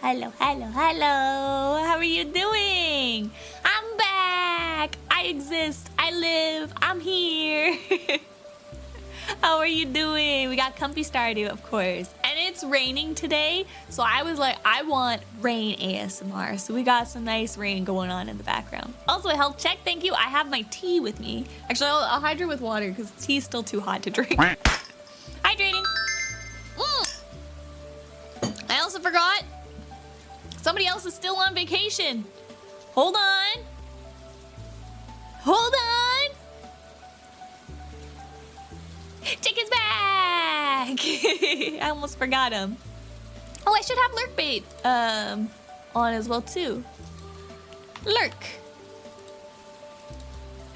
Hello, hello, hello. How are you doing? I'm back. I exist. I live. I'm here. How are you doing? We got comfy Stardew, of course. And it's raining today, so I was like, I want rain ASMR. So we got some nice rain going on in the background. Also, a health check, thank you. I have my tea with me. Actually, I'll hydrate with water because tea's still too hot to drink. Hydrating. I also forgot. Somebody else is still on vacation. Hold on. Hold on. Chicken's back! I almost forgot him. Oh, I should have lurk bait on as well too. Lurk.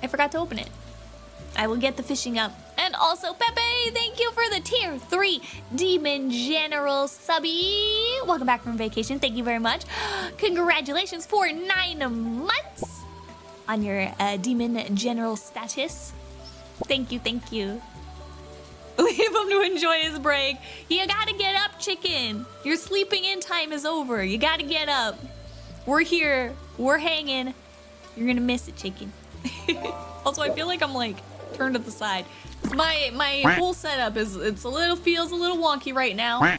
I forgot to open it. I will get the fishing up. And also, Pepe, thank you for the tier 3 Demon General subby. Welcome back from vacation. Thank you very much. Congratulations for 9 months on your Demon General status. Thank you, thank you. Leave him to enjoy his break. You gotta get up, chicken. Your sleeping in time is over. You gotta get up. We're here. We're hanging. You're gonna miss it, chicken. Also, I feel like I'm like turned to the side. My whole setup is feels a little wonky right now.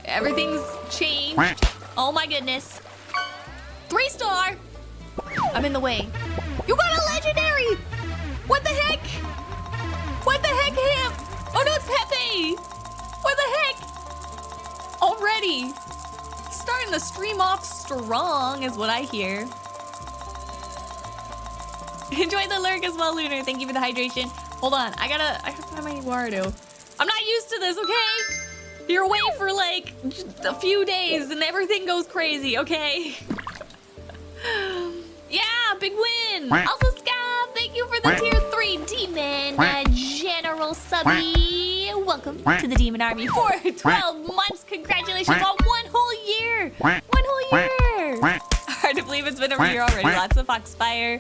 Everything's changed. Oh my goodness. 3-star. I'm in the way. You got a legendary. What the heck? What the heck, him? Oh no, it's Pepe! What the heck? Already. Starting the stream off strong is what I hear. Enjoy the lurk as well, Lunar. Thank you for the hydration. Hold on, I gotta find my Warudo. I'm not used to this, okay? You're away for like just a few days and everything goes crazy, okay? Yeah, big win. Also, Scab, thank you for the tier 3 Demon General subby. Welcome to the Demon Army for 12 months. Congratulations on 1 whole year. 1 whole year. Hard to believe it's been over a year already. Lots of Foxfire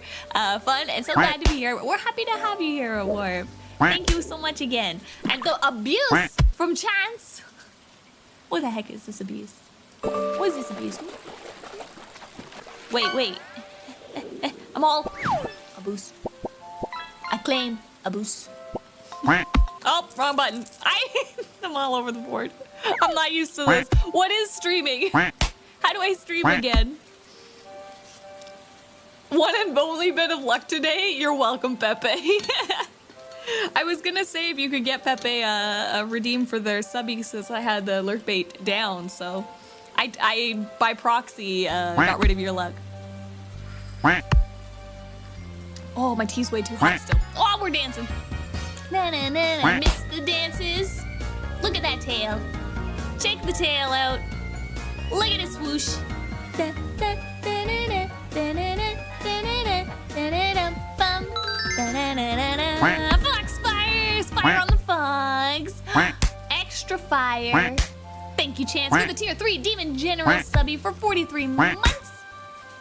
fun and so glad to be here. We're happy to have you here, Warp. Thank you so much again. And the abuse from Chance. What the heck is this abuse? What is this abuse? Wait. I'm all a boost. I claim a boost. Oh, wrong button. I'm all over the board. I'm not used to this. What is streaming? How do I stream again? One and only bit of luck today. You're welcome, Pepe. I was gonna say if you could get Pepe a redeem for their subby since I had the lurk bait down, so I by proxy got rid of your luck. Oh, my tea's way too hot still. Oh, we're dancing. I miss the dances. Look at that tail. Shake the tail out. Look at it swoosh. Foxfires! Fire on the fogs. Extra fire. Thank you, Chance, for the tier 3 Demon General subby for 43 months.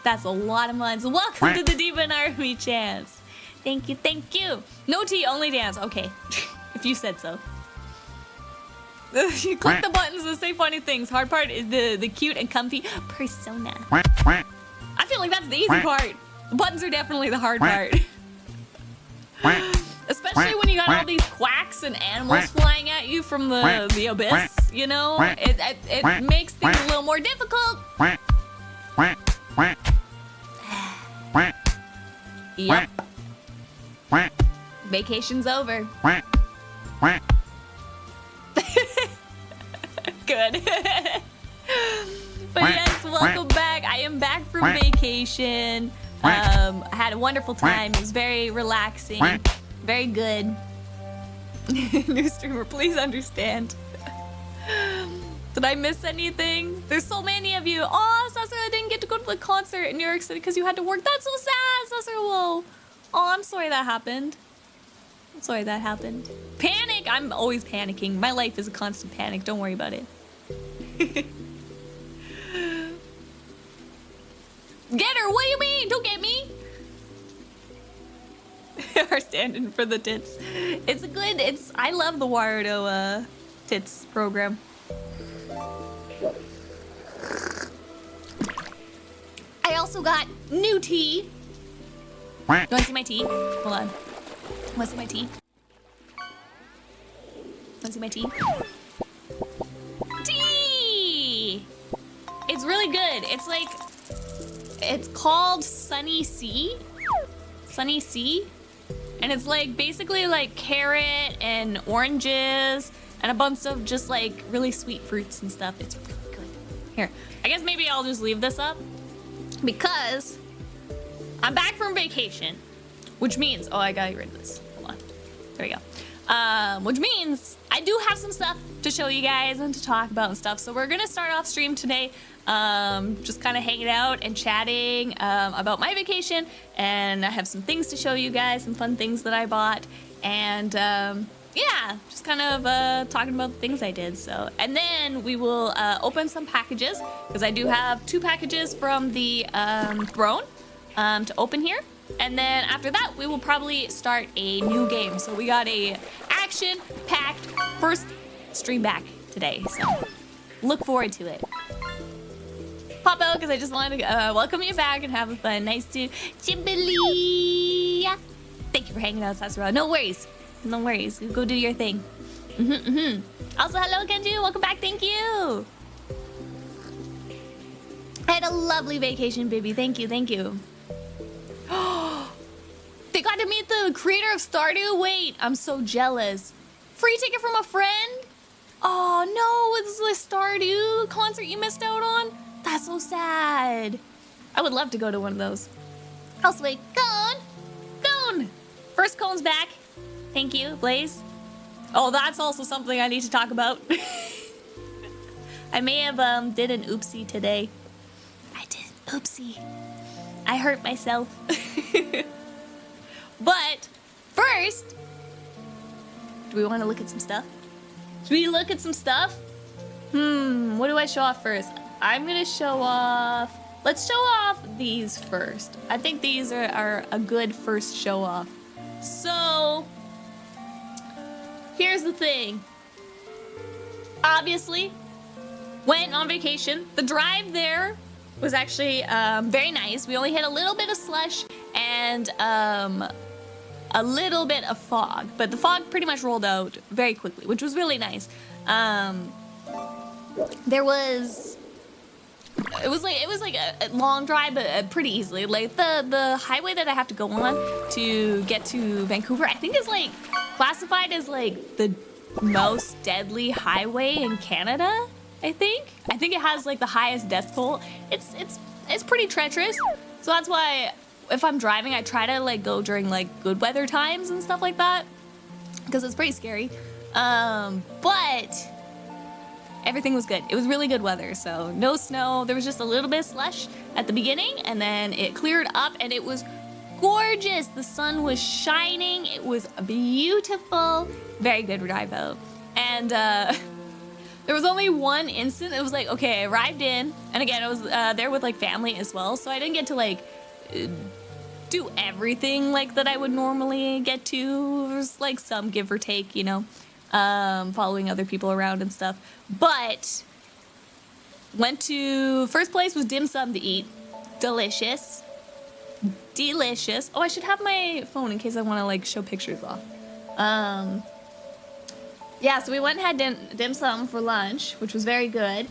That's a lot of months. Welcome to the Demon Army, Chance. Thank you, thank you. No tea, only dance. Okay, if you said so. You click the buttons to say funny things. Hard part is the cute and comfy persona. I feel like that's the easy part. The buttons are definitely the hard part. Especially when you got all these quacks and animals flying at you from the abyss, you know? It makes things a little more difficult. Yep. Vacation's over. Good. But yes, welcome back. I am back from vacation. I had a wonderful time. It was very relaxing. Very good. New streamer, please understand. Did I miss anything? There's so many of you. Oh, Sasser, I didn't get to go to the concert in New York City because you had to work. That's so sad, Sasser. Whoa. Oh, I'm sorry that happened. I'm sorry that happened. Panic! I'm always panicking. My life is a constant panic. Don't worry about it. Get her! What do you mean? Don't get me! Are standing for the tits. It's a good, I love the Warudo tits program. I also got new tea. You wanna see my tea? Hold on. Wanna see my tea? Wanna see my tea? Tea! It's really good. It's like, it's called Sunny Sea. Sunny Sea. And it's like basically like carrot and oranges and a bunch of just like really sweet fruits and stuff. It's really good. Here, I guess maybe I'll just leave this up because I'm back from vacation, which means, oh, I gotta get rid of this. Hold on. There we go. Which means I do have some stuff to show you guys and to talk about and stuff. So we're gonna start off stream today, just kind of hanging out and chatting about my vacation, and I have some things to show you guys, some fun things that I bought, and yeah, just kind of talking about the things I did. So, and then we will open some packages because I do have 2 packages from the throne to open here. And then after that, we will probably start a new game. So we got a action-packed first stream back today. So look forward to it. Pop out because I just wanted to welcome you back and have a fun. Nice to Chimbley. Thank you for hanging out, Sasura. No worries. No worries. Go do your thing. Also, hello, Kenju. Welcome back. Thank you. I had a lovely vacation, baby. Thank you. Thank you. They got to meet the creator of Stardew? Wait, I'm so jealous. Free ticket from a friend? Oh no, it's the Stardew concert you missed out on? That's so sad. I would love to go to one of those. Also, wait, Cone! First Cone's back. Thank you, Blaze. Oh, that's also something I need to talk about. I may have did an oopsie today. I did an oopsie. I hurt myself. But first, do we want to look at some stuff? Should we look at some stuff? What do I show off first? I'm gonna show off, let's show off these first. I think these are a good first show off. So, here's the thing. Obviously, went on vacation. The drive there was actually very nice. We only had a little bit of slush and a little bit of fog, but the fog pretty much rolled out very quickly, which was really nice. It was like a long drive, but pretty easily. Like the highway that I have to go on to get to Vancouver, I think is like classified as like the most deadly highway in Canada. I think it has like the highest death toll. It's pretty treacherous, so that's why if I'm driving, I try to like go during like good weather times and stuff like that, because it's pretty scary. But everything was good. It was really good weather, so no snow. There was just a little bit of slush at the beginning, and then it cleared up, and it was gorgeous. The sun was shining. It was beautiful. Very good drive out. And there was only one instant. It was like, okay, I arrived in, and again, I was there with like family as well, so I didn't get to like do everything like that I would normally get to. There's like some give or take, you know, following other people around and stuff. But went to, first place was dim sum to eat. Delicious. Delicious. Oh, I should have my phone in case I want to like show pictures off. Yeah, so we went and had dim sum for lunch, which was very good.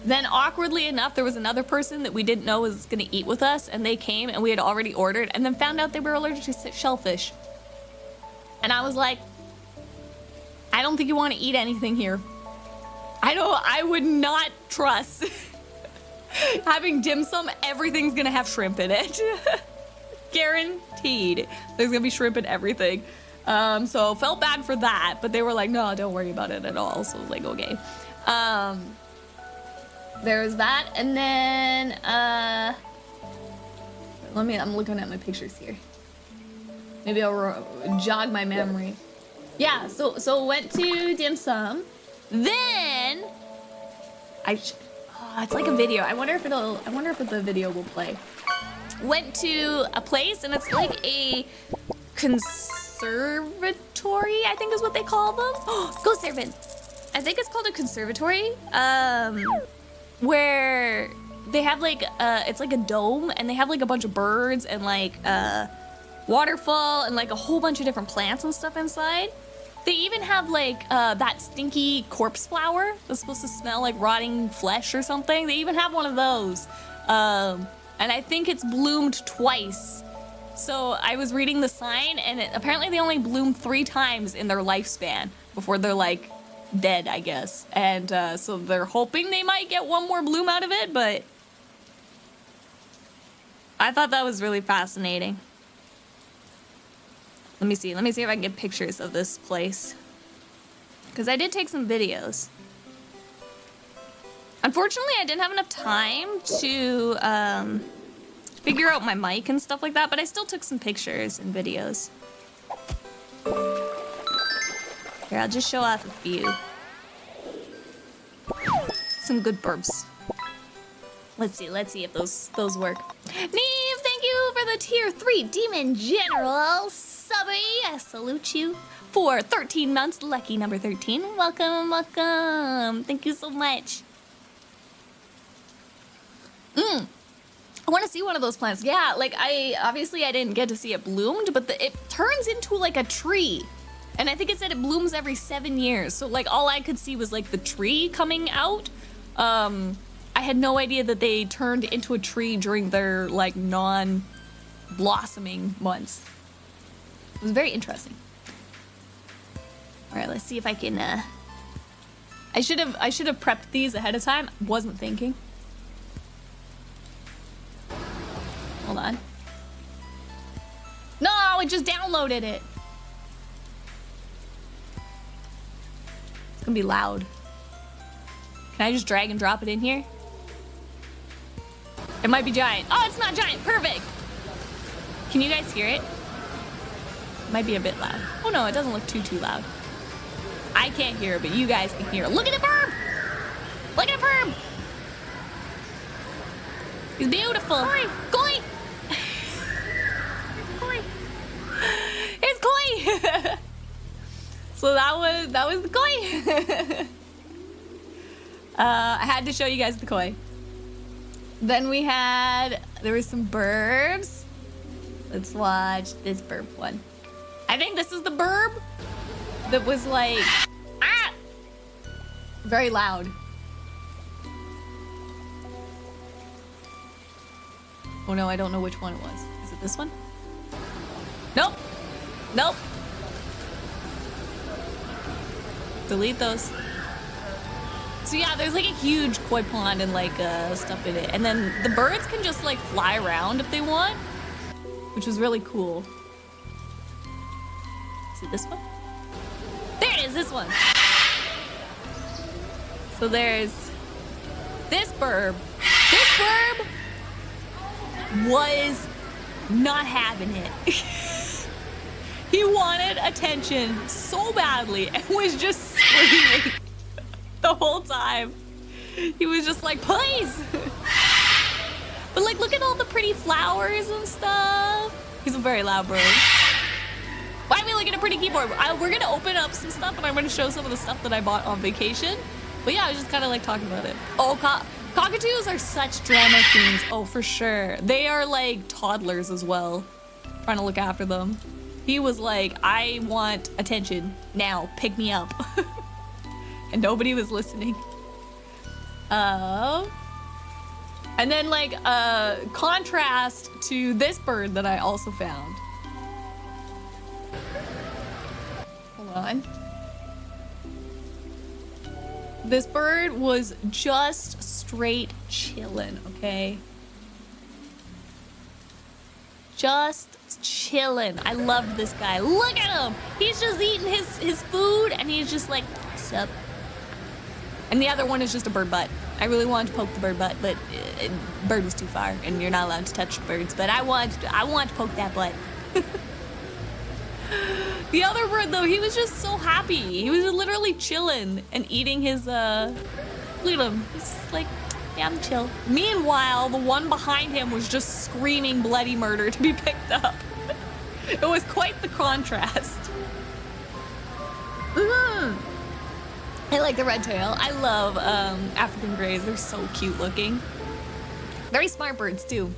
Then awkwardly enough, there was another person that we didn't know was going to eat with us, and they came and we had already ordered, and then found out they were allergic to shellfish. And I was like, I don't think you want to eat anything here. I would not trust having dim sum. Everything's going to have shrimp in it. Guaranteed. There's going to be shrimp in everything. So felt bad for that, but they were like, no, don't worry about it at all. So I was like, okay. There's that, and then I'm looking at my pictures here. Maybe I'll jog my memory. Yeah, so went to dim sum. Then it's like a video. I wonder if the video will play. Went to a place, and it's like a conservatory, I think is what they call them. Go Servant. I think it's called a conservatory. Where they have like it's like a dome, and they have like a bunch of birds and like waterfall and like a whole bunch of different plants and stuff inside. They even have like that stinky corpse flower that's supposed to smell like rotting flesh or something. They even have one of those. And I think it's bloomed twice. So I was reading the sign, and apparently they only bloom 3 times in their lifespan before they're like dead, I guess. And so they're hoping they might get one more bloom out of it, but I thought that was really fascinating. Let me see if I can get pictures of this place, because I did take some videos. Unfortunately, I didn't have enough time to figure out my mic and stuff like that, but I still took some pictures and videos. Here, I'll just show off a few. Some good burps. Let's see if those work. Neve, thank you for the tier 3 Demon General subby. I salute you for 13 months. Lucky number 13. Welcome, welcome. Thank you so much. I want to see one of those plants. Yeah, like obviously I didn't get to see it bloomed, but it turns into like a tree. And I think it said it blooms every 7 years. So like all I could see was like the tree coming out. I had no idea that they turned into a tree during their like non-blossoming months. It was very interesting. All right, let's see if I can. I should have prepped these ahead of time. Wasn't thinking. Hold on. No, it just downloaded it. It's gonna be loud. Can I just drag and drop it in here? It might be giant. Oh, it's not giant. Perfect. Can you guys hear it? It might be a bit loud. Oh no, it doesn't look too loud. I can't hear it, but you guys can hear it. Look at the bird! Look at the bird! He's beautiful. Koi! Koi! Koi! It's Koi! So that was the koi. I had to show you guys the koi. Then there was some burbs. Let's watch this burb one. I think this is the burb that was like, ah! Very loud. Oh no, I don't know which one it was. Is it this one? Nope. Nope. Delete those. So yeah, there's like a huge koi pond and like stuff in it. And then the birds can just like fly around if they want, which was really cool. Is it this one? There it is, this one. So there's this burb. This burb was not having it. He wanted attention so badly and was just screaming the whole time. He was just like, please. But like, look at all the pretty flowers and stuff. He's a very loud bird. Why are we looking at a pretty keyboard? We're gonna open up some stuff and I'm gonna show some of the stuff that I bought on vacation. But yeah, I was just kind of like talking about it. Oh, cockatoos are such drama queens. Oh, for sure. They are like toddlers as well. Trying to look after them. He was like, I want attention now, pick me up. And nobody was listening. And then like contrast to this bird that I also found. Hold on. This bird was just straight chillin', okay? Just chillin'. I love this guy. Look at him! He's just eating his food and he's just like, sup? And the other one is just a bird butt. I really wanted to poke the bird butt, but bird was too far and you're not allowed to touch birds, but I want to poke that butt. The other bird though, he was just so happy. He was literally chilling and eating his, look at him. He's just like, yeah, I'm chill. Meanwhile, the one behind him was just screaming bloody murder to be picked up. It was quite the contrast. I like the red tail. I love African greys. They're so cute looking. Very smart birds too.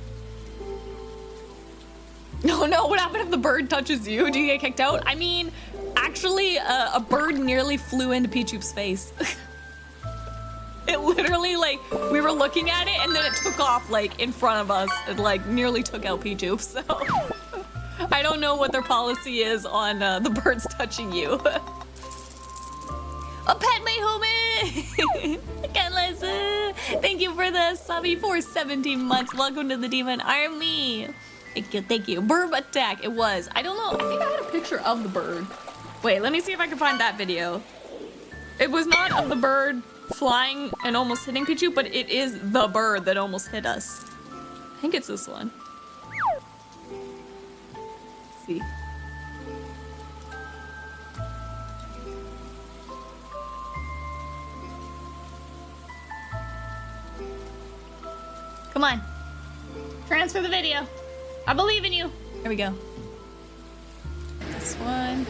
No, no, what happened if the bird touches you? Do you get kicked out? I mean, actually, a bird nearly flew into Pichu's face. It literally, like, we were looking at it and then it took off, like, in front of us. It, like, nearly took out Pichu, so... I don't know what their policy is on the birds touching you. A pet my homie! Kenless, thank you for the subby for 17 months. Welcome to the Demon Army. Thank you, thank you. Bird attack, it was. I don't know, I think I had a picture of the bird. Wait, let me see if I can find that video. It was not of the bird flying and almost hitting Pichu, but it is the bird that almost hit us. I think it's this one. Let's see. Come on. Transfer the video. I believe in you. There we go. This one.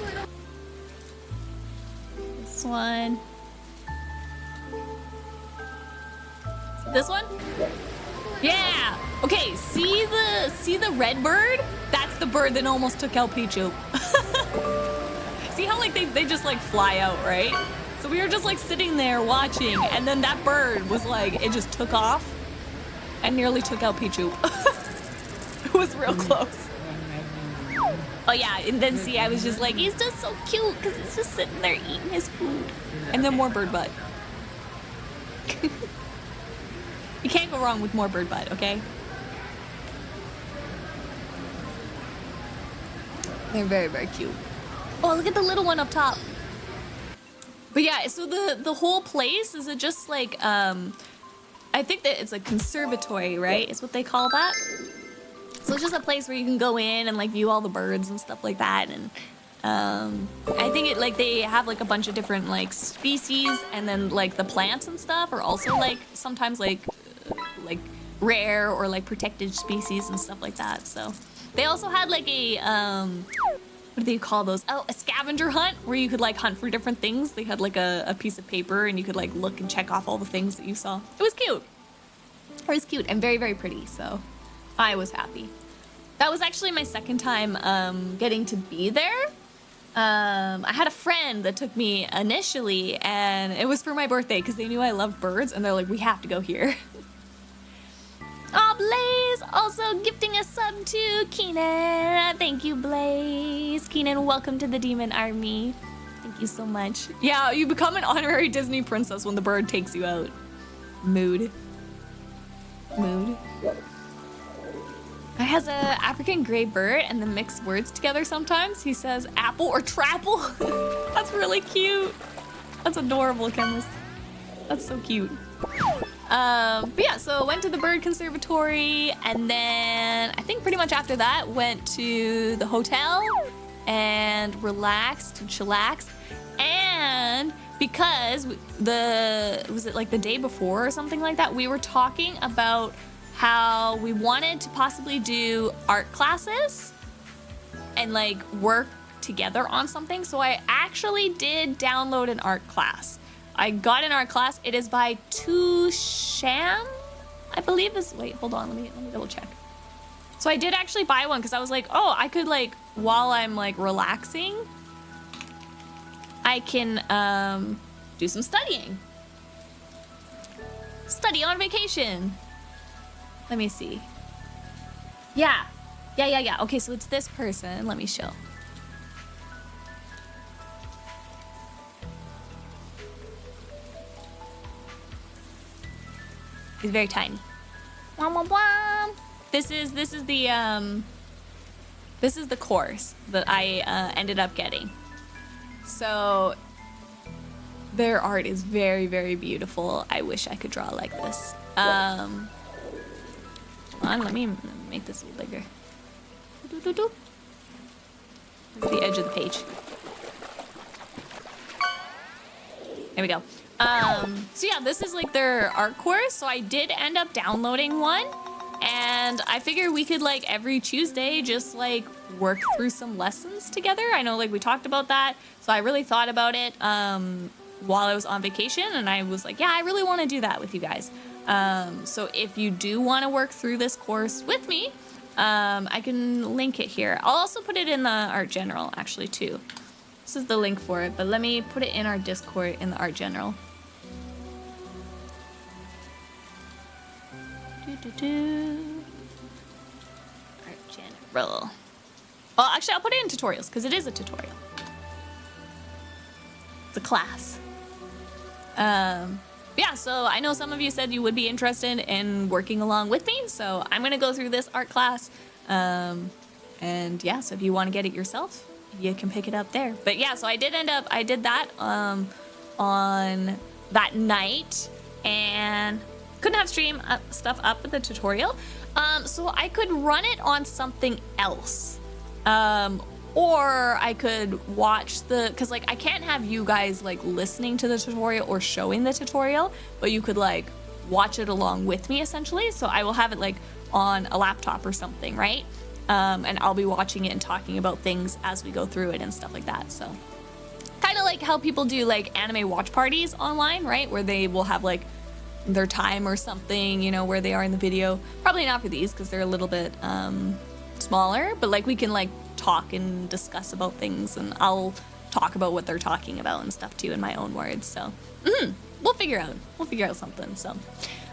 This one. This one? Yeah. Okay, see the red bird? That's the bird that almost took out Pichu. See how like they just like fly out, right? So we were just like sitting there watching, and then that bird was like, it just took off and nearly took out Pichu. It was real close. Oh yeah, and then see, I was just like, he's just so cute because he's just sitting there eating his food. And then more bird butt. You can't go wrong with more bird butt, okay? They're very, very cute. Oh, look at the little one up top. But yeah, so the whole place is just like, I think that it's a conservatory, right? Is what they call that. So it's just a place where you can go in and like view all the birds and stuff like that. And I think it like they have like a bunch of different like species, and then like the plants and stuff are also like sometimes like rare or like protected species and stuff like that. So they also had like a what do they call those? Oh, a scavenger hunt where you could like hunt for different things. They had like a piece of paper and you could like look and check off all the things that you saw. It was cute. It was cute and very, very pretty. So I was happy. That was actually my second time getting to be there. I had a friend that took me initially, and it was for my birthday because they knew I loved birds, and they're like, we have to go here. Oh, Blaze also gifting a sub to Keenan. Thank you, Blaze. Keenan, welcome to the Demon Army. Thank you so much. Yeah, you become an honorary Disney princess when the bird takes you out. Mood. Mood. I has a African gray bird and then mix words together sometimes. He says apple or trapple. That's really cute. That's adorable, Kenless. That's so cute. But yeah, so went to the bird conservatory, and then I think pretty much after that went to the hotel and relaxed and chillaxed. And because was it like the day before or something like that, we were talking about how we wanted to possibly do art classes and like work together on something. So I actually did download an art class. I got an art class. It is by Sham, I believe is, wait, hold on, let me double check. So I did actually buy one because I was like, oh, I could like, while I'm like relaxing, I can do some studying. Study on vacation. Let me see. Yeah. Okay, so it's this person. Let me show. It's very tiny. This is the course that I ended up getting. So their art is very, very beautiful. I wish I could draw like this. Hold on, let me make this a little bigger. That's the edge of the page. There we go. So yeah, this is like their art course. So I did end up downloading one, and I figured we could like every Tuesday just like work through some lessons together. I know like we talked about that. So I really thought about it while I was on vacation, and I was like, yeah, I really want to do that with you guys. So if you do want to work through this course with me, I can link it here. I'll also put it in the art general actually too. This is the link for it, but let me put it in our Discord in the art general. Art general. Well, actually, I'll put it in tutorials because it is a tutorial. It's a class. Yeah, so I know some of you said you would be interested in working along with me, so I'm gonna go through this art class. And yeah, so if you want to get it yourself, you can pick it up there. But yeah, so I did that on that night, and couldn't have stream stuff up with the tutorial. So I could run it on something else. Or I could watch because like I can't have you guys like listening to the tutorial or showing the tutorial, but you could like watch it along with me essentially. So I will have it like on a laptop or something, right? And I'll be watching it and talking about things as we go through it and stuff like that. So kind of like how people do like anime watch parties online, right? Where they will have like their time or something, you know, where they are in the video. Probably not for these because they're a little bit smaller, but like we can like talk and discuss about things, and I'll talk about what they're talking about and stuff too in my own words. So we'll figure out something. So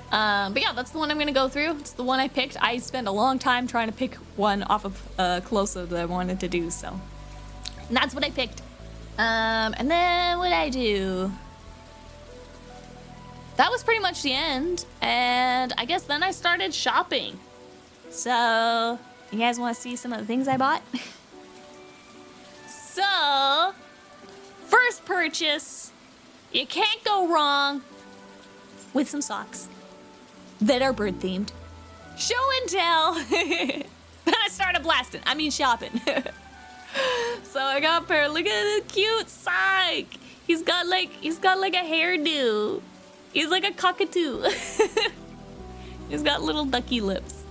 but yeah, that's the one I'm gonna go through. It's the one I picked. I spent a long time trying to pick one off of Colosso that I wanted to do, so and that's what I picked. And then what I do, that was pretty much the end, and I guess then I started shopping. So you guys want to see some of the things I bought? So, first purchase, you can't go wrong with some socks that are bird themed. Show and tell. Then I started shopping. So I got a pair. Look at the cute sock. He's got like a hairdo. He's like a cockatoo. He's got little ducky lips.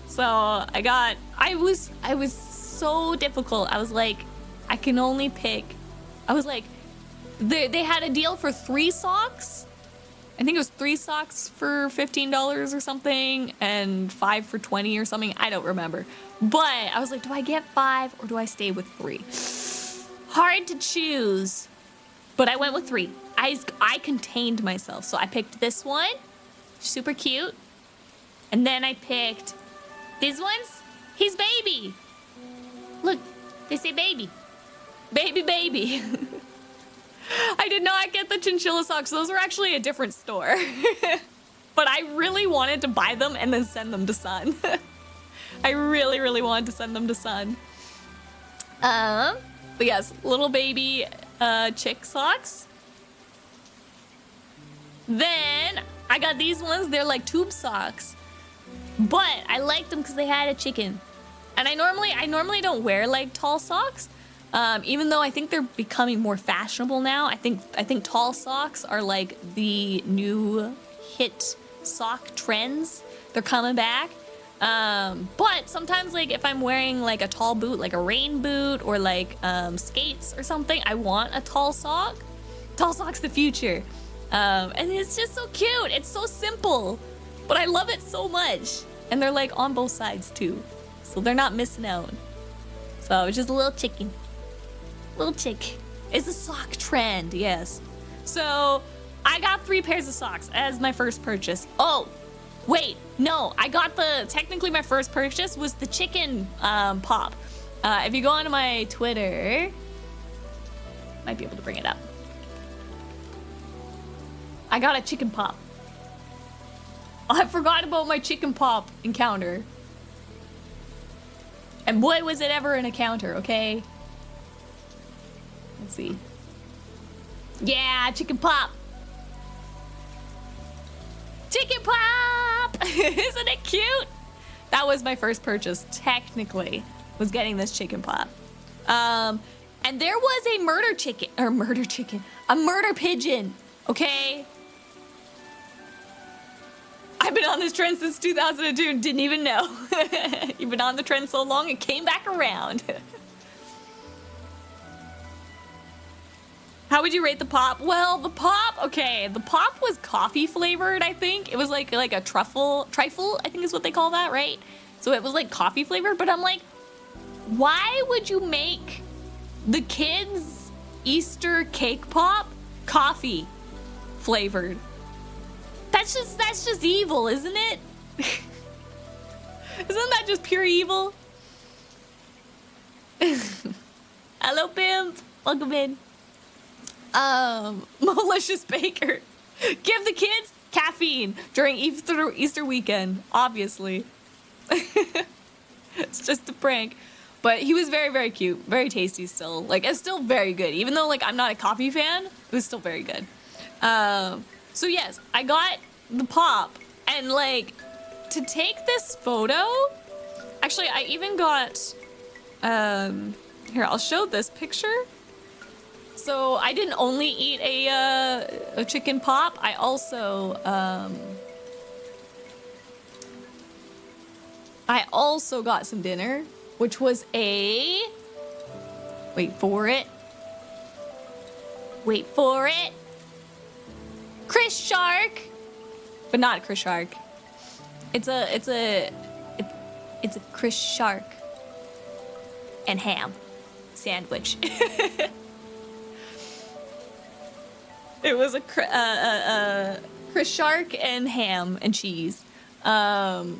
So I was so difficult. I was like, I can only pick. I was like, they had a deal for 3 socks. I think it was 3 socks for $15 or something, and 5 for $20 or something. I don't remember. But I was like, do I get 5 or do I stay with 3? Hard to choose. But I went with 3. I contained myself. So I picked this one. Super cute. And then I picked these ones. He's baby. Look, they say baby. Baby, baby. I did not get the chinchilla socks. Those were actually a different store. But I really wanted to buy them and then send them to Sun. I really, really wanted to send them to Sun. But yes, little baby chick socks. Then I got these ones. They're like tube socks. But I liked them because they had a chicken. And I normally don't wear like tall socks. Even though I think they're becoming more fashionable now. I think tall socks are like the new hit sock trends. They're coming back. But sometimes like if I'm wearing like a tall boot, like a rain boot or like skates or something, I want a tall sock. Tall sock's the future. And it's just so cute. It's so simple, but I love it so much. And they're like on both sides too. So they're not missing out. So it's just a little chicken. Little chick. It's a sock trend, yes. So I got 3 pairs of socks as my first purchase. Oh, wait, no, technically my first purchase was the chicken pop. If you go onto my Twitter, might be able to bring it up. I got a chicken pop. I forgot about my chicken pop encounter. And boy, was it ever an encounter, okay? Let's see. Yeah, chicken pop. Chicken pop! Isn't it cute? That was my first purchase, technically, was getting this chicken pop. And there was a a murder pigeon, okay? I've been on this trend since 2002 and didn't even know. You've been on the trend so long, it came back around. How would you rate the pop? Well, the pop was coffee flavored, I think. It was like a trifle, I think is what they call that, right? So it was like coffee flavored, but I'm like, why would you make the kids' Easter cake pop coffee flavored? That's just evil, isn't it? Isn't that just pure evil? Hello, Pimp. Welcome in. Malicious Baker. Give the kids caffeine during Easter weekend, obviously. It's just a prank. But he was very, very cute. Very tasty still. Like, it's still very good. Even though, like, I'm not a coffee fan, it was still very good. So, yes, I got the pop. And, like, to take this photo... Actually, I even got... Here, I'll show this picture. So, I didn't only eat a chicken pop. I also... I also got some dinner, which was a... Wait for it. Wait for it. Chris Shark. But not Chris Shark. It's a Chris Shark and ham sandwich. It was a Chris Shark and ham and cheese. I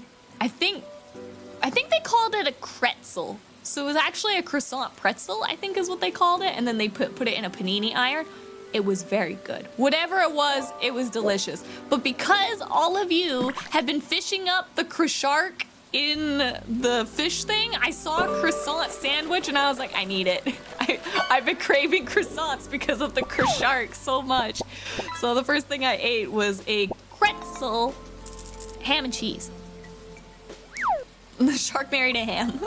think they called it a pretzel. So it was actually a croissant pretzel, I think is what they called it. And then they put it in a panini iron. It was very good. Whatever it was delicious. But because all of you have been fishing up the Chris Shark in the fish thing, I saw a croissant sandwich and I was like, I need it. I've been craving croissants because of the Chris Shark so much. So the first thing I ate was a pretzel, ham and cheese. The shark married a ham.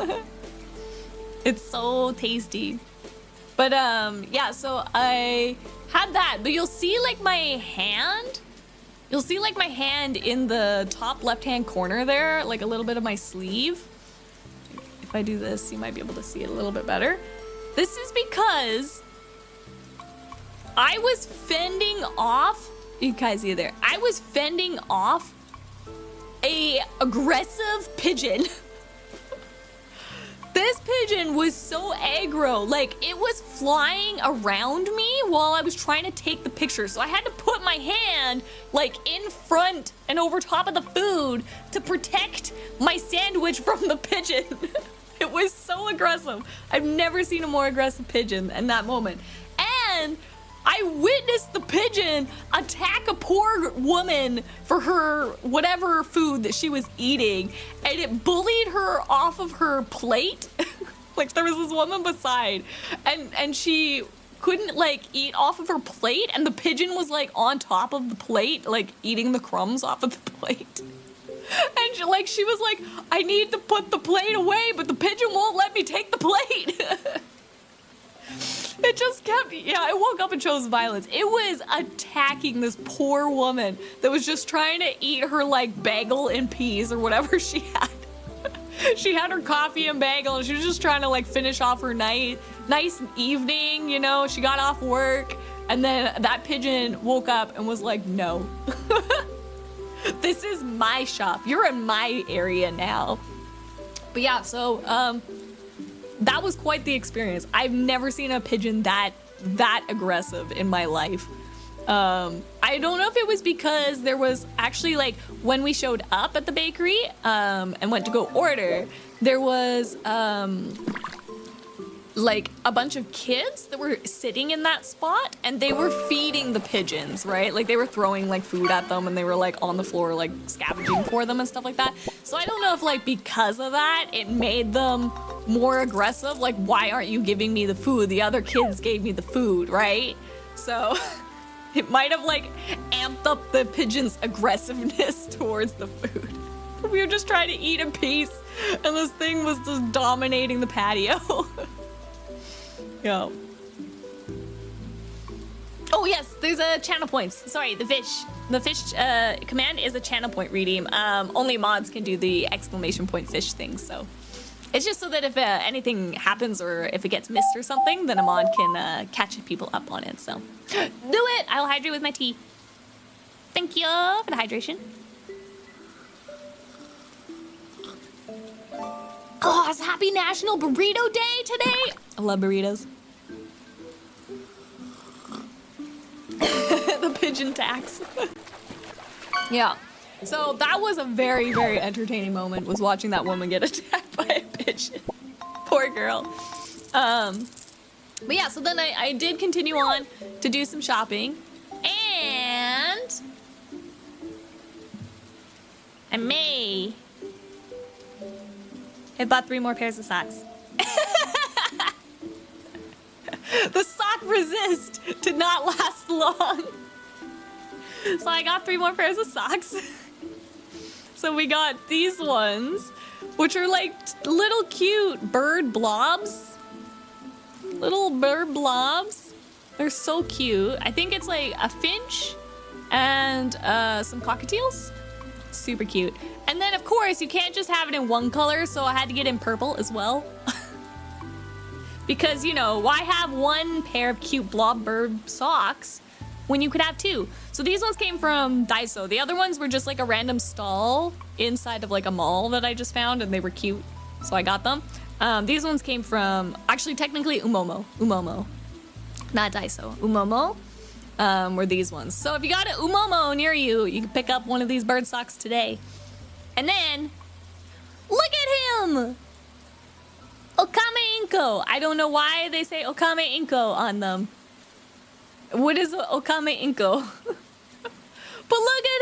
It's so tasty. But yeah, so I had that, but you'll see like my hand. You'll see like my hand in the top left-hand corner there, like a little bit of my sleeve. If I do this, you might be able to see it a little bit better. This is because I was fending off, you guys see there, I was fending off a aggressive pigeon. This pigeon was so aggro, like it was flying around me while I was trying to take the picture. So I had to put my hand like in front and over top of the food to protect my sandwich from the pigeon. It was so aggressive. I've never seen a more aggressive pigeon in that moment. And I witnessed the pigeon attack a poor woman for her whatever food that she was eating, and it bullied her off of her plate. Like there was this woman beside, and she couldn't like eat off of her plate, and the pigeon was like on top of the plate, like eating the crumbs off of the plate. And she was like, I need to put the plate away, but the pigeon won't let me take the plate. It just kept, yeah, I woke up and chose violence. It was attacking this poor woman that was just trying to eat her like bagel and peas or whatever she had. She had her coffee and bagel and she was just trying to like finish off her nice evening, you know. She got off work and then that pigeon woke up and was like, no. This is my shop. You're in my area now. But yeah, so, that was quite the experience. I've never seen a pigeon that aggressive in my life. I don't know if it was because there was actually like when we showed up at the bakery and went to go order, there was like a bunch of kids that were sitting in that spot and they were feeding the pigeons, right? Like they were throwing like food at them and they were like on the floor like scavenging for them and stuff like that. So I don't know if like because of that it made them more aggressive. Like, why aren't you giving me the food? The other kids gave me the food, right? So it might have like amped up the pigeon's aggressiveness towards the food. We were just trying to eat in peace and this thing was just dominating the patio. Yo. Oh yes, there's a channel points. Sorry, the fish. The fish command is a channel point redeem. Only mods can do the exclamation point fish thing, so. It's just so that if anything happens or if it gets missed or something, then a mod can catch people up on it, so. Do it! I'll hydrate with my tea. Thank you for the hydration. Oh, it's Happy National Burrito Day today. I love burritos. The pigeon tax. Yeah. So that was a very, very entertaining moment, was watching that woman get attacked by a pigeon. Poor girl. But yeah, so then I did continue on to do some shopping. And I bought 3 more pairs of socks. The sock resist did not last long. So I got 3 more pairs of socks. So we got these ones, which are like little cute bird blobs. Little bird blobs. They're so cute. I think it's like a finch and some cockatiels. Super cute. And then of course you can't just have it in one color, so I had to get in purple as well. Because, you know, why have 1 pair of cute blob bird socks when you could have 2? So these ones came from Daiso. The other ones were just like a random stall inside of like a mall that I just found, and they were cute, so I got them. These ones came from, actually technically Umomo, not Daiso. Umomo were these ones. So if you got an Umomo near you, you can pick up one of these bird socks today. And then, look at him! Okame Inko. I don't know why they say Okame Inko on them. What is Okame Inko? But look at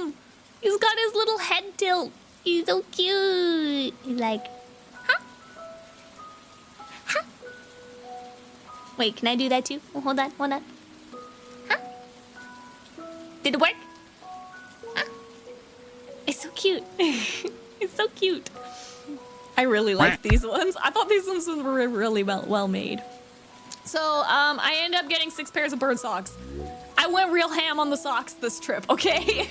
him! He's got his little head tilt. He's so cute. He's like, huh? Huh? Wait, can I do that too? Oh, hold on. Huh? Did it work? Huh? It's so cute. It's so cute. I really like these ones. I thought these ones were really well made. So I ended up getting 6 pairs of bird socks. I went real ham on the socks this trip, okay?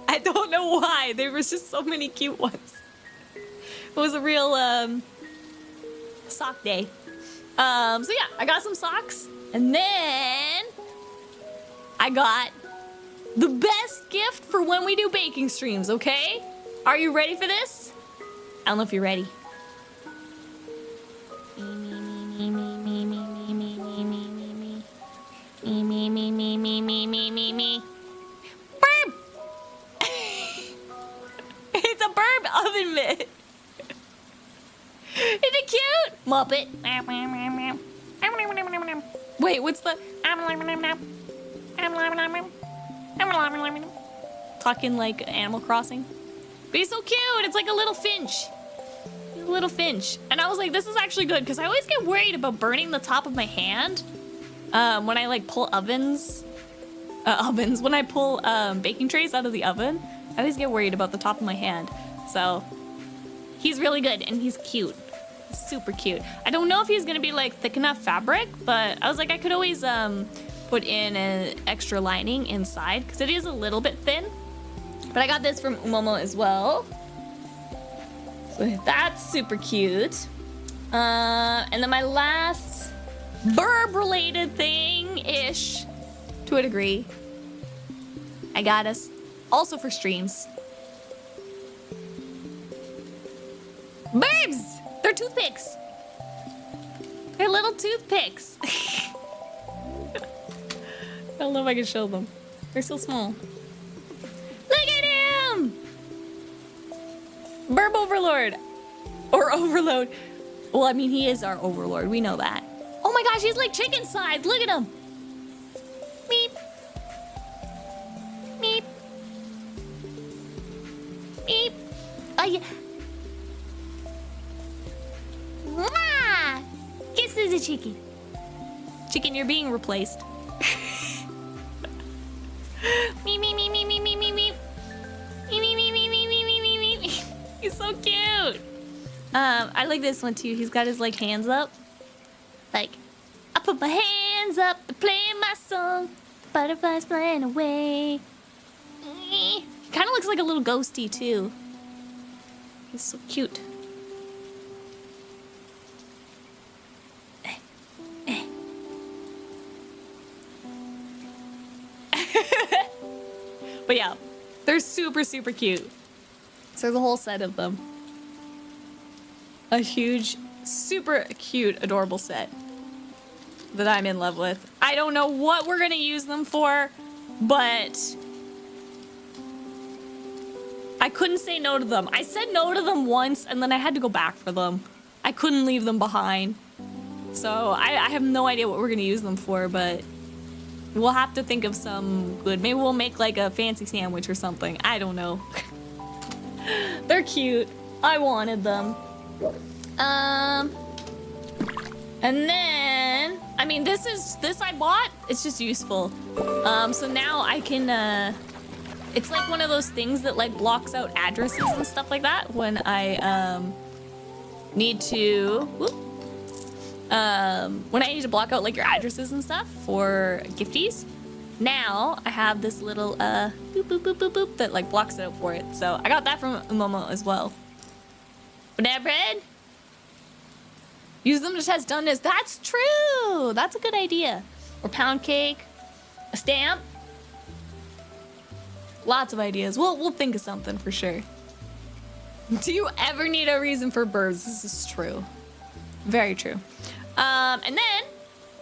I don't know why. There was just so many cute ones. It was a real sock day. So yeah, I got some socks. And then I got the best gift for when we do baking streams, okay? Are you ready for this? I don't know if you're ready. Me. Burb! It's a burb oven mitt. Isn't it cute? Muppet. Wait, what's the... Talking like Animal Crossing. But he's so cute. It's like a little finch. He's a little finch. And I was like, this is actually good, because I always get worried about burning the top of my hand when I like pull when I pull baking trays out of the oven. I always get worried about the top of my hand. So he's really good, and he's cute. He's super cute. I don't know if he's gonna be like thick enough fabric, but I was like, I could always put in an extra lining inside, because it is a little bit thin. But I got this from Umomo as well. So that's super cute. And then my last burb-related thing-ish, to a degree, I got us also for streams. Burbs! They're toothpicks. They're little toothpicks. I don't know if I can show them. They're so small. Look at him! Burb Overlord. Or Overload. Well, I mean, he is our Overlord. We know that. Oh my gosh, he's like chicken sized. Look at him. Meep. Meep. Meep. Oh, yeah. Mwah! Kisses a chicken. Chicken, you're being replaced. Me, me, me, me, me, me, me, me. Me, me, me, me, me, me, me, me, me. He's so cute. I like this one too. He's got his like hands up. Like, I put my hands up to play my song. Butterflies flying away. He kind of looks like a little ghosty too. He's so cute. But yeah, they're super, super cute. So there's a whole set of them. a huge, super cute, adorable set that I'm in love with. I don't know what we're gonna use them for, but I couldn't say no to them. I said no to them once, and then I had to go back for them. I couldn't leave them behind. So I have no idea what we're gonna use them for, but we'll have to think of some good. Maybe we'll make like a fancy sandwich or something. I don't know. They're cute. I wanted them. And then, I mean, this I bought. It's just useful. So now I can, it's like one of those things that like blocks out addresses and stuff like that when I, need to, when I need to block out like your addresses and stuff for gifties. Now I have this little, boop, boop, boop, boop, boop that like blocks it out for it. So I got that from Momo as well. Banana bread? Use them to test doneness. That's true. That's a good idea. Or pound cake. A stamp. Lots of ideas. We'll think of something for sure. Do you ever need a reason for birds? This is true. Very true. And then,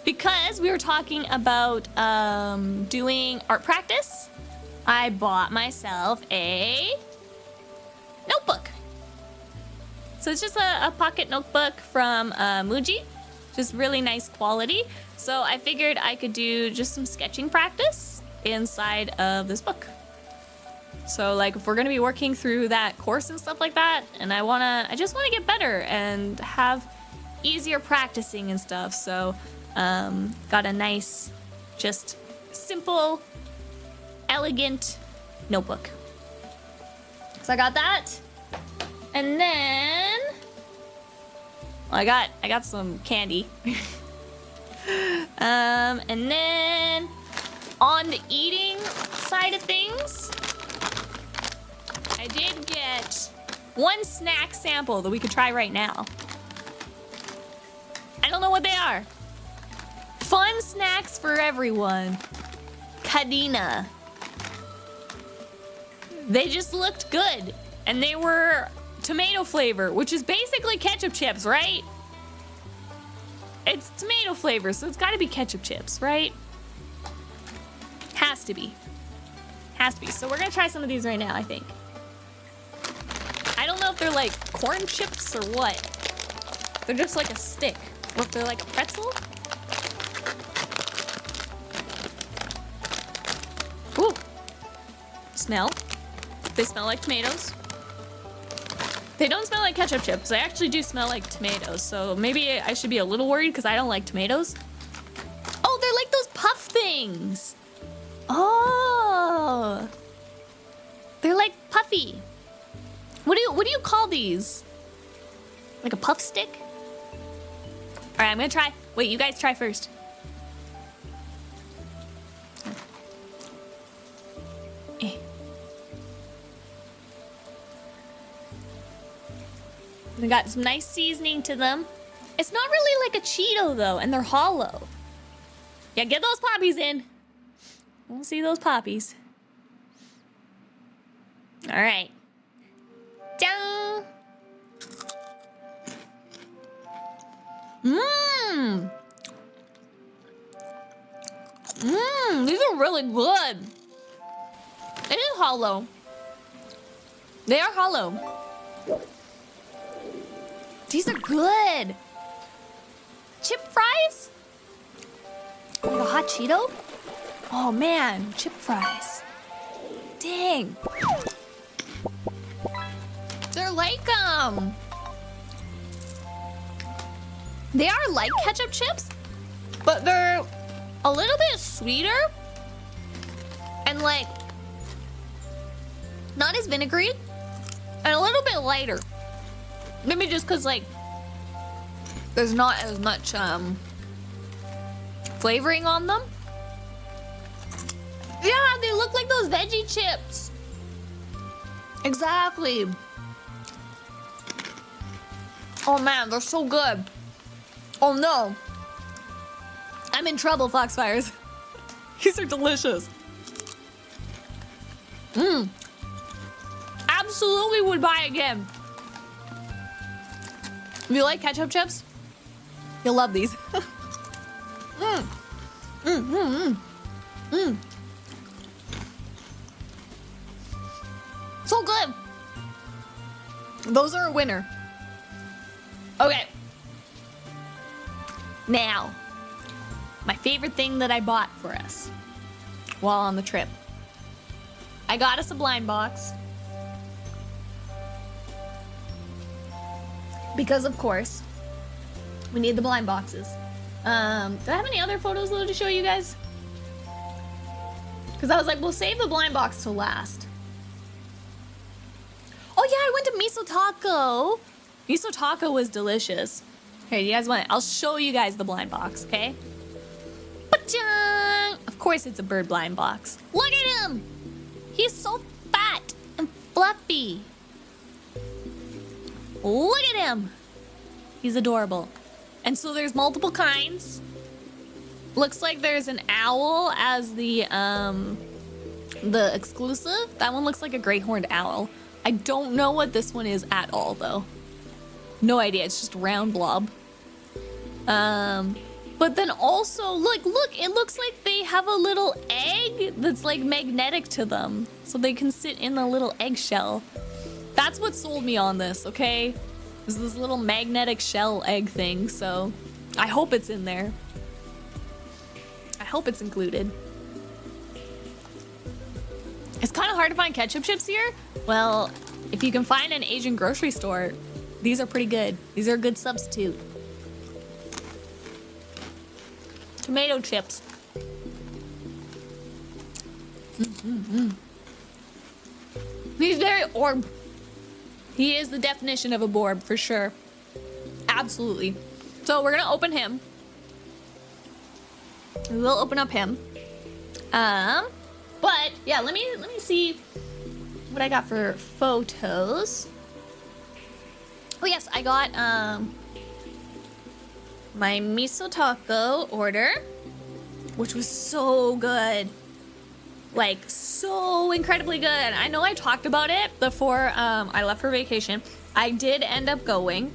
because we were talking about doing art practice, I bought myself a notebook. So it's just a pocket notebook from Muji, just really nice quality. So I figured I could do just some sketching practice inside of this book. So like if we're gonna be working through that course and stuff like that, and I just wanna get better and have easier practicing and stuff. So got a nice, just simple, elegant notebook. So I got that. And then I got some candy. And then on the eating side of things, I did get one snack sample that we could try right now. I don't know what they are. Fun snacks for everyone. Kadena. They just looked good. And they were tomato flavor, which is basically ketchup chips, right? It's tomato flavor, so it's gotta be ketchup chips, right? Has to be. Has to be. So we're gonna try some of these right now, I think. I don't know if they're like corn chips or what. They're just like a stick. Or if they're like a pretzel. Ooh. Smell. They smell like tomatoes. They don't smell like ketchup chips. They actually do smell like tomatoes. So maybe I should be a little worried because I don't like tomatoes. Oh, they're like those puff things. Oh. They're like puffy. What do you call these? Like a puff stick? All right, I'm gonna try. Wait, you guys try first. They got some nice seasoning to them. It's not really like a Cheeto though, and they're hollow. Yeah, get those poppies in. We'll see those poppies. All right. Dang. Mmm. Mmm, these are really good. It is hollow. They are hollow. These are good. Chip fries? Like a hot Cheeto? Oh man, chip fries. Dang. They're like, they are like ketchup chips, but they're a little bit sweeter and like not as vinegary and a little bit lighter. Maybe just because like there's not as much flavoring on them. Yeah, they look like those veggie chips. Exactly. Oh man, they're so good. Oh no. I'm in trouble, Foxfires. These are delicious. Absolutely would buy again. If you like ketchup chips, you'll love these. So good. Those are a winner. Okay. Now, my favorite thing that I bought for us while on the trip. I got us a blind box. Because of course, we need the blind boxes. Do I have any other photos though to show you guys? Because I was like, we'll save the blind box till last. Oh yeah, I went to Miso Taco. Miso Taco was delicious. Here, you guys want it? I'll show you guys the blind box, okay? Ba-chang! Of course it's a bird blind box. Look at him! He's so fat and fluffy. Look at him! He's adorable. And so there's multiple kinds. Looks like there's an owl as the exclusive. That one looks like a gray horned owl. I don't know what this one is at all though. No idea, it's just a round blob. But then also, look, it looks like they have a little egg that's like magnetic to them. So they can sit in the little eggshell. That's what sold me on this, okay? There's this little magnetic shell egg thing, so I hope it's in there. I hope it's included. It's kind of hard to find ketchup chips here. Well, if you can find an Asian grocery store, these are pretty good. These are a good substitute. Tomato chips. He's very orb. He is the definition of a borb for sure. Absolutely. So we're gonna open him. We will open up him. But yeah, let me see what I got for photos. Oh yes, I got my miso taco order, which was so good. Like, so incredibly good. I know I talked about it before I left for vacation. I did end up going,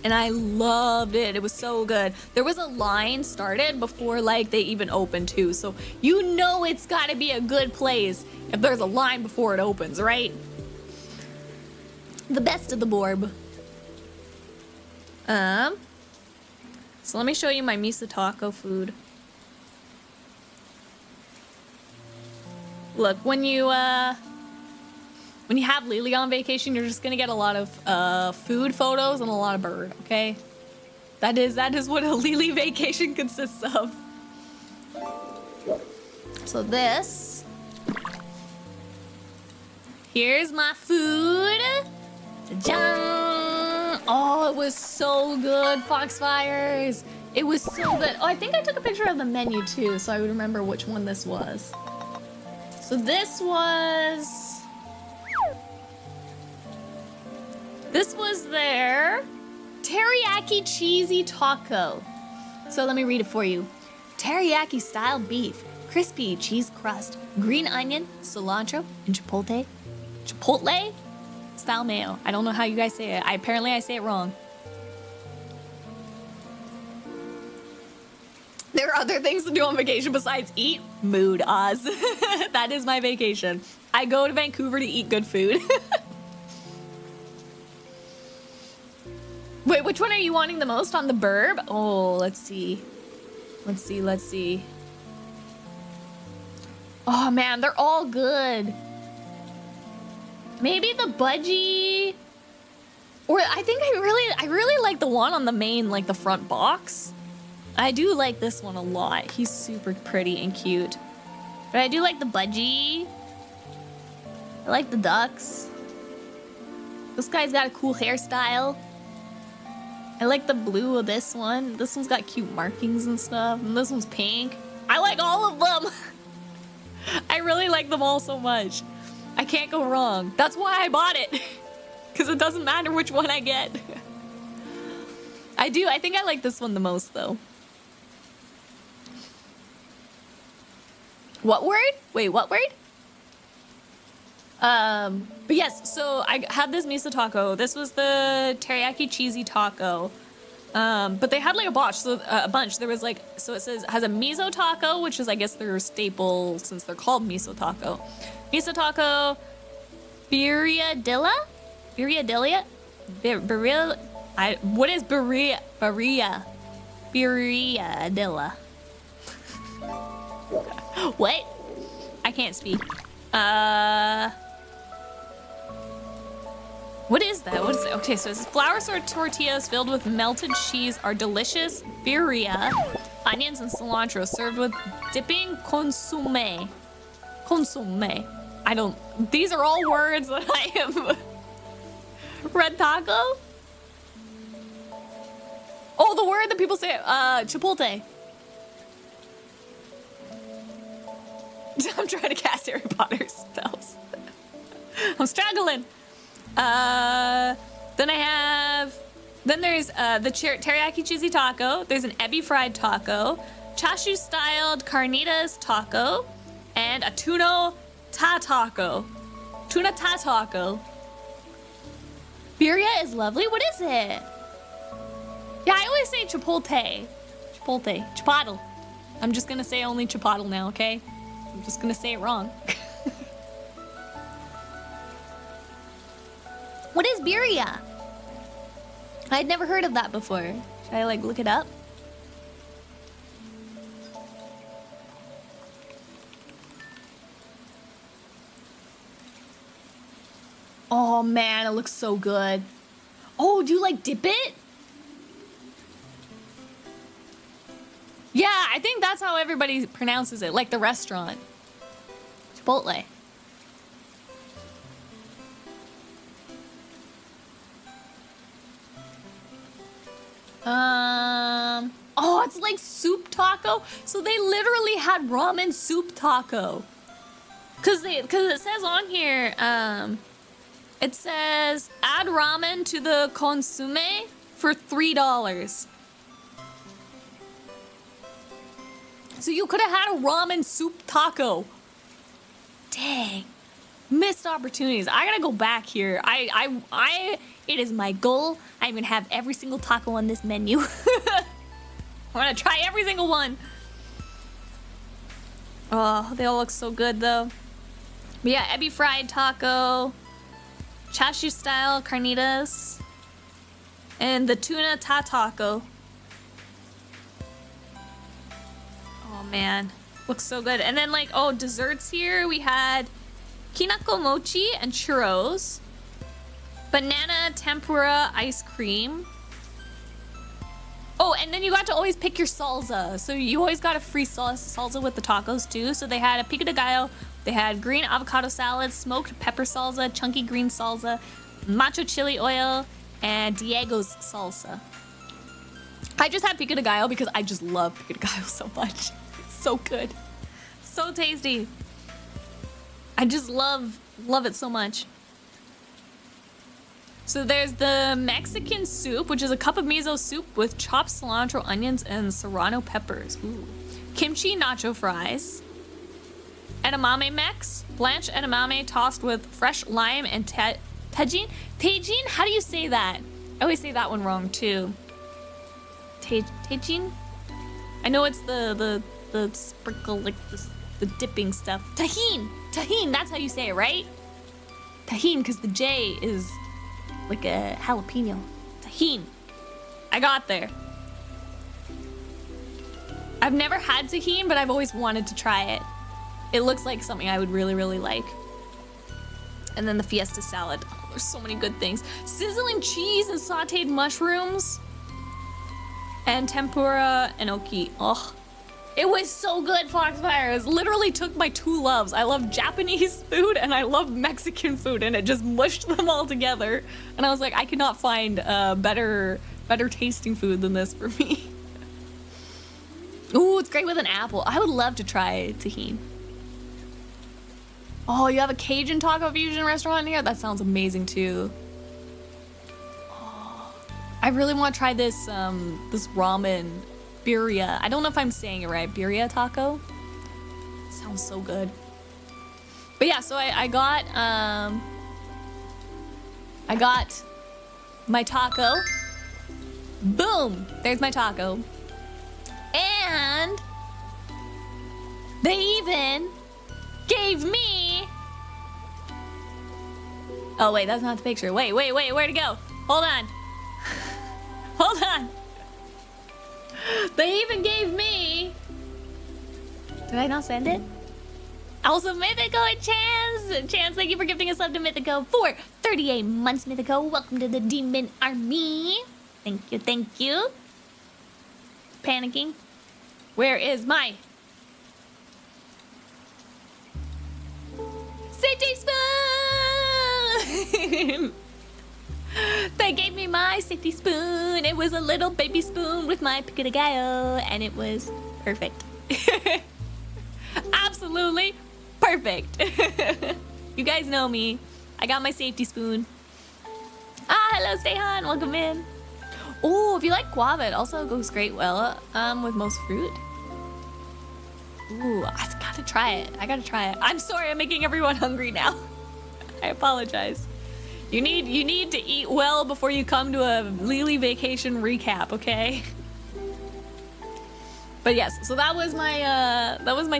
and I loved it. It was so good. There was a line started before, like, they even opened, too. So you know it's gotta be a good place if there's a line before it opens, right? The best of the borb. So let me show you my miso taco food. Look, when you have Lily on vacation, you're just gonna get a lot of food photos and a lot of bird, okay? That is what a Lily vacation consists of. So this, here's my food. Ta-da! Oh, it was so good, Foxfires. It was so good. Oh, I think I took a picture of the menu too, so I would remember which one this was. So this was their teriyaki cheesy taco. So let me read it for you. Teriyaki style beef, crispy cheese crust, green onion, cilantro, and chipotle style mayo. I don't know how you guys say it. Apparently I say it wrong. There are other things to do on vacation besides eat. Mood, Oz. That is my vacation. I go to Vancouver to eat good food. Wait, which one are you wanting the most on the burb? Oh, let's see. Let's see. Oh man, they're all good. Maybe the budgie. Or I think I really like the one on the main, like the front box. I do like this one a lot. He's super pretty and cute. But I do like the budgie. I like the ducks. This guy's got a cool hairstyle. I like the blue of this one. This one's got cute markings and stuff. And this one's pink. I like all of them. I really like them all so much. I can't go wrong. That's why I bought it. Because it doesn't matter which one I get. I think I like this one the most though. What word? Wait, what word? But yes, so I had this miso taco. This was the teriyaki cheesy taco. But they had like a bunch. There was like, so it has a miso taco, which is I guess their staple since they're called miso taco. Miso taco, birria? What is birria? Birria. What? I can't speak. What is that? What is it? Okay, so it's flour tortillas filled with melted cheese are delicious birria, onions and cilantro served with dipping consomme. Consomme. These are all words that I have red taco? Oh, the word that people say, chipotle. I'm trying to cast Harry Potter spells. I'm struggling. Then there's the teriyaki cheesy taco. There's an ebi fried taco, chashu styled carnitas taco, and a tuna ta taco. Tuna ta taco. Birria is lovely. What is it? Yeah, I always say chipotle. Chipotle. I'm just gonna say only chipotle now, okay? I'm just gonna say it wrong. What is birria? I'd never heard of that before. Should I like look it up? Oh man, it looks so good. Oh, do you like dip it? Yeah, I think that's how everybody pronounces it, like the restaurant. Chipotle. Oh, it's like soup taco. So they literally had ramen soup taco. Cause it says on here, it says add ramen to the consomme for $3. So you could have had a ramen soup taco. Dang. Missed opportunities. I gotta go back here. It is my goal. I'm gonna have every single taco on this menu. I'm gonna try every single one. Oh, they all look so good though. But yeah, ebi fried taco, chashu style carnitas, and the tuna ta taco. Oh man, looks so good. And then like, oh, desserts here. We had kinako mochi and churros, banana tempura ice cream. Oh, and then you got to always pick your salsa. So you always got a free salsa with the tacos too. So they had a pico de gallo, they had green avocado salad, smoked pepper salsa, chunky green salsa, macho chili oil, and Diego's salsa. I just had pico de gallo because I just love pico de gallo so much. It's so good. So tasty. I just love it so much. So there's the Mexican soup, which is a cup of miso soup with chopped cilantro, onions, and serrano peppers. Ooh. Kimchi nacho fries. Edamame mex. Blanched edamame tossed with fresh lime and tajin. Tajin? How do you say that? I always say that one wrong too. Tajin? I know it's the sprinkle, like the dipping stuff. Tajin! Tajin, that's how you say it, right? Tajin, because the J is like a jalapeno. Tajin. I got there. I've never had tajin, but I've always wanted to try it. It looks like something I would really, really like. And then the fiesta salad. Oh, there's so many good things. Sizzling cheese and sauteed mushrooms. And tempura enoki. Oh, it was so good, Foxfire. It literally took my two loves. I love Japanese food and I love Mexican food, and it just mushed them all together. And I was like, I cannot find better tasting food than this for me. Ooh, it's great with an apple. I would love to try tajin. Oh, you have a Cajun taco fusion restaurant here? That sounds amazing too. Oh, I really want to try this this ramen birria. I don't know if I'm saying it right. Birria taco? Sounds so good. But yeah, so I got my taco. Boom! There's my taco. And they even gave me... Oh, wait, that's not the picture. Wait, where'd it go? Hold on. Hold on. They even gave me... Did I not send it? Also, Mythico and Chance! Chance, thank you for gifting us up to Mythico for 38 months, Mythico. Welcome to the Demon Army. Thank you, thank you. Panicking. Where is my... safety spoon? They gave me my safety spoon. It was a little baby spoon with my pico de gallo, and it was perfect. Absolutely perfect. You guys know me. I got my safety spoon. Ah, hello, Stayhan. Welcome in. Oh, if you like guava, it also goes great well with most fruit. Ooh, I gotta try it. I gotta try it. I'm sorry, I'm making everyone hungry now. I apologize. You need to eat well before you come to a Lily vacation recap, okay? But yes, so that was my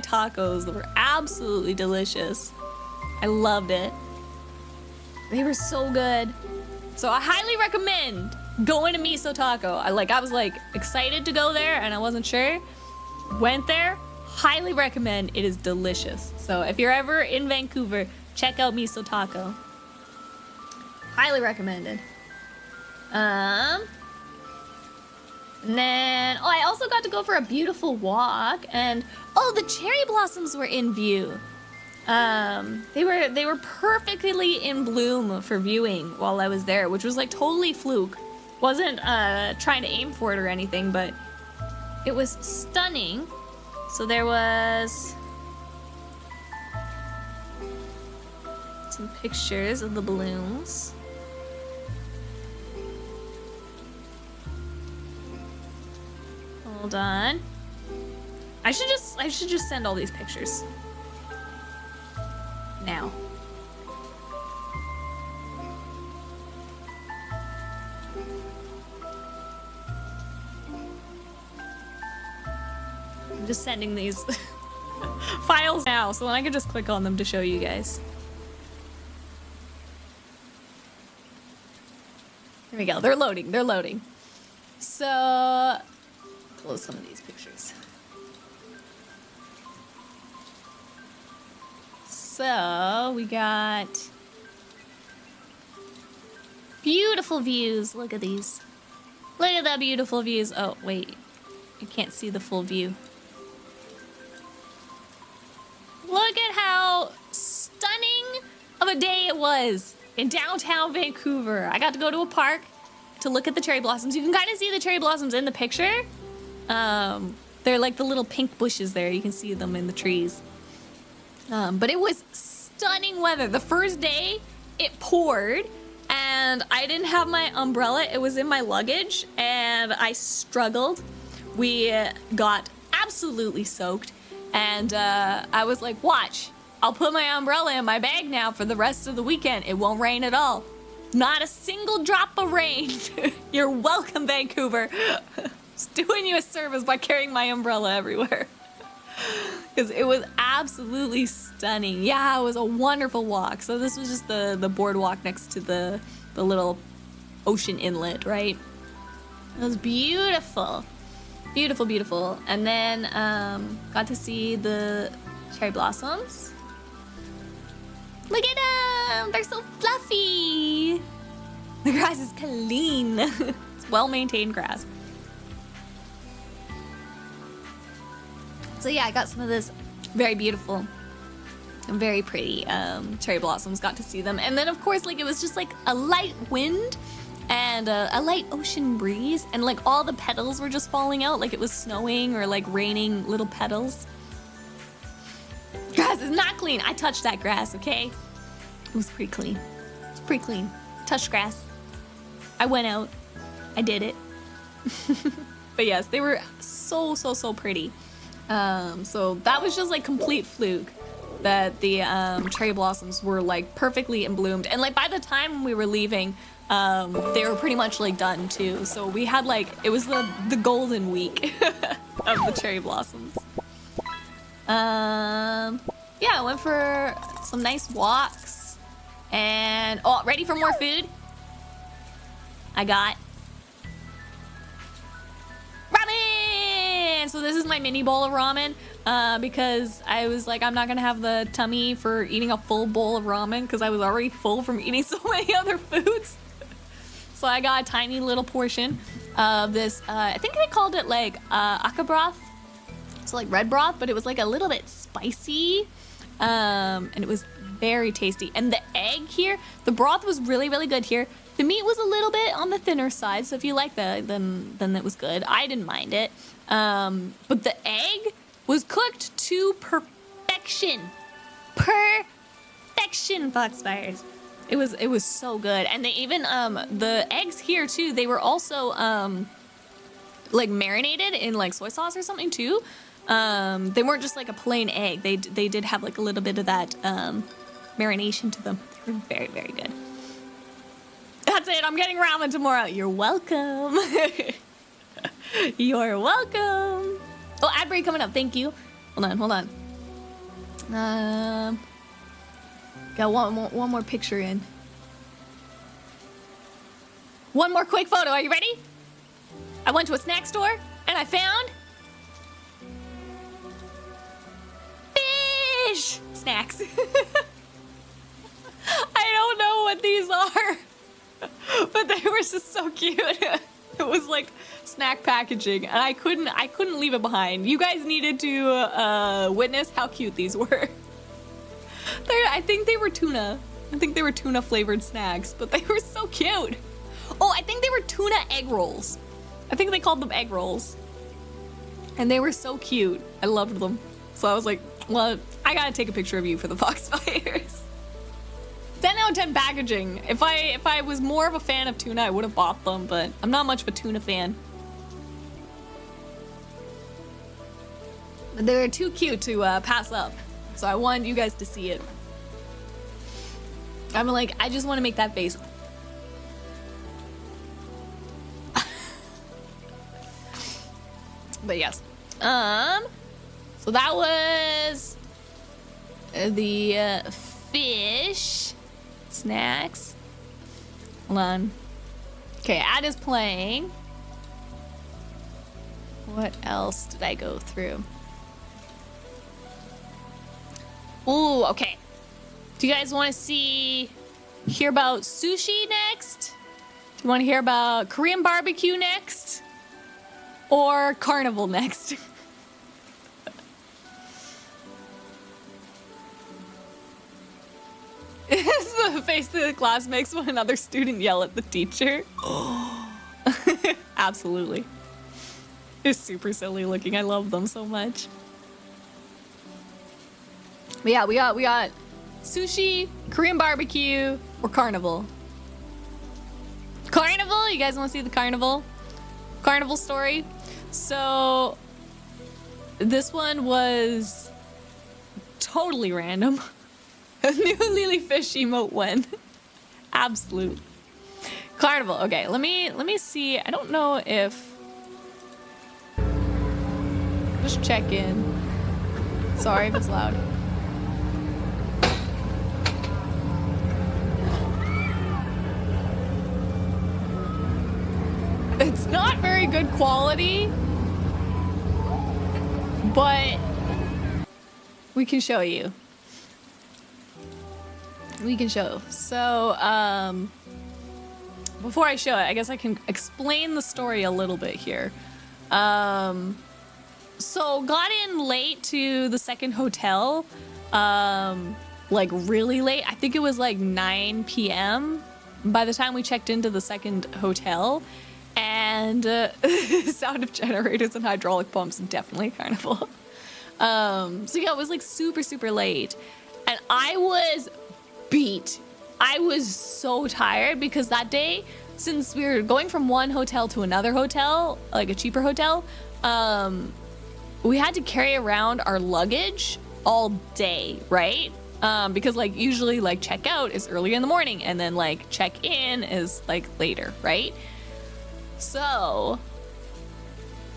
tacos. They were absolutely delicious. I loved it. They were so good. So I highly recommend going to Miso Taco. I was excited to go there and I wasn't sure. Went there. Highly recommend. It is delicious. So if you're ever in Vancouver, check out Miso Taco. Highly recommended. And then, I also got to go for a beautiful walk, and the cherry blossoms were in view. They were perfectly in bloom for viewing while I was there, which was like totally fluke. Wasn't trying to aim for it or anything, but it was stunning. So there was some pictures of the blooms. Hold on. I should just send all these pictures now. I'm just sending these files now, so then I can just click on them to show you guys. There we go. They're loading. So, close some of these pictures. So, we got beautiful views. Look at these. Look at that beautiful views. Oh, wait. You can't see the full view. Look at how stunning of a day it was in downtown Vancouver. I got to go to a park to look at the cherry blossoms. You can kind of see the cherry blossoms in the picture. They're like the little pink bushes there. You can see them in the trees. But it was stunning weather. The first day, it poured, and I didn't have my umbrella. It was in my luggage, and I struggled. We got absolutely soaked, and I was like, watch. I'll put my umbrella in my bag now for the rest of the weekend. It won't rain at all. Not a single drop of rain. You're welcome, Vancouver. Just doing you a service by carrying my umbrella everywhere. Because it was absolutely stunning. Yeah, it was a wonderful walk. So this was just the boardwalk next to the little ocean inlet, right? It was beautiful. Beautiful, beautiful. And then got to see the cherry blossoms. Look at them! They're so fluffy! The grass is clean. It's well-maintained grass. So yeah, I got some of this very beautiful and very pretty cherry blossoms. Got to see them. And then, of course, like it was just like a light wind and a light ocean breeze. And like all the petals were just falling out like it was snowing or like raining little petals. Grass is not clean. I touched that grass, okay? It was pretty clean. It's pretty clean. Touched grass. I went out. I did it. But yes, they were so, so, so pretty. So that was just like complete fluke. that the cherry blossoms were like perfectly and bloomed. And like by the time we were leaving, they were pretty much like done too. So we had like, it was the golden week of the cherry blossoms. Yeah, I went for some nice walks. And, oh, ready for more food? I got ramen! So this is my mini bowl of ramen because I was like, I'm not gonna have the tummy for eating a full bowl of ramen because I was already full from eating so many other foods. So I got a tiny little portion of this, I think they called it like aka broth. So like red broth, but it was like a little bit spicy. And it was very tasty. And the egg here, the broth was really, really good here. The meat was a little bit on the thinner side, so if you like that, then it was good. I didn't mind it. But the egg was cooked to perfection. Perfection, Foxfires. It was so good. And they even the eggs here too, they were also like marinated in like soy sauce or something too. They weren't just like a plain egg. They did have like a little bit of that marination to them. They were very, very good. That's it. I'm getting ramen tomorrow. You're welcome. You're welcome. Oh, ad break coming up. Thank you. Hold on. Got one more picture in. One more quick photo. Are you ready? I went to a snack store and I found fish snacks. I don't know what these are. But they were just so cute. It was like snack packaging, and I couldn't leave it behind. You guys needed to witness how cute these were. I think they were tuna. I think they were tuna flavored snacks, but they were so cute. Oh, I think they were tuna egg rolls. I think they called them egg rolls. And they were so cute. I loved them. So I was like, well, I gotta take a picture of you for the Foxfires. 10 out of 10 packaging. If I was more of a fan of tuna, I would have bought them, but I'm not much of a tuna fan. But they're too cute to pass up, so I wanted you guys to see it. I'm like, I just want to make that face. But yes. So that was the fish snacks. Hold on. Okay, ad is playing. What else did I go through? Ooh, okay. Do you guys want to hear about sushi next? Do you want to hear about Korean barbecue next? Or carnival next? It's the face that the class makes when another student yell at the teacher. Absolutely. It's super silly looking. I love them so much. But yeah, we got sushi, Korean barbecue, or carnival. Carnival? You guys want to see the carnival? Carnival story? So this one was totally random. A new Lily Fish emote win. Absolute. Carnival. Okay, let me see. I don't know if... Just check in. Sorry if it's loud. It's not very good quality, but we can show you. We can show. So, before I show it, I guess I can explain the story a little bit here. So got in late to the second hotel, like really late. I think it was like 9 p.m. by the time we checked into the second hotel. And sound of generators and hydraulic pumps, definitely carnival. So yeah, it was like super, super late. And I was beat. I was so tired because that day, since we were going from one hotel to another hotel, like a cheaper hotel, we had to carry around our luggage all day, right? Because like usually like checkout is early in the morning and then like check in is like later, right? So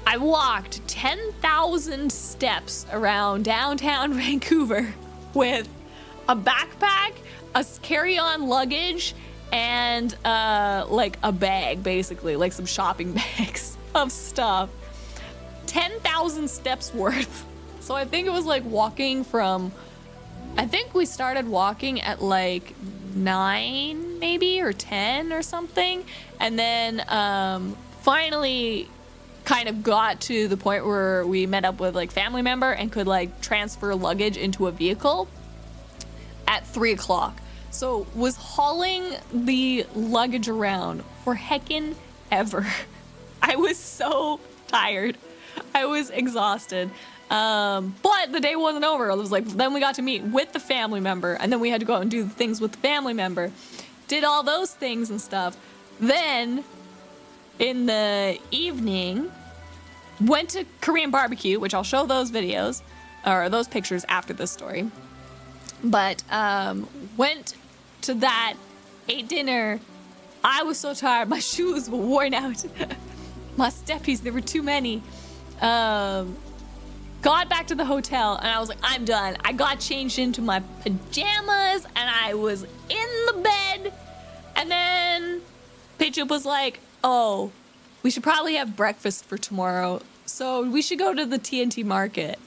I walked 10,000 steps around downtown Vancouver with a backpack, a carry-on luggage, and like a bag, basically, like some shopping bags of stuff. 10,000 steps worth. So I think it was like walking from, I think we started walking at like 9 maybe or 10 or something, and then finally kind of got to the point where we met up with like family member and could like transfer luggage into a vehicle at 3 o'clock. So was hauling the luggage around for heckin' ever. I was so tired. I was exhausted. But the day wasn't over. It was like, then we got to meet with the family member, and then we had to go out and do the things with the family member. Did all those things and stuff. Then in the evening, went to Korean barbecue, which I'll show those videos or those pictures after this story. But went to that, ate dinner. I was so tired. My shoes were worn out. My steppies, there were too many. Got back to the hotel and I was like, I'm done. I got changed into my pajamas and I was in the bed. And then Paige was like, oh, we should probably have breakfast for tomorrow. So we should go to the TNT market.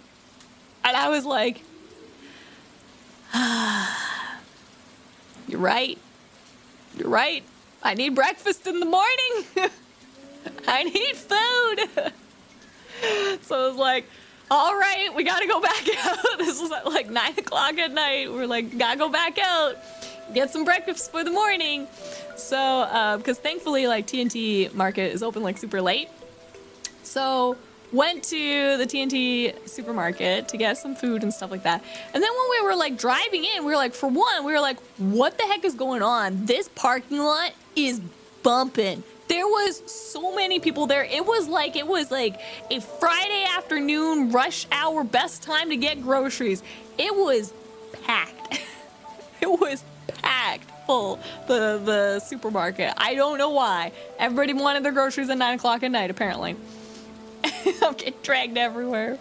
And I was like, you're right. You're right. I need breakfast in the morning. I need food. So I was like, all right, we gotta go back out. This was at like 9 o'clock at night. We're like, gotta go back out, get some breakfast for the morning. So, because thankfully like TNT market is open like super late. So went to the TNT supermarket to get some food and stuff like that. And then when we were like driving in, we were like, for one, we were like, what the heck is going on? This parking lot is bumping. There was so many people there. It was like a Friday afternoon rush hour, best time to get groceries. It was packed. It was packed full, the supermarket. I don't know why. Everybody wanted their groceries at 9 o'clock at night, apparently. I'm getting dragged everywhere.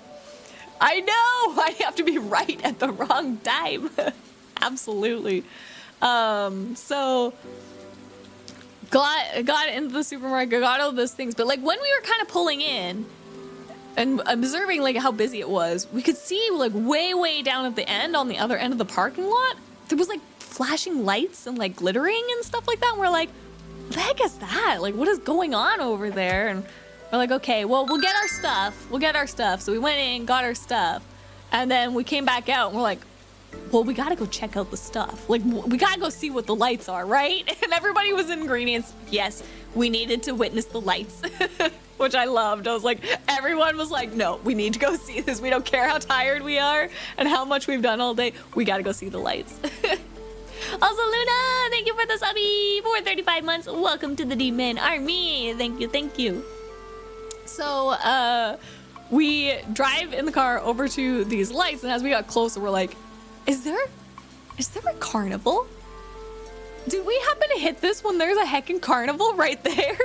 I know! I have to be right at the wrong time. Absolutely. So got into the supermarket, got all those things, but like when we were kind of pulling in and observing like how busy it was, we could see like way down at the end, on the other end of the parking lot, there was like flashing lights and like glittering and stuff like that. And we're like, what the heck is that? Like, what is going on over there? And we're like, okay, well, we'll get our stuff. So we went in, got our stuff, and then we came back out and we're like, well, we gotta go check out the stuff. Like, we gotta go see what the lights are, right? And everybody was in ingredients. Yes, we needed to witness the lights, which I loved. I was like, everyone was like, no, we need to go see this. We don't care how tired we are and how much we've done all day. We gotta go see the lights. Also, Luna, thank you for the subby for 35 months. Welcome to the Demon Army. Thank you. So, we drive in the car over to these lights, and as we got closer, we're like, is there a carnival? Did we happen to hit this when there's a heckin' carnival right there?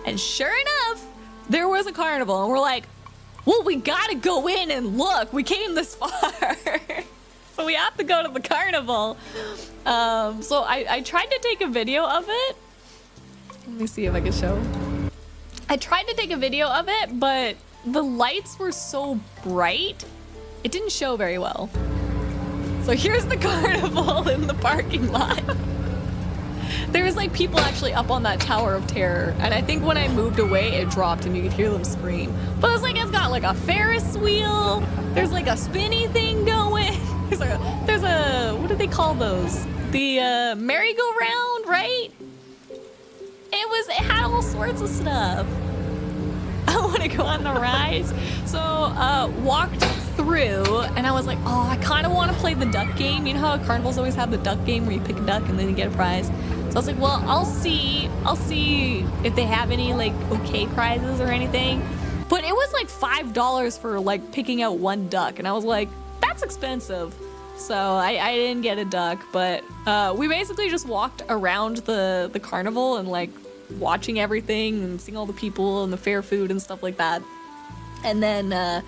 And sure enough, there was a carnival, and we're like, well, we gotta go in and look. We came this far. So we have to go to the carnival. So I tried to take a video of it. Let me see if I can show. I tried to take a video of it, but the lights were so bright, it didn't show very well. So here's the carnival in the parking lot. There was like people actually up on that Tower of Terror, and I think when I moved away, it dropped and you could hear them scream. But it's like, it's got like a Ferris wheel, there's like a spinny thing going, there's a what do they call those? The merry-go-round, right? It had all sorts of stuff. I want to go on the rides. So walked through, and I was like, oh, I kind of want to play the duck game. You know how carnivals always have the duck game where you pick a duck and then you get a prize? So I was like, well, I'll see if they have any like okay prizes or anything. But it was like $5 for like picking out one duck, and I was like, that's expensive. So I didn't get a duck, but we basically just walked around the carnival and like watching everything and seeing all the people and the fair food and stuff like that. And then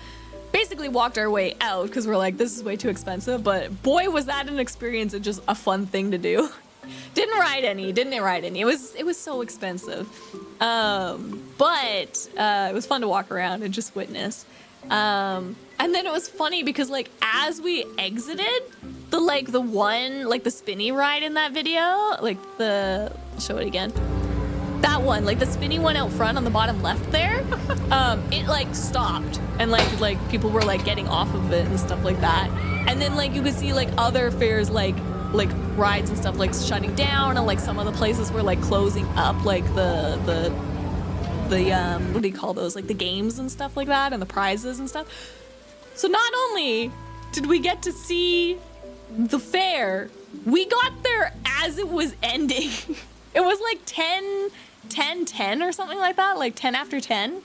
basically walked our way out because we're like, this is way too expensive. But boy, was that an experience and just a fun thing to do. Didn't ride any. It was so expensive. But it was fun to walk around and just witness. And then it was funny because like as we exited the spinny ride in that video, like I'll show it again. That one, like the spinny one out front on the bottom left there, it like stopped and like people were like getting off of it and stuff like that. And then like you could see like other fairs like rides and stuff like shutting down, and like some of the places were like closing up, like the what do you call those, like the games and stuff like that and the prizes and stuff. So not only did we get to see the fair, we got there as it was ending. It was like 10 or something like that, like 10 after 10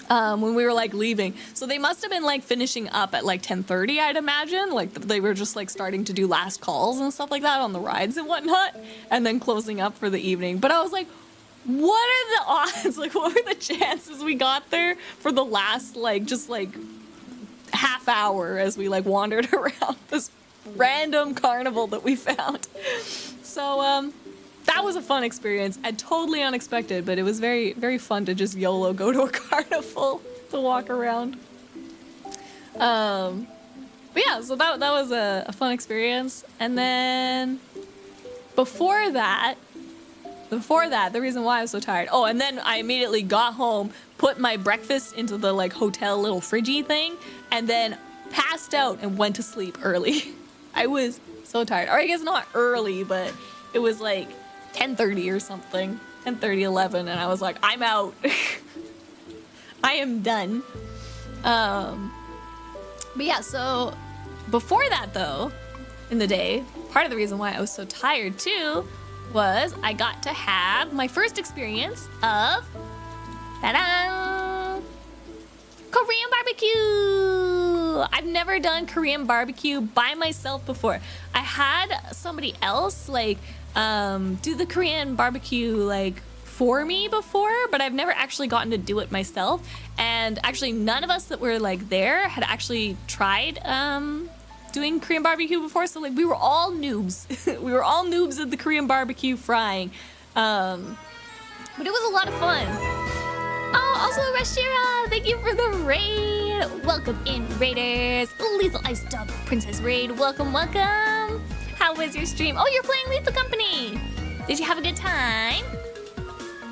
when we were like leaving. So they must have been like finishing up at like 10:30, I'd imagine. Like they were just like starting to do last calls and stuff like that on the rides and whatnot, and then closing up for the evening. But I was like, what are the odds? Like, what were the chances we got there for the last like just like half hour as we like wandered around this random carnival that we found? So that was a fun experience and totally unexpected, but it was very, very fun to just YOLO go to a carnival to walk around. But yeah, so that was a fun experience. And then before that, the reason why I was so tired. Oh, and then I immediately got home, put my breakfast into the like hotel little fridgy thing, and then passed out and went to sleep early. I was so tired. Or I guess not early, but it was like 10:30 or something. 10:30, 11, and I was like, I'm out. I am done. But yeah, so before that though, in the day, part of the reason why I was so tired too was I got to have my first experience of ta-da! Korean barbecue! I've never done Korean barbecue by myself before. I had somebody else like do the Korean barbecue like for me before, but I've never actually gotten to do it myself. And actually none of us that were like there had actually tried doing Korean barbecue before, so like we were all noobs. We were all noobs at the Korean barbecue frying. But it was a lot of fun. Oh, also Rashira, thank you for the raid. Welcome in, Raiders. Lethal Ice Dog Princess Raid, welcome, welcome. How was your stream? Oh, you're playing Lethal Company. Did you have a good time?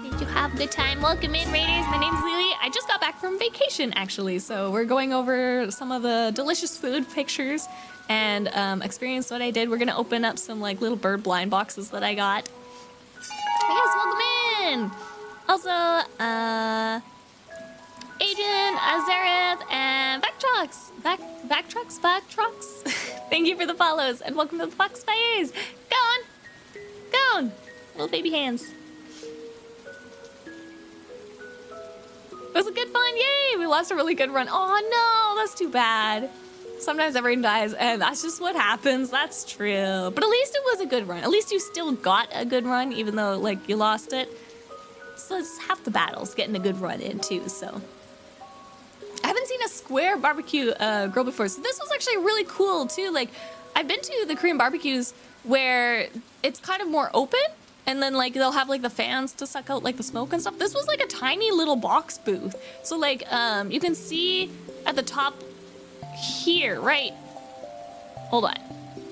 Did you have a good time? Welcome in, Raiders. My name's Lily. I just got back from vacation, actually. So we're going over some of the delicious food pictures and experience what I did. We're going to open up some like little bird blind boxes that I got. Yes, welcome in. Also, Agent, Azareth, and Backtrox. Backtrox. Thank you for the follows and welcome to the Foxfires. Go on. Little baby hands. It was a good fun, yay! We lost a really good run. Oh no, that's too bad. Sometimes everyone dies, and that's just what happens. That's true. But at least it was a good run. At least you still got a good run, even though like you lost it. So it's half the battles getting a good run in too. So I haven't seen a square barbecue grill before, so this was actually really cool too. Like I've been to the Korean barbecues where it's kind of more open. And then like they'll have like the fans to suck out like the smoke and stuff. This was like a tiny little box booth. So like you can see at the top here, right? Hold on.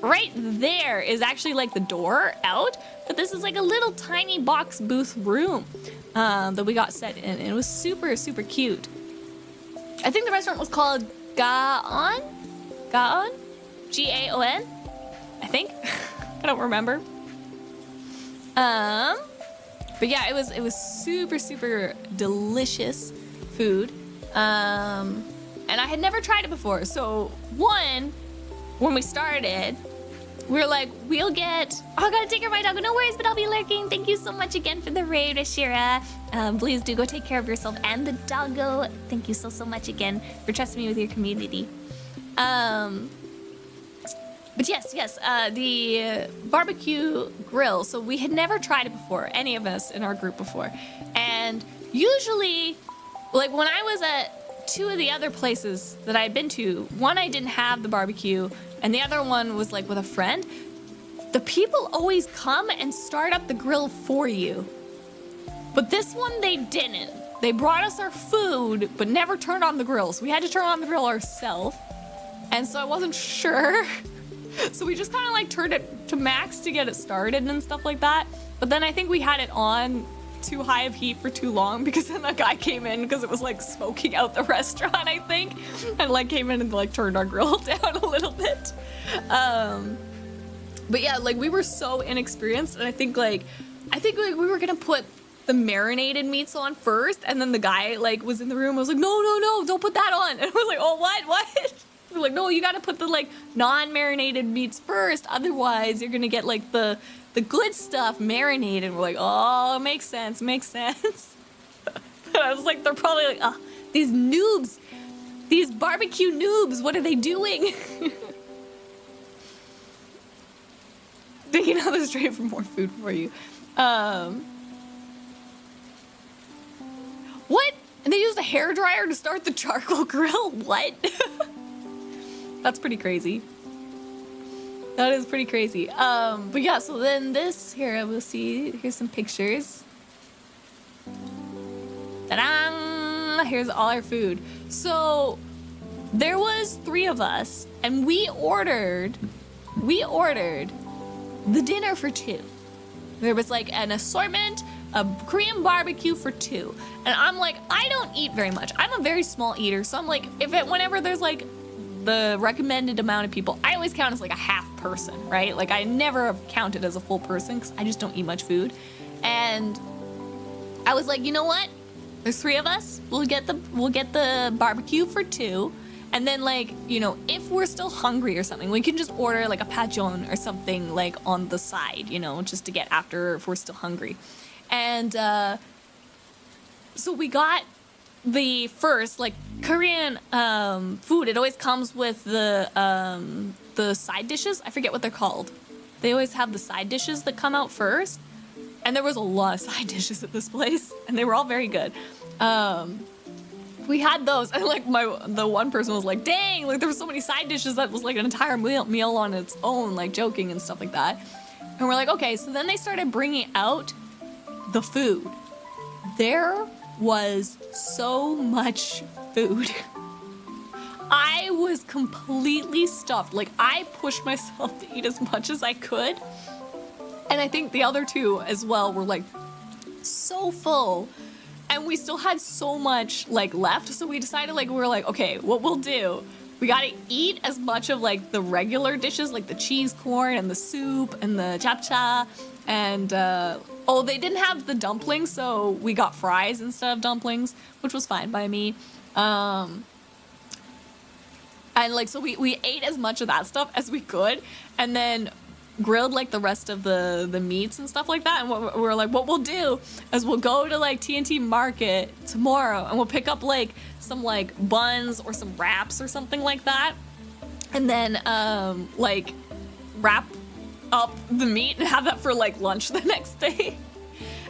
Right there is actually like the door out. But this is like a little tiny box booth room that we got set in. And it was super, super cute. I think the restaurant was called Gaon? Gaon? I think. I don't remember. But yeah, it was super, super delicious food. And I had never tried it before. So one, when we started, we're like, we'll get, oh, I gotta take care of my dog. No worries, but I'll be lurking. Thank you so much again for the raid, Ashira. Please do go take care of yourself and the doggo. Thank you so much again for trusting me with your community. But yes, the barbecue grill. So we had never tried it before, any of us in our group before. And usually, like when I was at 2 of the other places that I had been to, one I didn't have the barbecue, and the other one was like with a friend. The people always come and start up the grill for you. But this one they didn't. They brought us our food, but never turned on the grill. So we had to turn on the grill ourselves. And so I wasn't sure. So we just kind of like turned it to max to get it started and stuff like that. But then I think we had it on too high of heat for too long, because then that guy came in because it was like smoking out the restaurant, I think, and like came in and like turned our grill down a little bit. But yeah, like we were so inexperienced, and I think like we were gonna put the marinated meats on first, and then the guy like was in the room. I was like, no, don't put that on. And I was like, oh, what? We're like, no, you gotta put the like non-marinated meats first, otherwise you're gonna get like the good stuff marinated. We're like, oh, makes sense. But I was like, they're probably like, oh, these noobs, these barbecue noobs, what are they doing? Taking out the tray for more food for you. What? And they used a hairdryer to start the charcoal grill? What? That's pretty crazy. That is pretty crazy. But yeah, so then this, here, we'll see, here's some pictures. Ta-da! Here's all our food. So there was 3 of us, and we ordered the dinner for 2. There was like an assortment, a Korean barbecue for 2. And I'm like, I don't eat very much. I'm a very small eater, so I'm like, whenever there's like the recommended amount of people, I always count as like a half person, right? Like I never count it as a full person because I just don't eat much food. And I was like, you know what? There's 3 of us. We'll get the barbecue for 2. And then like, you know, if we're still hungry or something, we can just order like a pajon or something like on the side, you know, just to get after if we're still hungry. And so we got the first like Korean food. It always comes with the side dishes. I forget what they're called. They always have the side dishes that come out first. And there was a lot of side dishes at this place, and they were all very good. We had those, and like the one person was like, dang, like there were so many side dishes that was like an entire meal on its own, like joking and stuff like that. And we're like, okay, so then they started bringing out the food. There was so much food. I was completely stuffed. Like I pushed myself to eat as much as I could. And I think the other 2 as well were like so full. And we still had so much like left. So we decided we were like, okay, what we'll do, we gotta eat as much of like the regular dishes, like the cheese corn and the soup and the japcha. And they didn't have the dumplings, so we got fries instead of dumplings, which was fine by me. And like, so we ate as much of that stuff as we could, and then grilled like the rest of the meats and stuff like that. And we're like, what we'll do is we'll go to like TNT Market tomorrow, and we'll pick up like some like buns or some wraps or something like that, and then like wrap up the meat and have that for like lunch the next day.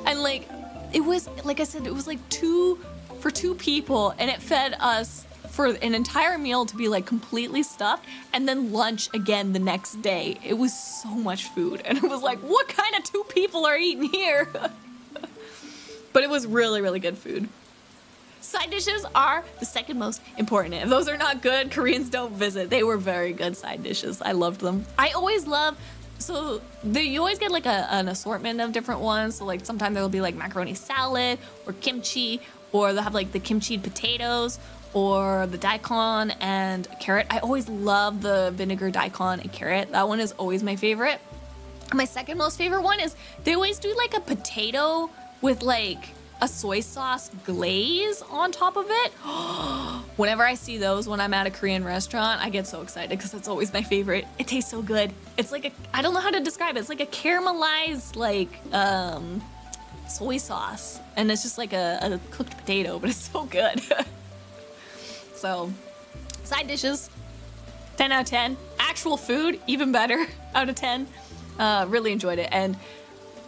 And like it was, like I said, it was like 2 for 2 people, and it fed us for an entire meal to be like completely stuffed, and then lunch again the next day. It was so much food, and it was like, what kind of 2 people are eating here? But it was really, really good food. Side dishes are the second most important. If those are not good, Koreans don't visit. They were very good side dishes. I loved them. I always love, so you always get like an assortment of different ones. So like sometimes there'll be like macaroni salad or kimchi, or they'll have like the kimchi potatoes, or the daikon and carrot. I always love the vinegar daikon and carrot. That one is always my favorite. My second most favorite one is they always do like a potato with like a soy sauce glaze on top of it. Whenever I see those when I'm at a Korean restaurant, I get so excited because it's always my favorite. It tastes so good. It's like I don't know how to describe it. It's like a caramelized like soy sauce, and it's just like a cooked potato, but it's so good. So, side dishes, 10 out of 10. Actual food, even better, out of 10. Really enjoyed it, and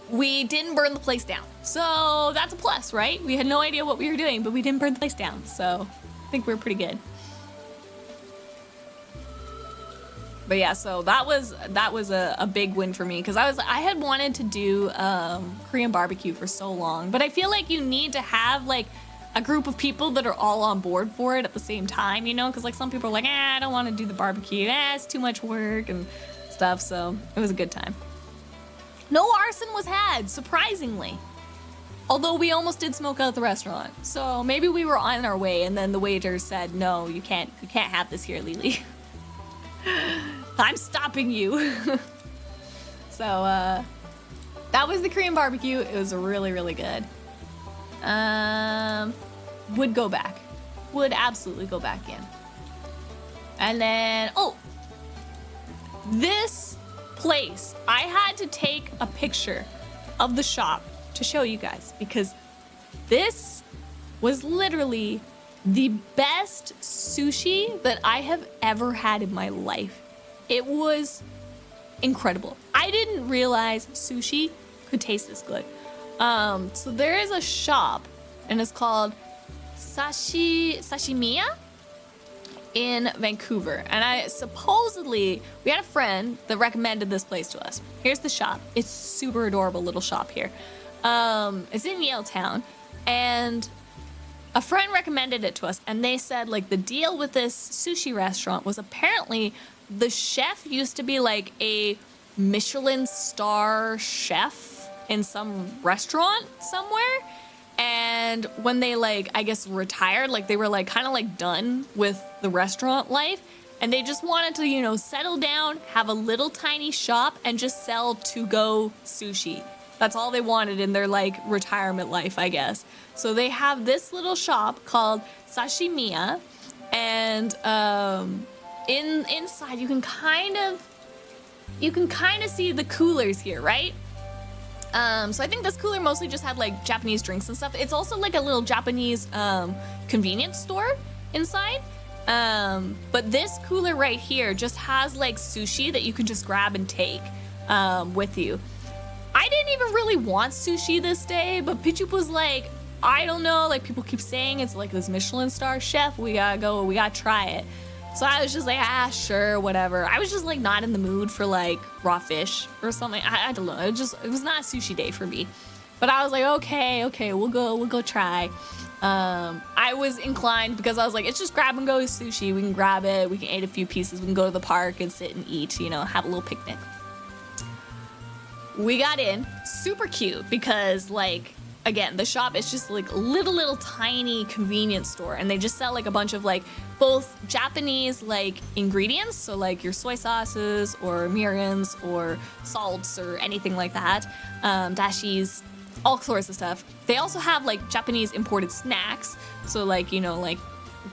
we didn't burn the place down. So that's a plus, right? We had no idea what we were doing, but we didn't burn the place down. So I think we were pretty good. But yeah, so that was a big win for me because I had wanted to do Korean barbecue for so long, but I feel like you need to have like a group of people that are all on board for it at the same time, you know? Because like some people are like, I don't want to do the barbecue, it's too much work and stuff. So it was a good time. No arson was had, surprisingly. Although we almost did smoke out the restaurant. So maybe we were on our way and then the waiter said, no, you can't have this here, Lily. I'm stopping you. So that was the Korean barbecue. It was really, really good. Would go back. Would absolutely go back in. And then, this place, I had to take a picture of the shop to show you guys because this was literally the best sushi that I have ever had in my life. It was incredible. I didn't realize sushi could taste this good. So there is a shop and it's called Sashimiya in Vancouver, and we had a friend that recommended this place to us. Here's the shop. It's super adorable little shop here. It's in Yaletown, and a friend recommended it to us, and they said like the deal with this sushi restaurant was apparently the chef used to be like a Michelin star chef in some restaurant somewhere. And when they like, I guess, retired, like they were like kind of like done with the restaurant life and they just wanted to, you know, settle down, have a little tiny shop and just sell to-go sushi. That's all they wanted in their like retirement life, I guess. So they have this little shop called Sashimiya, and inside you can kind of see the coolers here, right? So I think this cooler mostly just had like Japanese drinks and stuff. It's also like a little Japanese convenience store inside. But this cooler right here just has like sushi that you can just grab and take with you. I didn't even really want sushi this day, but Pichup was like, I don't know, like people keep saying it's like this Michelin star chef. We gotta go, we gotta try it. So I was just like, sure, whatever. I was just like not in the mood for like raw fish or something. I don't know. It was not a sushi day for me. But I was like, okay, we'll go try. I was inclined because I was like, it's just grab and go sushi. We can grab it. We can eat a few pieces. We can go to the park and sit and eat, you know, have a little picnic. We got in, super cute because like, again, the shop is just like little tiny convenience store, and they just sell like a bunch of like both Japanese like ingredients, so like your soy sauces or mirin's or salts or anything like that, dashis, all sorts of stuff. They also have like Japanese imported snacks, so like, you know, like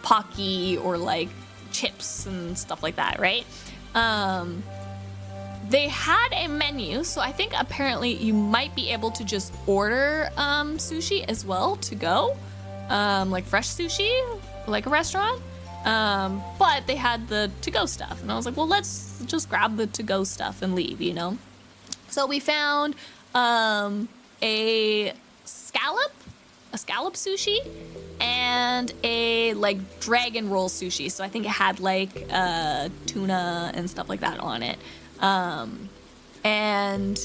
pocky or like chips and stuff like that, right? They had a menu, so I think apparently you might be able to just order sushi as well to go, like fresh sushi, like a restaurant. But they had the to-go stuff, and I was like, well, let's just grab the to-go stuff and leave, you know? So we found a scallop sushi and a like dragon roll sushi. So I think it had like tuna and stuff like that on it. And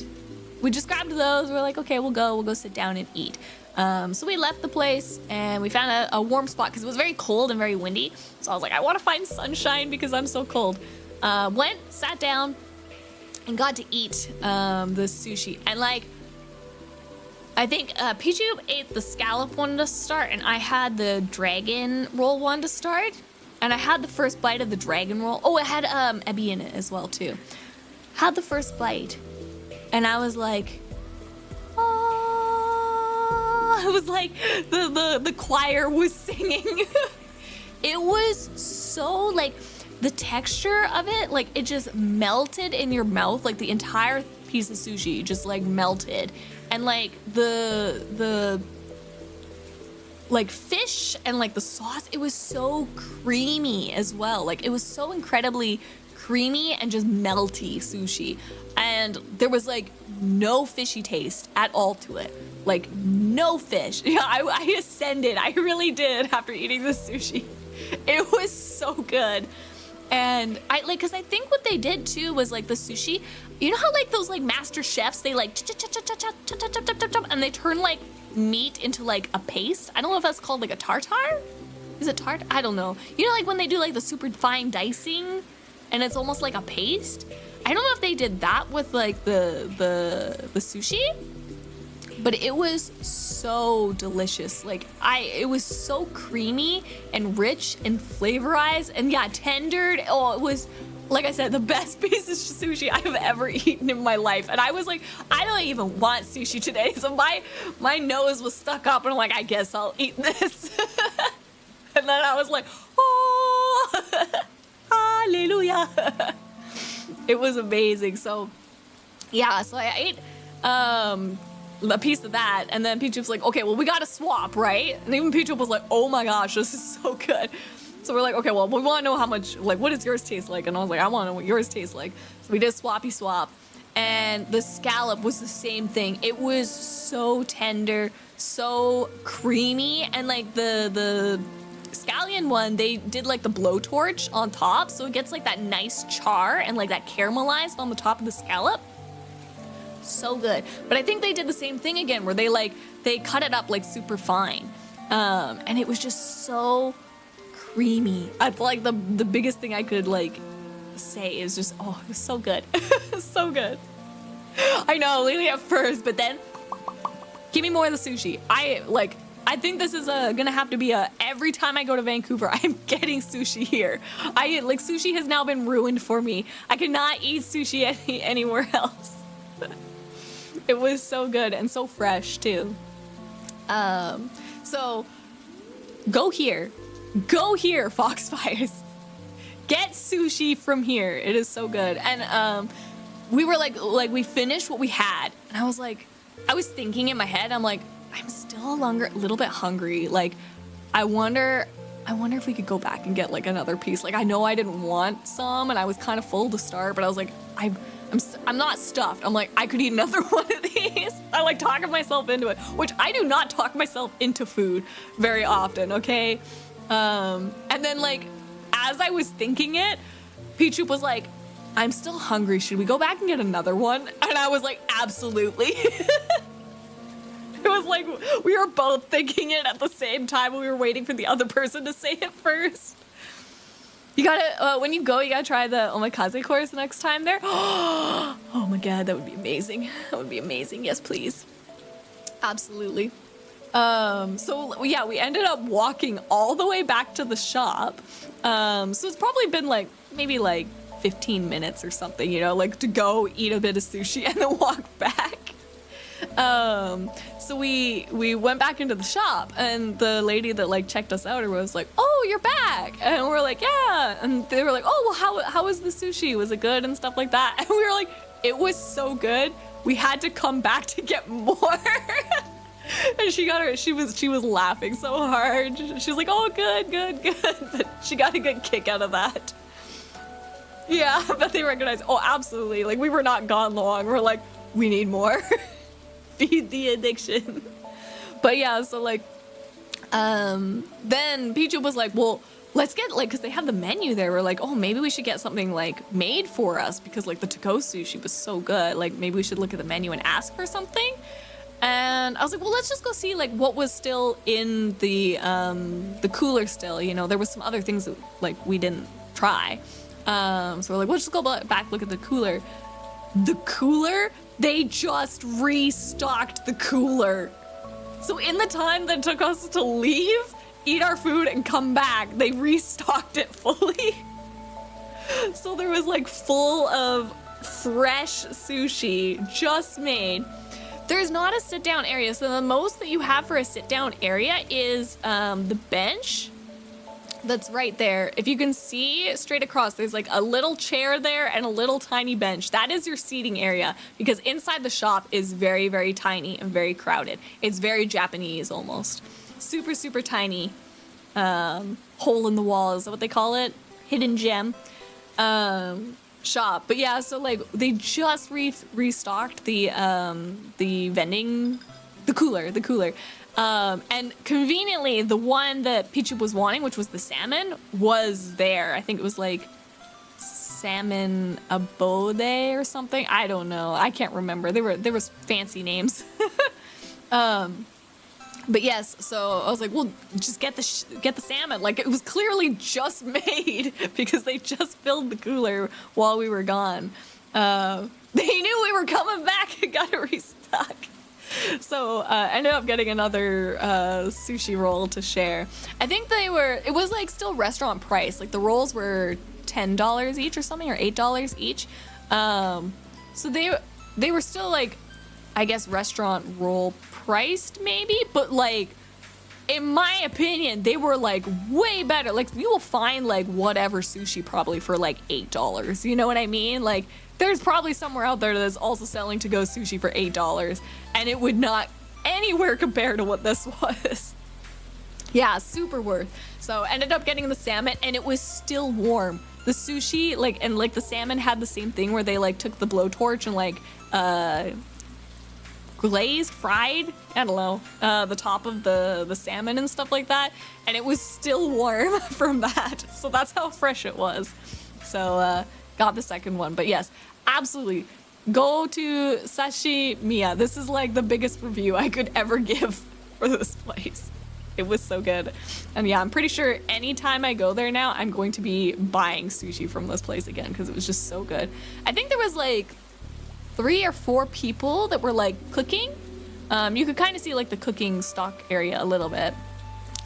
we just grabbed those. We're like, okay, we'll go sit down and eat. So we left the place and we found a warm spot because it was very cold and very windy. So I was like, I want to find sunshine because I'm so cold. Went, sat down, and got to eat the sushi. And like, I think Pichu ate the scallop one to start, and I had the dragon roll one to start. And I had the first bite of the dragon roll. Oh, it had ebi in it as well too. Had the first bite, and I was like, oh. it was like the choir was singing. It was so like the texture of it, like it just melted in your mouth, like the entire piece of sushi just like melted. And like the like fish and like the sauce, it was so creamy as well. Like it was so incredibly creamy and just melty sushi. And there was like no fishy taste at all to it. Like no fish. Yeah, I ascended. I really did after eating the sushi. It was so good. And I like, cause I think what they did too was like the sushi, you know how like those like master chefs, they like and they turn like meat into like a paste. I don't know if that's called like a tartare. Is it tart? I don't know. You know, like when they do like the super fine dicing and it's almost like a paste. I don't know if they did that with like the sushi, but it was so delicious. Like it was so creamy and rich and flavorized and yeah, tendered. Oh, it was, like I said, the best piece of sushi I've ever eaten in my life. And I was like, I don't even want sushi today. So my nose was stuck up and I'm like, I guess I'll eat this. And then I was like, oh, hallelujah. It was amazing. So yeah, so I ate a piece of that, and then Pichu was like, okay, well, we gotta swap, right? And even Pichu was like, oh my gosh, this is so good. So we're like, okay, well, we want to know how much, like, what does yours taste like? And I was like, I want to know what yours tastes like. So we did swappy swap, and the scallop was the same thing. It was so tender, so creamy, and like the scallion one, they did like the blowtorch on top, so it gets like that nice char and like that caramelized on the top of the scallop. So good. But I think they did the same thing again where they cut it up like super fine, and it was just so creamy. That's like the biggest thing I could like say is just, oh, it was so good. So good. I know, Lily at first, but then give me more of the sushi. I think this is gonna have to be every time I go to Vancouver, I'm getting sushi here. Sushi has now been ruined for me. I cannot eat sushi anywhere else. It was so good and so fresh too. So go here, Foxfires. Get sushi from here. It is so good. And we were like we finished what we had, and I was thinking in my head, I'm like, I'm still a little bit hungry. Like, I wonder if we could go back and get like another piece. Like, I know I didn't want some, and I was kind of full to start, but I was like, I'm not stuffed. I'm like, I could eat another one of these. I like talking myself into it, which I do not talk myself into food very often, okay? And then like, as I was thinking it, Pichu was like, I'm still hungry. Should we go back and get another one? And I was like, absolutely. It was like, we were both thinking it at the same time. We were waiting for the other person to say it first. You gotta, when you go, you gotta try the omakase course next time there. Oh my god, that would be amazing. That would be amazing. Yes, please. Absolutely. So yeah, we ended up walking all the way back to the shop. So it's probably been like, maybe like 15 minutes or something, you know, like to go eat a bit of sushi and then walk back. So we went back into the shop, and the lady that like checked us out was like, oh, you're back. And we're like, yeah. And they were like, oh, well, how was the sushi? Was it good and stuff like that? And we were like, it was so good. We had to come back to get more. And she was laughing so hard. She was like, oh, good. But she got a good kick out of that. Yeah, but they recognized, oh, absolutely. Like, we were not gone long. We're like, we need more. Feed the addiction. But yeah, so like, then Pichu was like, well, let's get like, cause they have the menu there. We're like, oh, maybe we should get something like made for us, because like the to-go sushi was so good. Like, maybe we should look at the menu and ask for something. And I was like, well, let's just go see like what was still in the cooler still, you know, there was some other things that like we didn't try. So we're like, we'll just go back, look at the cooler. The cooler? They just restocked the cooler. So in the time that it took us to leave, eat our food, and come back, they restocked it fully. So there was like full of fresh sushi just made. There's not a sit-down area, so the most that you have for a sit-down area is the bench that's right there. If you can see straight across, there's like a little chair there and a little tiny bench. That is your seating area, because inside the shop is very, very tiny and very crowded. It's very Japanese almost. Super, super tiny. Hole in the wall, is that what they call it? Hidden gem. Shop. But yeah, so like they just restocked the vending, the cooler. And conveniently, the one that Pichu was wanting, which was the salmon, was there. I think it was like salmon abode or something. I don't know. I can't remember. There was fancy names. But yes, so I was like, well, just get the salmon. Like, it was clearly just made because they just filled the cooler while we were gone. They knew we were coming back and got it restock. So I ended up getting another sushi roll to share. I think it was like still restaurant price. Like the rolls were $10 each or something, or $8 each. So they were still like, I guess, restaurant roll priced maybe, but like in my opinion they were like way better. Like you will find like whatever sushi probably for like $8, you know what I mean? Like there's probably somewhere out there that's also selling to-go sushi for $8, and it would not anywhere compare to what this was. Yeah, super worth. So ended up getting the salmon, and it was still warm. The sushi, like, and like the salmon had the same thing where they like took the blowtorch and like glazed, fried, I don't know, the top of the salmon and stuff like that, and it was still warm from that. So that's how fresh it was. So got the second one. But yes, absolutely, go to Sashimiya. This is like the biggest review I could ever give for this place. It was so good. And yeah, I'm pretty sure anytime I go there now, I'm going to be buying sushi from this place again, because it was just so good. I think there was like 3 or 4 people that were like cooking. You could kind of see like the cooking stock area a little bit.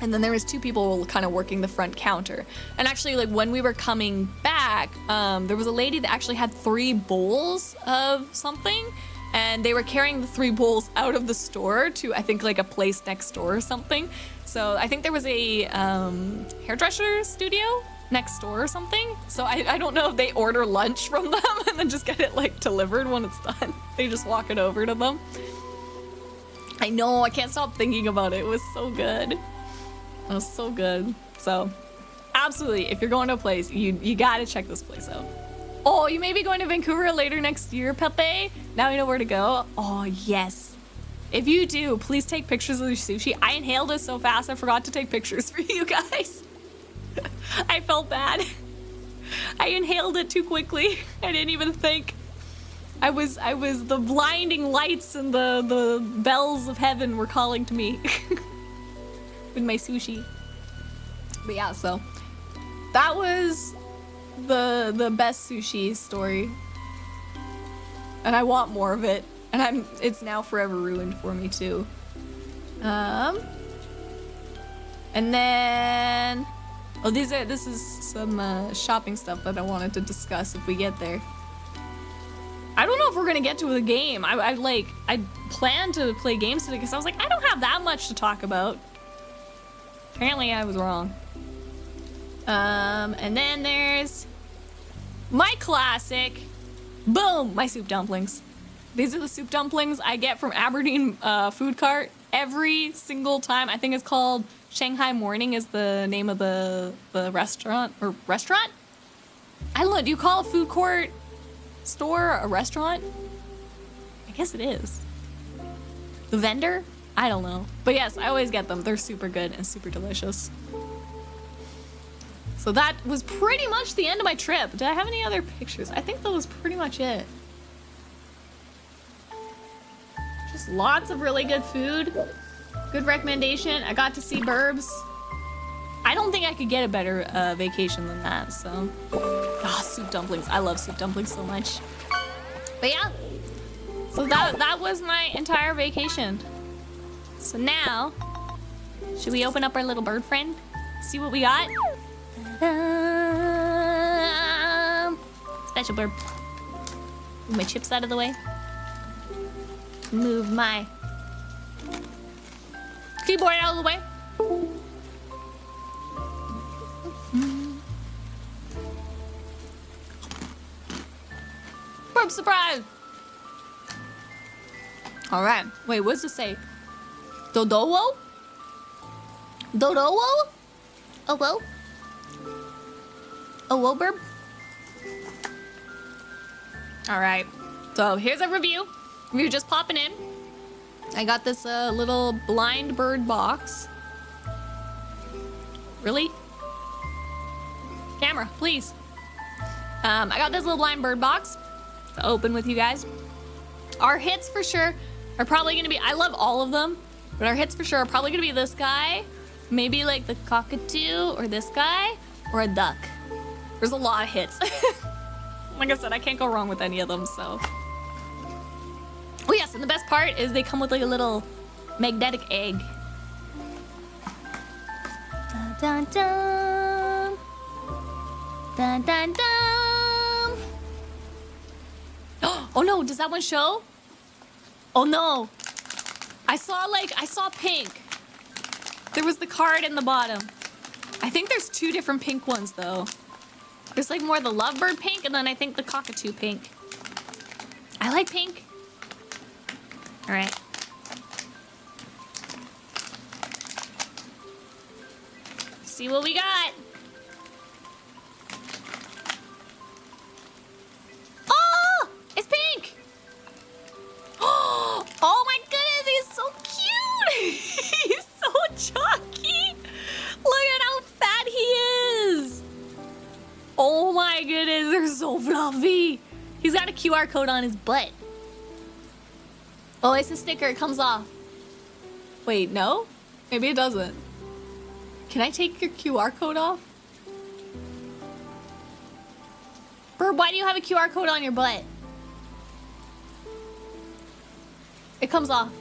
And then there was 2 people kind of working the front counter. And actually, like when we were coming back, there was a lady that actually had 3 bowls of something, and they were carrying the 3 bowls out of the store to, I think, like a place next door or something. So I think there was a hairdresser studio next door or something. So I don't know if they order lunch from them and then just get it like delivered when it's done. They just walk it over to them. I know, I can't stop thinking about it. It was so good. It was so good. So absolutely, if you're going to a place, you gotta check this place out. Oh, you may be going to Vancouver later next year, Pepe. Now you know where to go. Oh yes. If you do, please take pictures of your sushi. I inhaled it so fast I forgot to take pictures for you guys. I felt bad. I inhaled it too quickly. I didn't even think. I was the blinding lights and the bells of heaven were calling to me with my sushi. But yeah, so that was the best sushi story. And I want more of it. And it's now forever ruined for me too. And then this is some shopping stuff that I wanted to discuss if we get there. I don't know if we're gonna get to the game. I planned to play games today because I was like, I don't have that much to talk about. Apparently I was wrong. And then there's my classic, boom, my soup dumplings. These are the soup dumplings I get from Aberdeen food cart every single time. I think it's called Shanghai Morning is the name of the restaurant. Or restaurant? I don't know, do you call a food court store a restaurant? I guess it is. The vendor? I don't know. But yes, I always get them. They're super good and super delicious. So that was pretty much the end of my trip. Did I have any other pictures? I think that was pretty much it. Just lots of really good food. Good recommendation. I got to see Burbs. I don't think I could get a better vacation than that, so. Oh, soup dumplings. I love soup dumplings so much. But yeah. So that was my entire vacation. So now, should we open up our little bird friend? See what we got? Special bird. Move my chips out of the way. move my keyboard out of the way. Burp surprise! Alright, wait, what does it say? Dodowo? Dodowo? Oh, whoa. Oh, whoa, burp. Alright, so here's a review. If you're just popping in, I got this little blind bird box. Really? Camera, please. I got this little blind bird box to open with you guys. Our hits for sure are probably gonna be, I love all of them, but our hits for sure are probably gonna be this guy, maybe like the cockatoo, or this guy, or a duck. There's a lot of hits. Like I said, I can't go wrong with any of them, so. Oh yes, and the best part is they come with like a little magnetic egg. Dun dun dun. Dun dun dun. Oh no, does that one show? Oh no. I saw pink. There was the card in the bottom. I think there's two different pink ones though. There's like more the lovebird pink and then I think the cockatoo pink. I like pink. All right. Let's see what we got. Oh, it's pink. Oh my goodness, he's so cute. He's so chunky. Look at how fat he is. Oh my goodness, they're so fluffy. He's got a QR code on his butt. Oh, it's a sticker, it comes off. Wait, no? Maybe it doesn't. Can I take your QR code off? Bird, why do you have a QR code on your butt? It comes off.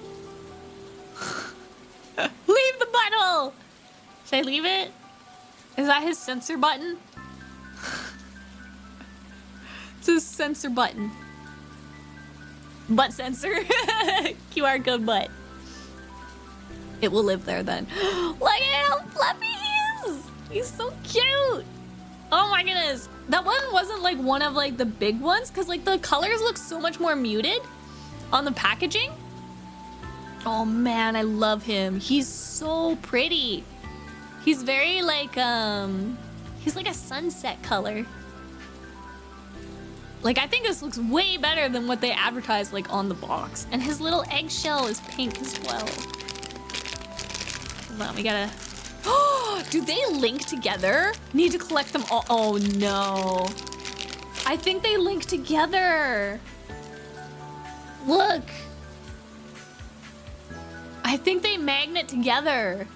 Leave the butthole! Should I leave it? Is that his censor button? It's his censor button. Butt sensor. QR code butt. It will live there then. Look at how fluffy he is. He's so cute. Oh my goodness. That one wasn't like one of like the big ones because like the colors look so much more muted on the packaging. Oh man, I love him. He's so pretty. He's very like, he's like a sunset color. Like, I think this looks way better than what they advertised, like, on the box. And his little eggshell is pink as well. Hold on, we gotta... Oh, do they link together? Need to collect them all. Oh, no. I think they link together. Look. I think they magnet together.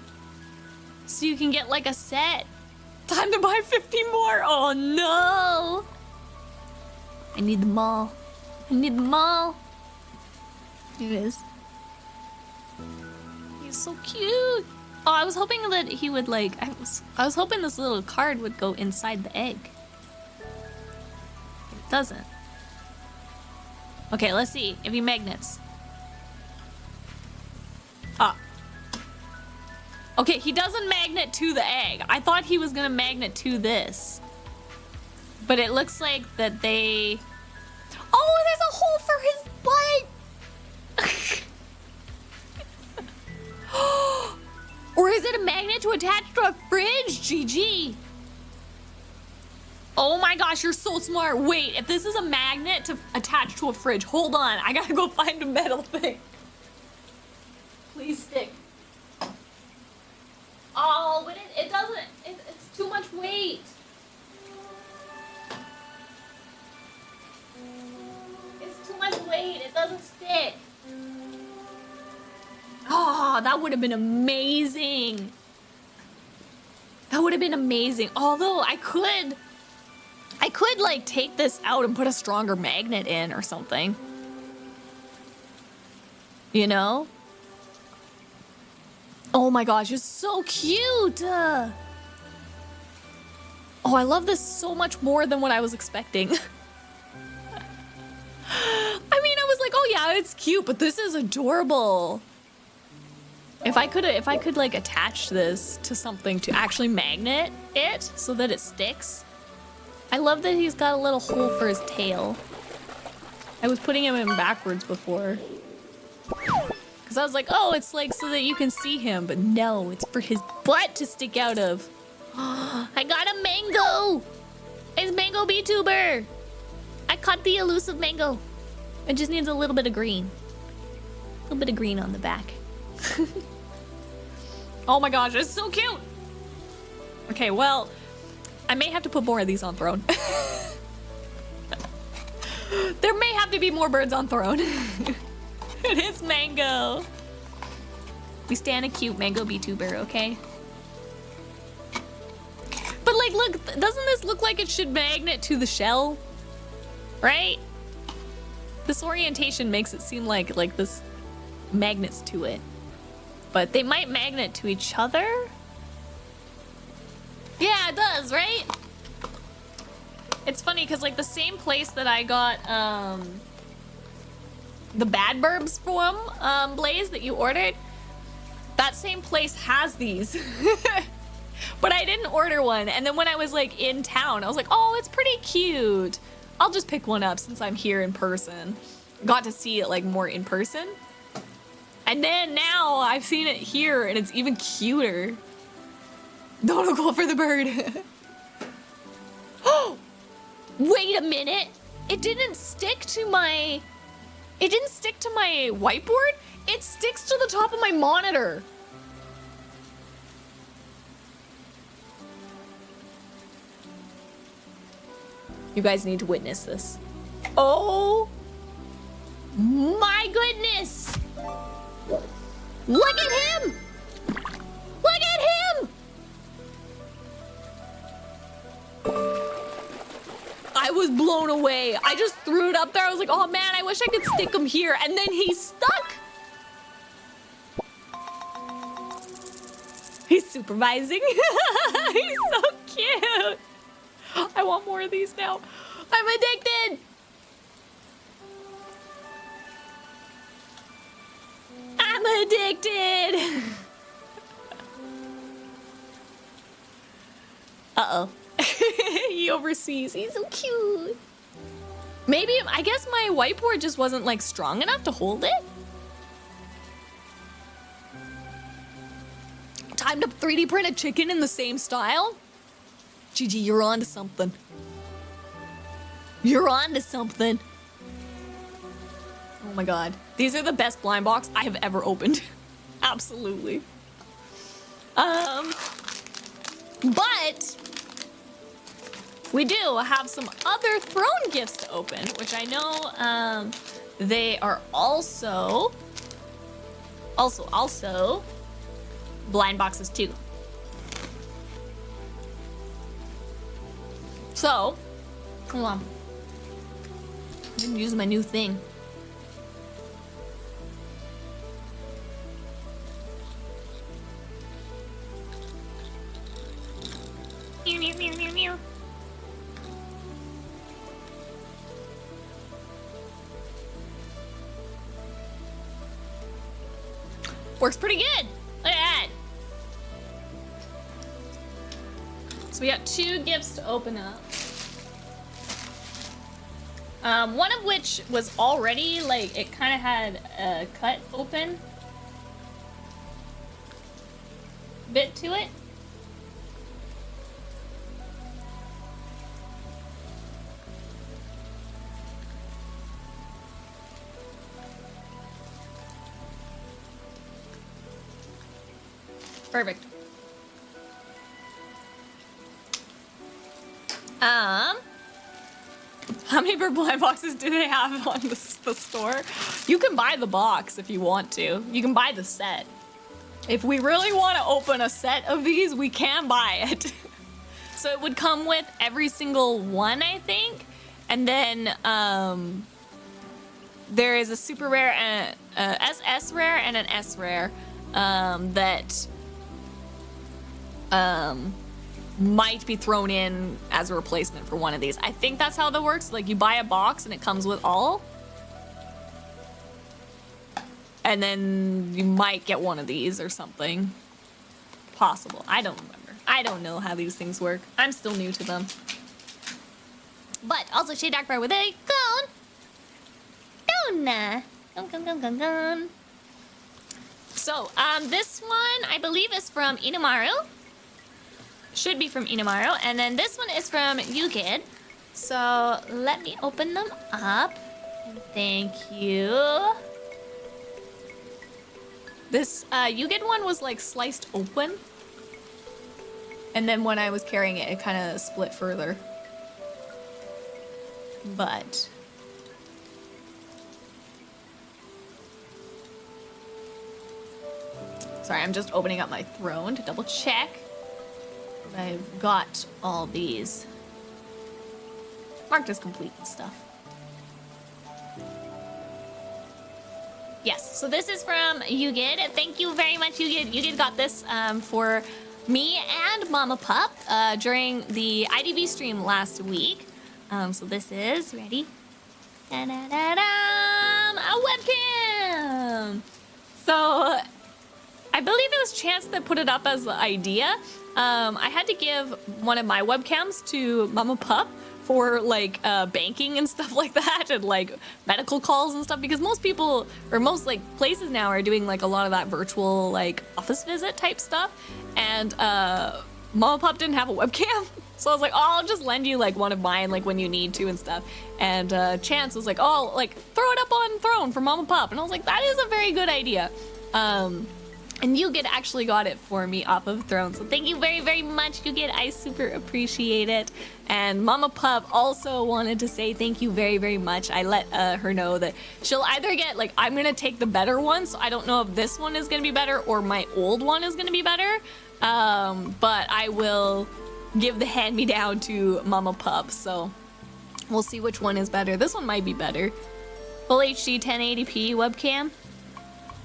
So you can get, like, a set. Time to buy 50 more. Oh, no. I need them all. I need them all. Here it is. He's so cute. Oh, I was hoping that he would like. I was hoping this little card would go inside the egg. It doesn't. Okay, let's see if he magnets. Ah. Okay, he doesn't magnet to the egg. I thought he was gonna magnet to this. But it looks like that they... Oh, there's a hole for his butt! Or is it a magnet to attach to a fridge? GG. Oh my gosh, you're so smart. Wait, if this is a magnet to attach to a fridge, hold on. I gotta go find a metal thing. Please stick. Oh, but it doesn't, it's too much weight. It's too much weight, it doesn't stick. Oh, that would have been amazing. That would have been amazing. Although I could like take this out and put a stronger magnet in or something. You know? Oh my gosh, it's so cute. Oh, I love this so much more than what I was expecting. I mean, I was like, oh yeah, it's cute, but this is adorable. If I could like attach this to something to actually magnet it so that it sticks. I love that he's got a little hole for his tail. I was putting him in backwards before. Cause I was like, oh, it's like so that you can see him, but no, it's for his butt to stick out of. I got a mango! It's Mango VTuber! I caught the elusive mango. It just needs a little bit of green. A little bit of green on the back. Oh my gosh, it's so cute! Okay, well, I may have to put more of these on throne. There may have to be more birds on throne. It is Mango. We stand a cute Mango VTuber, okay? But like, look, doesn't this look like it should magnet to the shell? Right? This orientation makes it seem like this magnets to it. But they might magnet to each other? Yeah, it does, right? It's funny because like the same place that I got the bad burbs from Blaze that you ordered, that same place has these. But I didn't order one, and then when I was like in town, I was like, oh, it's pretty cute. I'll just pick one up since I'm here in person. Got to see it like more in person. And then now I've seen it here and it's even cuter. Don't go for the bird. Oh, wait a minute. It didn't stick to my whiteboard. It sticks to the top of my monitor. You guys need to witness this. Oh my goodness! Look at him! Look at him! I was blown away. I just threw it up there. I was like, oh man, I wish I could stick him here. And then he's stuck. He's supervising. He's so cute. I want more of these now. I'm addicted. I'm addicted. Uh-oh. He oversees. He's so cute. Maybe, I guess my whiteboard just wasn't like strong enough to hold it. Time to 3D print a chicken in the same style. Gigi, you're on to something. You're on to something. Oh my god. These are the best blind box I have ever opened. Absolutely. But we do have some other throne gifts to open, which I know they are also blind boxes too. So, hold on. I'm gonna use my new thing. Works pretty good. Look at that. So we got 2 gifts to open up. One of which was already, like, it kind of had a cut open bit to it. Perfect. How many per blind boxes do they have on the store? You can buy the box if you want to. You can buy the set. If we really want to open a set of these, we can buy it. So it would come with every single one, I think. And then there is a super rare, and SS rare, and an S rare that might be thrown in as a replacement for one of these. I think that's how that works. Like, you buy a box and it comes with all. And then you might get one of these or something. Possible. I don't remember. I don't know how these things work. I'm still new to them. But also Shade Dark Bar with a cone. Cone. So, this one I believe is from Inamaru. Should be from Inamaru. And then this one is from Yukid. So, let me open them up. And thank you. This Yukid one was like sliced open. And then when I was carrying it, it kind of split further. But sorry, I'm just opening up my throne to double check. I've got all these marked as complete and stuff. Yes, so this is from Yugid. Thank you very much, Yugid. Yugid got this for me and Mama Pup during the IDV stream last week. So this is, ready? Da-da-da-dum, a webcam! So, I believe it was Chance that put it up as the idea. I had to give one of my webcams to Mama Pup for like banking and stuff like that, and like medical calls and stuff, because most people, or most like places now are doing like a lot of that virtual like office visit type stuff. And Mama Pup didn't have a webcam. So I was like, oh, I'll just lend you like one of mine, like when you need to and stuff. And Chance was like, oh, like throw it up on Throne for Mama Pup. And I was like, that is a very good idea. And Yugid actually got it for me off of Throne. So thank you very, very much, Yugid. I super appreciate it. And Mama Pup also wanted to say thank you very, very much. I let her know that she'll either get, like, I'm going to take the better one. So I don't know if this one is going to be better or my old one is going to be better. But I will give the hand-me-down to Mama Pup. So we'll see which one is better. This one might be better. Full HD 1080p webcam.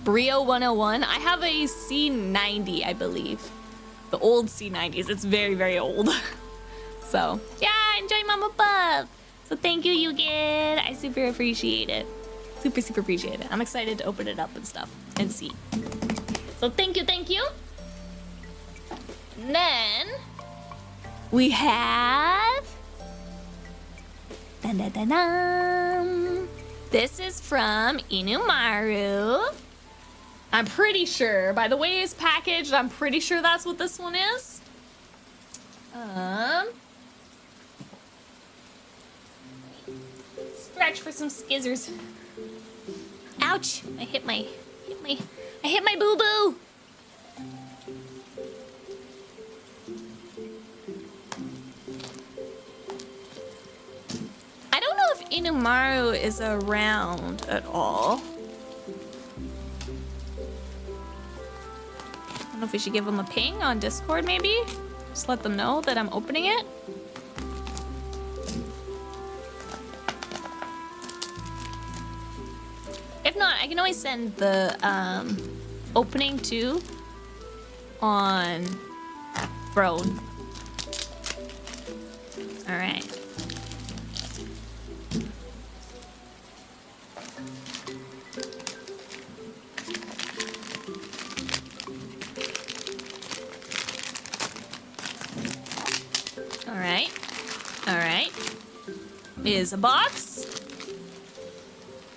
Brio 101. I have a C90, I believe. The old C90s. It's very, very old. So, yeah, enjoy Mama Pup. So thank you, Yugid. I super appreciate it. Super, super appreciate it. I'm excited to open it up and stuff and see. So thank you, thank you. And then we have... Dun, dun, dun, dun. This is from Inumaru. I'm pretty sure, by the way it's packaged, I'm pretty sure that's what this one is. Stretch for some skizzers. Ouch! I hit my boo-boo! I don't know if Inumaru is around at all. I don't know if we should give them a ping on Discord, maybe? Just let them know that I'm opening it. If not, I can always send the opening too on Throne. All right. All right. Is a box?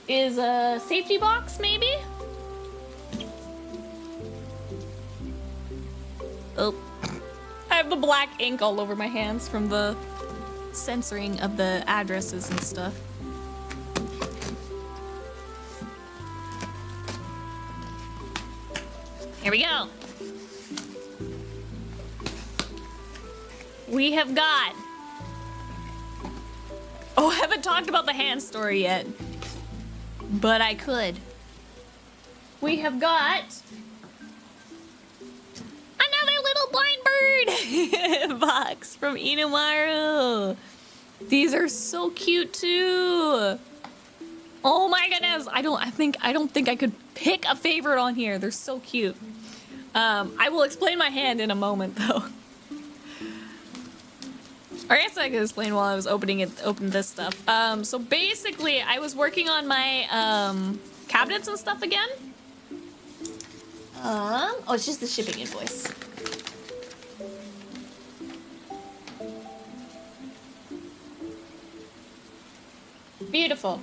Is a safety box, maybe? Oh. I have the black ink all over my hands from the censoring of the addresses and stuff. Here we go. We have got... Oh, I haven't talked about the hand story yet. But I could. We have got... another little blind bird box from Inumaru. These are so cute too. Oh my goodness. I don't think I could pick a favorite on here. They're so cute. I will explain my hand in a moment though. I guess I could explain while I was opening this stuff. So basically, I was working on my cabinets and stuff again, Oh, it's just the shipping invoice. Beautiful.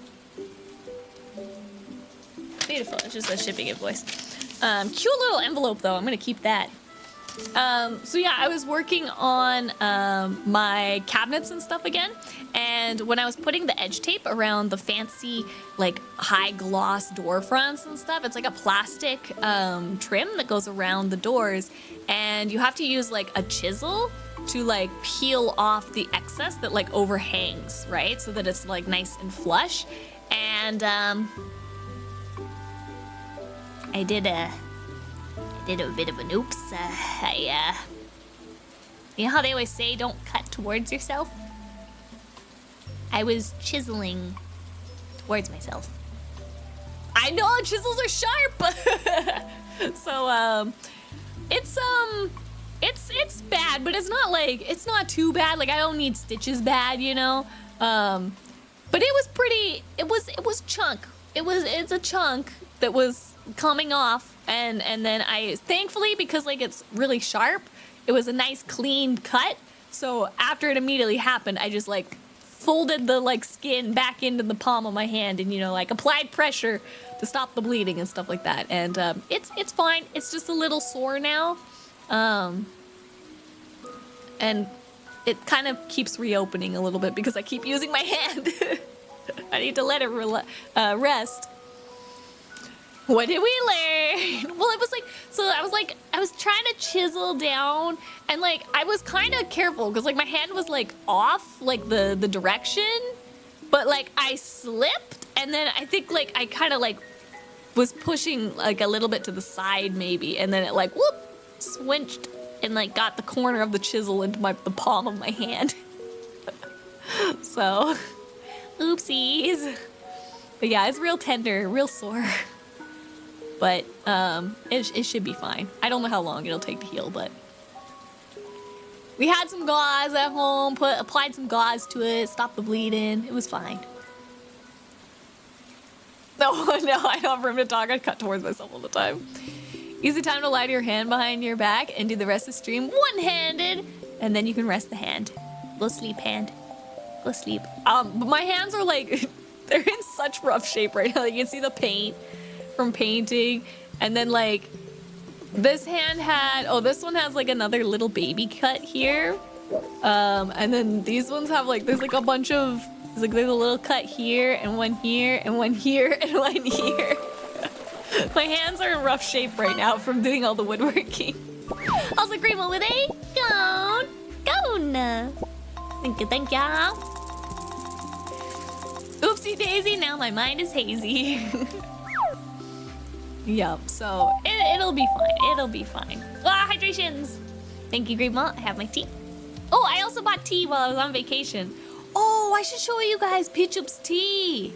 Beautiful. It's just a shipping invoice. Cute little envelope though. I'm gonna keep that. So yeah, I was working on my cabinets and stuff again, and when I was putting the edge tape around the fancy like high gloss door fronts and stuff, it's like a plastic trim that goes around the doors, and you have to use like a chisel to like peel off the excess that like overhangs, right? So that it's like nice and flush. And I did a bit of an oops. You know how they always say don't cut towards yourself? I was chiseling towards myself. I know chisels are sharp. So it's bad, but it's not too bad. Like I don't need stitches bad, you know. But it was pretty. It was chunk. It's a chunk that was coming off, and then I thankfully, because like it's really sharp, it was a nice clean cut. So after it immediately happened, I just like folded the like skin back into the palm of my hand, and you know, like applied pressure to stop the bleeding and stuff like that. And it's fine. It's just a little sore now, and it kind of keeps reopening a little bit because I keep using my hand. I need to let it rest. What did we learn? Well, it was like, so I was trying to chisel down, and like I was kind of careful because like my hand was like off like the direction, but like I slipped, and then I think like I kind of like was pushing like a little bit to the side maybe, and then it like whoop swinched and like got the corner of the chisel into the palm of my hand. So, oopsies. But yeah, it's real tender, real sore. But it should be fine. I don't know how long it'll take to heal, but we had some gauze at home, applied some gauze to it, stopped the bleeding. It was fine. No, I don't have room to talk. I cut towards myself all the time. Use the time to lie to your hand behind your back and do the rest of the stream one-handed, and then you can rest the hand. Go sleep, hand. Go sleep. But my hands are like, they're in such rough shape right now. You can see the paint from painting, and then like this hand had, this one has like another little baby cut here, and then these ones have like, there's like a bunch of, there's a little cut here and one here and one here and one here. My hands are in rough shape right now from doing all the woodworking. Also, Grimo with a gone. Thank ya. Oopsie daisy, now my mind is hazy. Yep, so it'll be fine. It'll be fine. Ah, hydrations. Thank you, Grimo. I have my tea. Oh, I also bought tea while I was on vacation. Oh, I should show you guys Peachup's tea.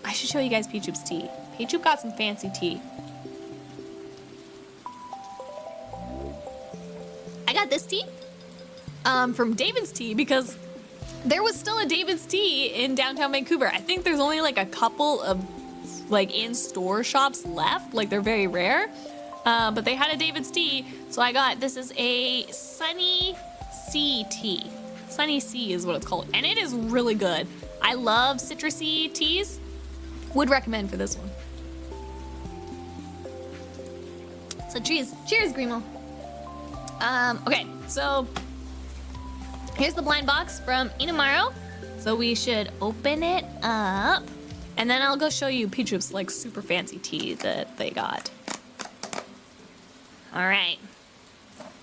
I should show you guys Peachup's tea. Peachup got some fancy tea. I got this tea from David's Tea because there was still a David's Tea in downtown Vancouver. I think there's only like a couple of like in-store shops left. Like they're very rare. But they had a David's Tea. So I got, this is a Sunny Sea tea. Sunny Sea is what it's called. And it is really good. I love citrusy teas. Would recommend for this one. So cheers, Grimo. Okay, so here's the blind box from Inamaro. So we should open it up, and then I'll go show you Peachup's like super fancy tea that they got. All right.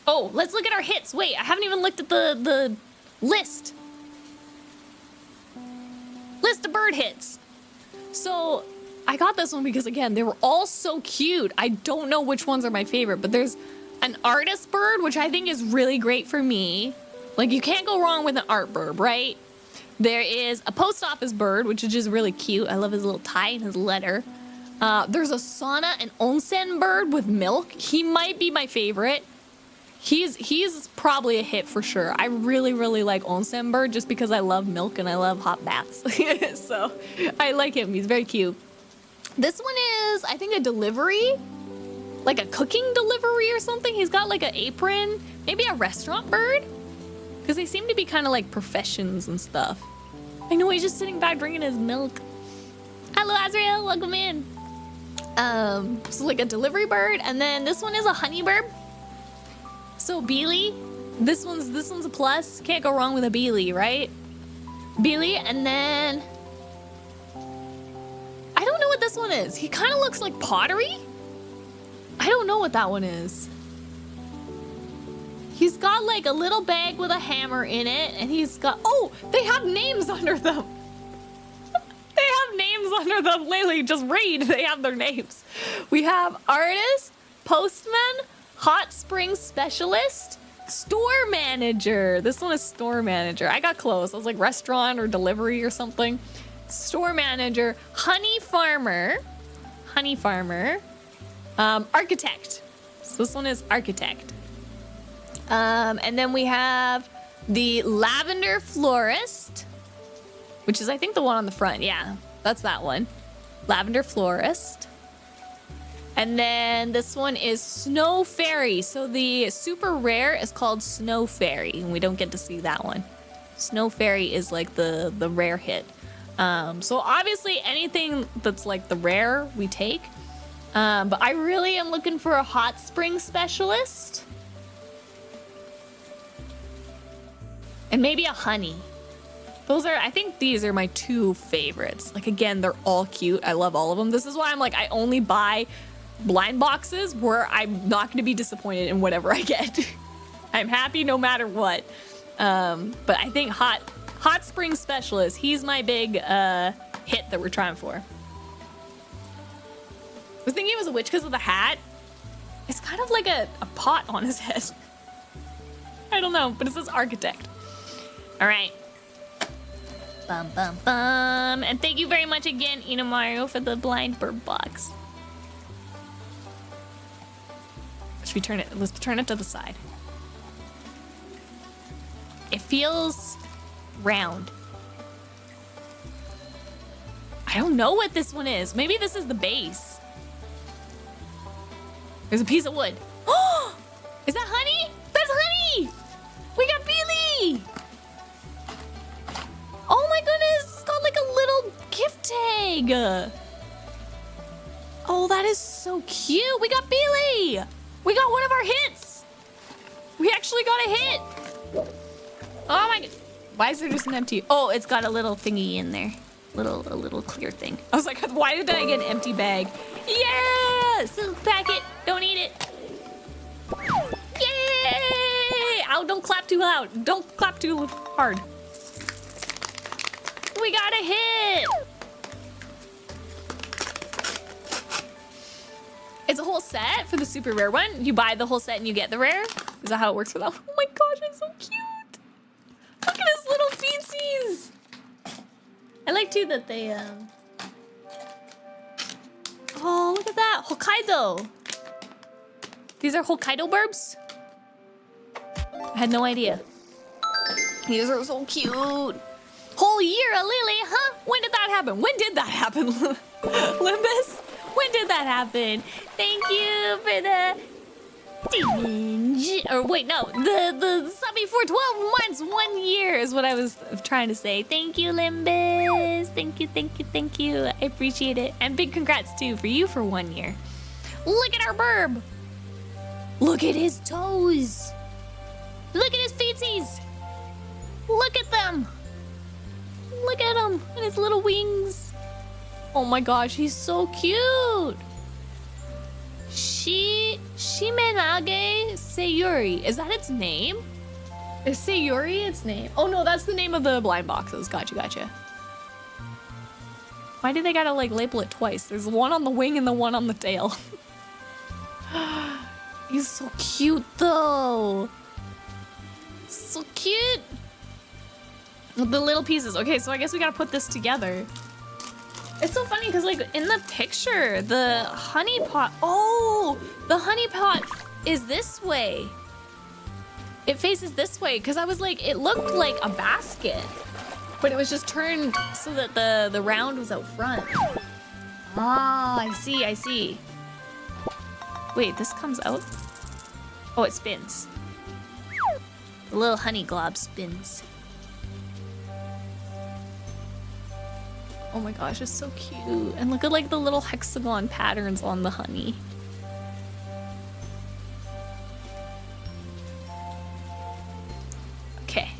Oh, let's look at our hits. Wait, I haven't even looked at the list. List of bird hits. So I got this one because, again, they were all so cute. I don't know which ones are my favorite, but there's an artist bird, which I think is really great for me. Like, you can't go wrong with an art bird, right? There is a post office bird, which is just really cute. I love his little tie and his letter. There's a sauna and onsen bird with milk. He might be my favorite. He's probably a hit for sure. I really, really like onsen bird just because I love milk and I love hot baths. So I like him. He's very cute. This one is, I think, a delivery. like a cooking delivery or something. He's got like an apron, maybe a restaurant bird, because they seem to be kind of like professions and stuff. I know he's just sitting back drinking his milk. Hello, Azrael, welcome in. So like a delivery bird, and then this one is a honey bird. So Beely, this one's a plus. Can't go wrong with a Beely, right? Beely, and then I don't know what this one is. He kind of looks like pottery. I don't know what that one is. He's got like a little bag with a hammer in it, and he's got, oh, they have names under them. They have names under them. Lily, just read. They have their names. We have artist, postman, hot spring specialist, store manager. This one is store manager. I got close. I was like restaurant or delivery or something. Store manager, honey farmer, architect. So this one is architect. And then we have the lavender florist, which is I think the one on the front. Yeah, that's that one. Lavender florist. And then this one is Snow Fairy. So the super rare is called Snow Fairy, and we don't get to see that one. Snow Fairy is like the rare hit. So obviously anything that's like the rare we take. But I really am looking for a hot spring specialist. And maybe a honey. I think these are my two favorites. Like again, they're all cute. I love all of them. This is why I'm like, I only buy blind boxes where I'm not going to be disappointed in whatever I get. I'm happy no matter what. But I think Hot Spring Specialist, he's my big hit that we're trying for. I was thinking it was a witch because of the hat. It's kind of like a pot on his head. I don't know, but it says architect. All right. Bum, bum, bum. And thank you very much again, Inamario, for the blind bird box. Should we turn it? Let's turn it to the side. It feels round. I don't know what this one is. Maybe this is the base. There's a piece of wood. Oh, is that honey? That's honey. We got Beely. Oh my goodness, it's got like a little gift tag. Oh, that is so cute. We got Beely. We got one of our hits. We actually got a hit. Oh my god. Why is there just an empty? Oh, it's got a little thingy in there. A little clear thing. I was like, why did I get an empty bag? Yeah! Silk packet. Don't eat it. Yay! Ow, don't clap too loud. Don't clap too hard. We got a hit! It's a whole set for the super rare one. You buy the whole set and you get the rare. Is that how it works for that? Oh my gosh, it's so cute. Look at his little feetsies. I like too that they, oh, look at that, Hokkaido. These are Hokkaido burbs? I had no idea. These are so cute. Whole year of Lily, huh? When did that happen? When did that happen, Limbus? When did that happen? Thank you for the or wait, no, the subby for 12 months, 1 year is what I was trying to say. Thank you, Limbus. Thank you. I appreciate it. And big congrats too for you for 1 year. Look at our burb. Look at his toes. Look at his feetsies. Look at them. Look at him and his little wings. Oh my gosh, he's so cute. Shimenage Sayuri. Is that its name? Is Sayuri its name? Oh no, that's the name of the blind boxes. Gotcha. Why do they gotta like label it twice? There's one on the wing and the one on the tail. He's so cute though. So cute. With the little pieces. Okay, so I guess we gotta put this together. It's so funny because like in the picture, the honey pot, oh, the honey pot is this way. It faces this way because I was like, it looked like a basket, but it was just turned so that the round was out front. Ah, I see. Wait, this comes out? Oh, it spins. The little honey glob spins. Oh my gosh, it's so cute. And look at like the little hexagon patterns on the honey. Okay.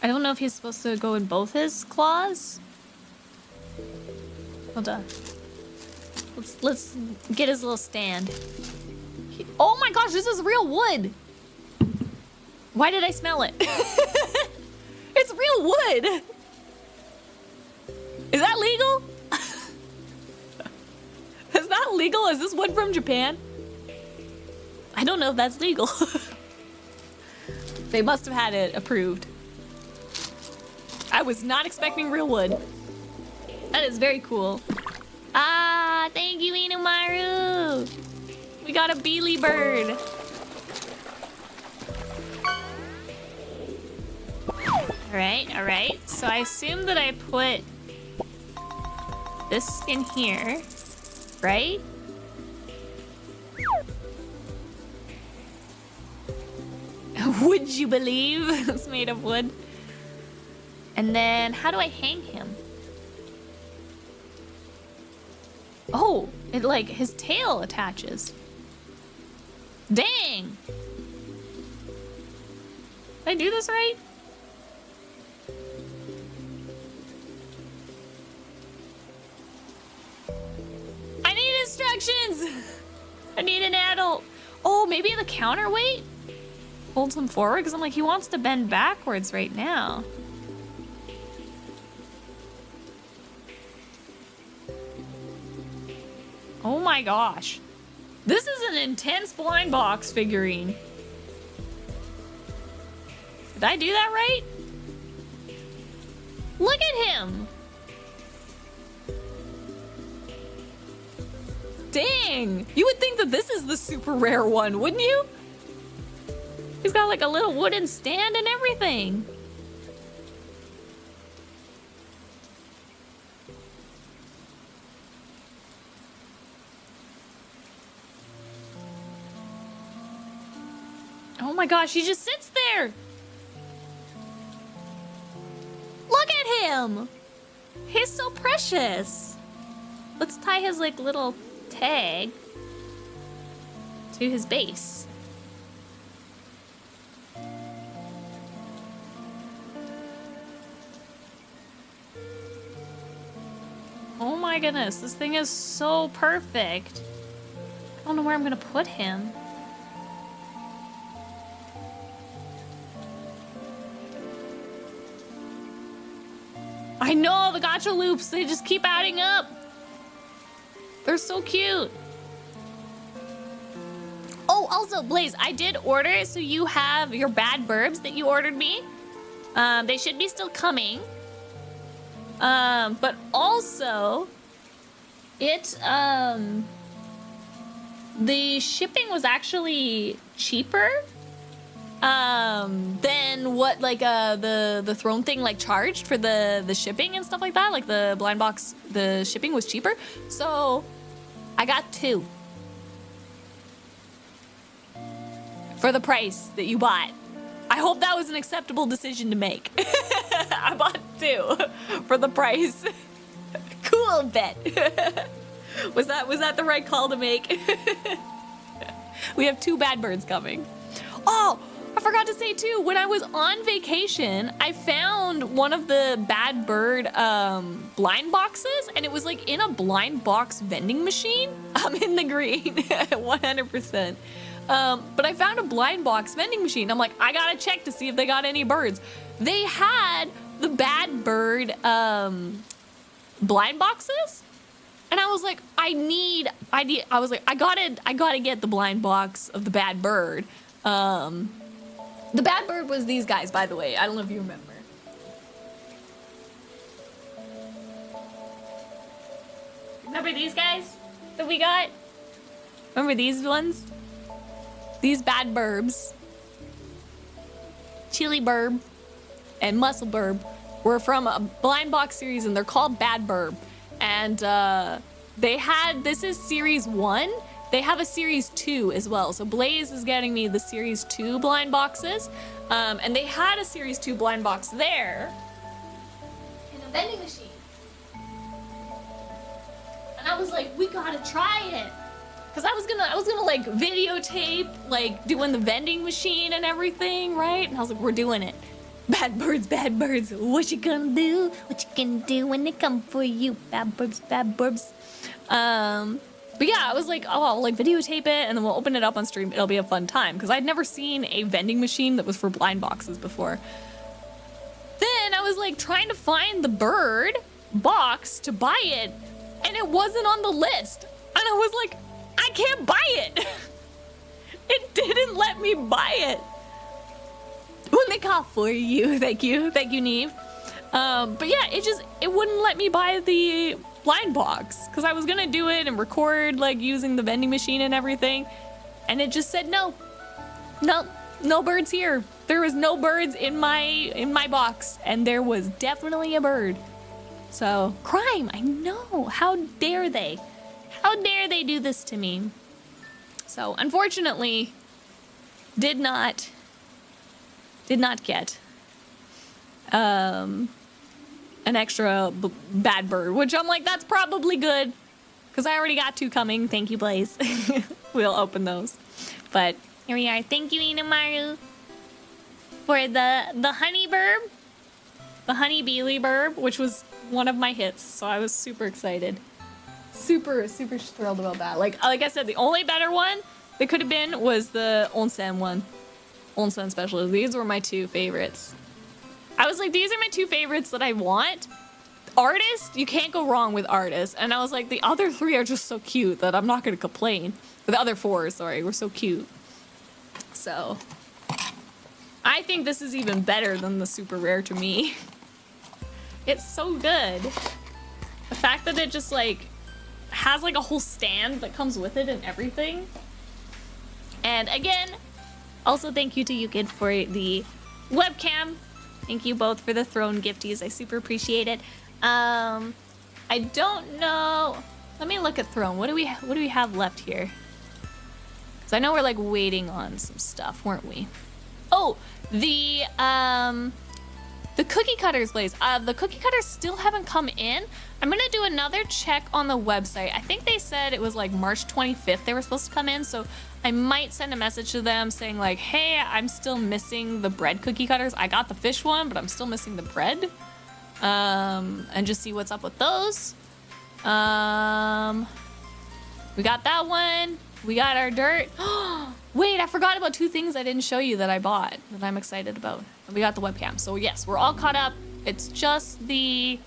I don't know if he's supposed to go in both his claws. Hold on. Let's get his little stand. Oh my gosh, this is real wood. Why did I smell it? It's real wood. Is that legal? Is that legal? Is this wood from Japan? I don't know if that's legal. They must have had it approved. I was not expecting real wood. That is very cool. Ah, thank you, Inumaru. We got a Beely bird. All right. So I assume that I put this in here, right? Would you believe it's made of wood? And then how do I hang him? Oh, it like his tail attaches. Dang! Did I do this right? I need instructions! I need an adult. Oh, maybe the counterweight holds him forward? Because I'm like, he wants to bend backwards right now. Oh my gosh. This is an intense blind box figurine. Did I do that right? Look at him. Dang! You would think that this is the super rare one, wouldn't you? He's got like a little wooden stand and everything. Oh my gosh, he just sits there. Look at him. He's so precious. Let's tie his like little tag to his base. Oh my goodness, this thing is so perfect. I don't know where I'm gonna put him. I know, the gacha loops, they just keep adding up. They're so cute. Oh, also, Blaze, I did order, so you have your bad burbs that you ordered me. They should be still coming. But also, the shipping was actually cheaper than what like the throne thing like charged for the shipping and stuff like that. Like the blind box, the shipping was cheaper. So I got 2 for the price that you bought. I hope that was an acceptable decision to make. I bought 2 for the price. Cool bet. Was that the right call to make? We have 2 bad birds coming. Oh, I forgot to say too, when I was on vacation, I found one of the bad bird blind boxes, and it was like in a blind box vending machine. I'm in the green, 100%. But I found a blind box vending machine. I'm like, I gotta check to see if they got any birds. They had the bad bird blind boxes, and I was like, I gotta get the blind box of the bad bird. The bad bird was these guys, by the way. I don't know if you remember. Remember these guys that we got? Remember these ones? These bad burbs. Chili burb and muscle burb. were from a blind box series, and they're called Bad Burb. And this is series 1. They have a series 2 as well. So Blaze is getting me the series 2 blind boxes. And they had a series 2 blind box there in a vending machine. And I was like, we gotta try it. Cause I was gonna like videotape like doing the vending machine and everything, right? And I was like, we're doing it. Bad birds, what you gonna do? What you gonna do when they come for you? Bad birds, bad birds. But yeah, I was like, oh, I'll like videotape it and then we'll open it up on stream. It'll be a fun time. Cause I'd never seen a vending machine that was for blind boxes before. Then I was like trying to find the bird box to buy it, and it wasn't on the list. And I was like, I can't buy it. It didn't let me buy it. When they call for you, thank you, Neve. But yeah, it wouldn't let me buy the blind box because I was gonna do it and record like using the vending machine and everything, and it just said no birds here. There was no birds in my box, and there was definitely a bird. So crime, I know. How dare they? How dare they do this to me? So unfortunately, did not get an extra bad bird, which I'm like, that's probably good because I already got 2 coming. Thank you, Blaze. We'll open those. But here we are. Thank you, Inamaru, for the honey burb, the honey beely burb, which was one of my hits. So I was super excited. Super thrilled about that. Like I said, the only better one that could have been was the onsen one. Onsen specialist. These were my 2 favorites. I was like, these are my 2 favorites that I want. Artist, you can't go wrong with artist. And I was like, the other 3 are just so cute that I'm not going to complain. The other 4, sorry, were so cute. So I think this is even better than the super rare to me. It's so good. The fact that it just like has like a whole stand that comes with it and everything. And again, also thank you to Yukid for the webcam. Thank you both for the throne gifties. I super appreciate it. I don't know. Let me look at throne. What do we have left here? Because I know we're like waiting on some stuff, weren't we? Oh, the cookie cutters, Blaze. The cookie cutters still haven't come in. I'm gonna do another check on the website. I think they said it was like March 25th they were supposed to come in, so I might send a message to them saying like, hey, I'm still missing the bread cookie cutters. I got the fish one, but I'm still missing the bread. And just see what's up with those. We got that one. We got our dirt. Wait, I forgot about 2 things I didn't show you that I bought that I'm excited about. We got the webcam. So yes, we're all caught up. It's just the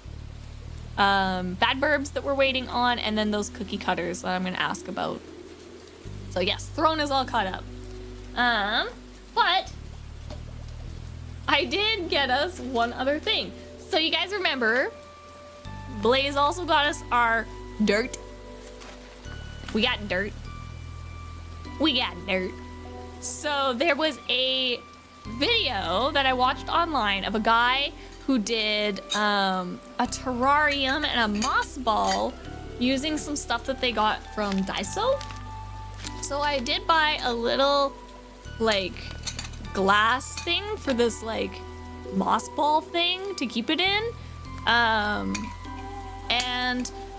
bad burbs that we're waiting on, and then those cookie cutters that I'm going to ask about. So yes, throne is all caught up. But I did get us one other thing. So you guys remember, Blaze also got us our dirt. We got dirt. We got dirt. So there was a video that I watched online of a guy who did a terrarium and a moss ball using some stuff that they got from Daiso. So I did buy a little like glass thing for this like moss ball thing to keep it in. And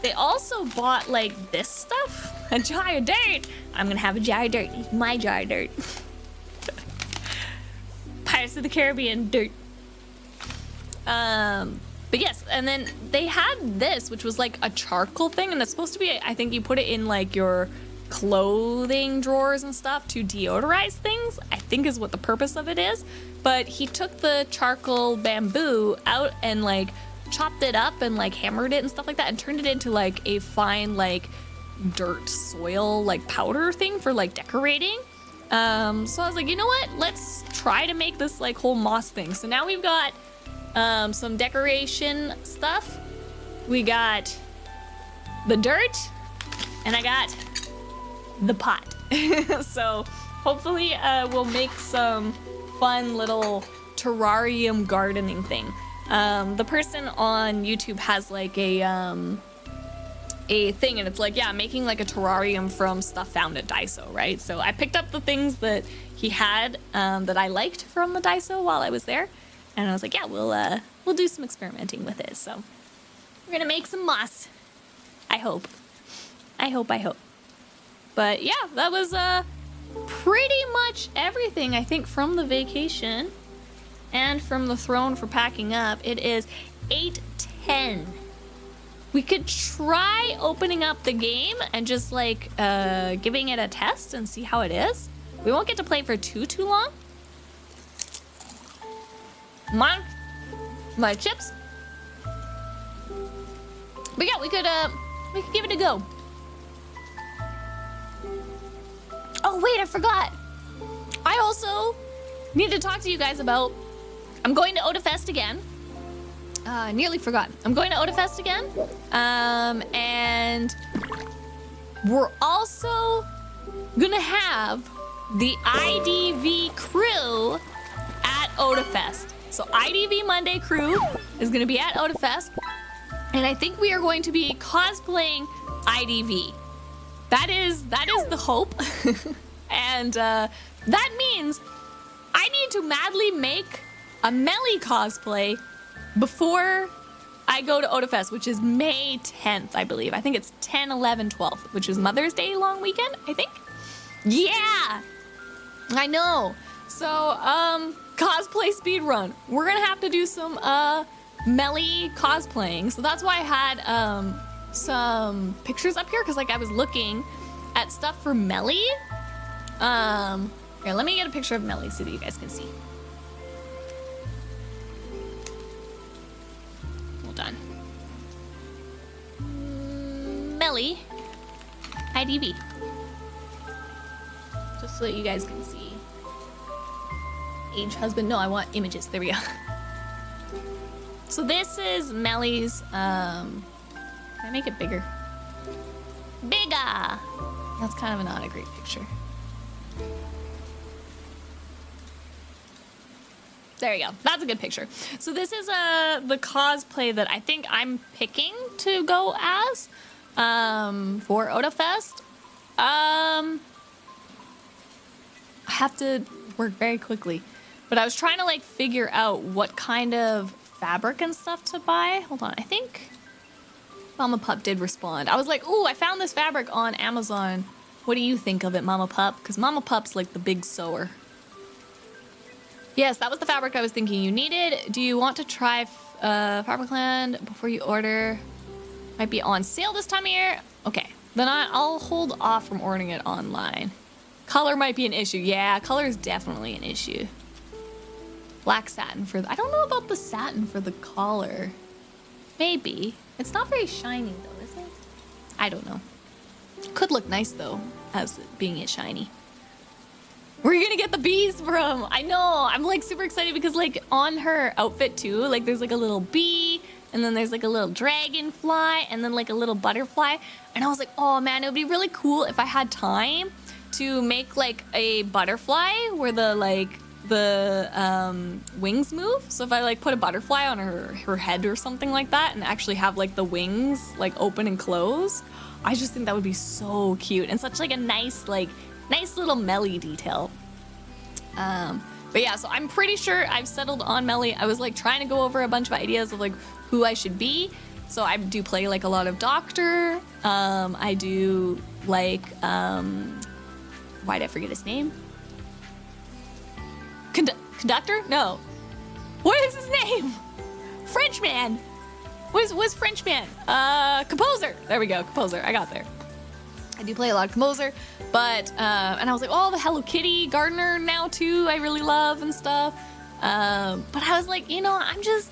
they also bought like this stuff, a jar of dirt. I'm gonna have a jar of dirt. It's my jar of dirt. Pirates of the Caribbean dirt. But yes, and then they had this, which was like a charcoal thing, and it's supposed to be, I think you put it in like your clothing drawers and stuff to deodorize things, I think is what the purpose of it is. But he took the charcoal bamboo out and like chopped it up and like hammered it and stuff like that and turned it into like a fine like dirt soil like powder thing for like decorating. So I was like, you know what, let's try to make this like whole moss thing. So now we've got some decoration stuff. We got the dirt and I got the pot. So hopefully we'll make some fun little terrarium gardening thing. The person on YouTube has like a thing, and it's like, yeah, making like a terrarium from stuff found at Daiso, right? So I picked up the things that he had that I liked from the Daiso while I was there, and I was like, yeah, we'll do some experimenting with it. So we're gonna make some moss. I hope. But yeah, that was pretty much everything I think from the vacation and from the throne for packing up. It is 8:10. We could try opening up the game and just like giving it a test and see how it is. We won't get to play for too long. My chips. But yeah, we could give it a go. Oh wait, I forgot. I also need to talk to you guys about, I'm going to Odafest again. Nearly forgot. I'm going to Odafest again. And we're also gonna have the IDV crew at Odafest. So IDV Monday crew is gonna be at Odafest. And I think we are going to be cosplaying IDV. That is the hope. And that means I need to madly make a Melly cosplay before I go to Odafest, which is May 10th, I believe. I think it's 10, 11, 12, which is Mother's Day long weekend, I think. Yeah, I know. So, cosplay speed run. We're gonna have to do some Melly cosplaying. So that's why I had some pictures up here, because like I was looking at stuff for Melly. Here, let me get a picture of Melly so that you guys can see. Hold on. Melly IDV. Just so that you guys can see. Age, husband. No, I want images. There we go. So this is Melly's, can I make it bigger? Bigger! That's kind of not a great picture. There you go. That's a good picture. So this is the cosplay that I think I'm picking to go as for Odafest. I have to work very quickly, but I was trying to like figure out what kind of fabric and stuff to buy. Hold on. I think Mama Pup did respond. I was like, ooh, I found this fabric on Amazon. What do you think of it, Mama Pup? Because Mama Pup's like the big sewer. Yes, that was the fabric I was thinking you needed. Do you want to try Fabricland before you order? Might be on sale this time of year. Okay, then I'll hold off from ordering it online. Color might be an issue. Yeah, color is definitely an issue. Black satin for I don't know about the satin for the collar. Maybe. It's not very shiny though, is it? I don't know. Could look nice though, as being it shiny. Where are you gonna get the bees from? I know, I'm like super excited because like on her outfit too, like there's like a little bee, and then there's like a little dragonfly, and then like a little butterfly. And I was like, oh man, it would be really cool if I had time to make like a butterfly where the wings move. So if I like put a butterfly on her head or something like that and actually have like the wings like open and close, I just think that would be so cute and such like a nice little Melly detail. But yeah, so I'm pretty sure I've settled on Melly. I was like trying to go over a bunch of ideas of like who I should be. So I do play like a lot of Doctor. I do like, why did I forget his name? Conductor? No. What is his name? Frenchman. What's Frenchman? Composer. There we go, Composer. I got there. I do play a lot of Composer, but and I was like, oh, the Hello Kitty Gardener now too. I really love and stuff. But I was like, you know, I'm just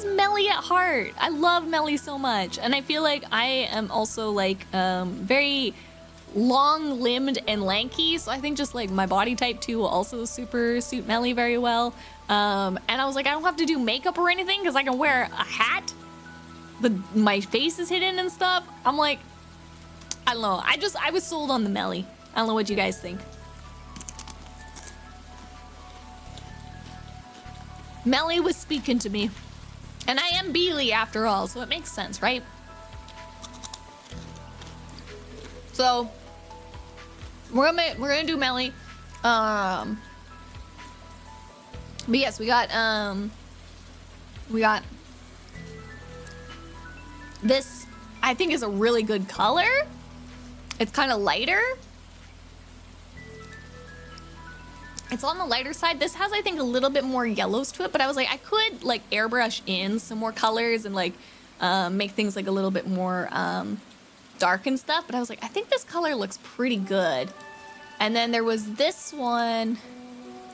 Melly at heart. I love Melly so much, and I feel like I am also like very long-limbed and lanky, so I think just like my body type too will also super suit Melly very well. And I was like, I don't have to do makeup or anything because I can wear a hat. My face is hidden and stuff. I'm like, I don't know. I was sold on the Melly. I don't know what you guys think. Melly was speaking to me. And I am Beely after all, so it makes sense, right? So we're gonna do Melly. But yes, we got this. I think is a really good color. It's kind of lighter. It's on the lighter side. This has, I think, a little bit more yellows to it, but I was like, I could like airbrush in some more colors and like make things like a little bit more dark and stuff. But I was like, I think this color looks pretty good. And then there was this one,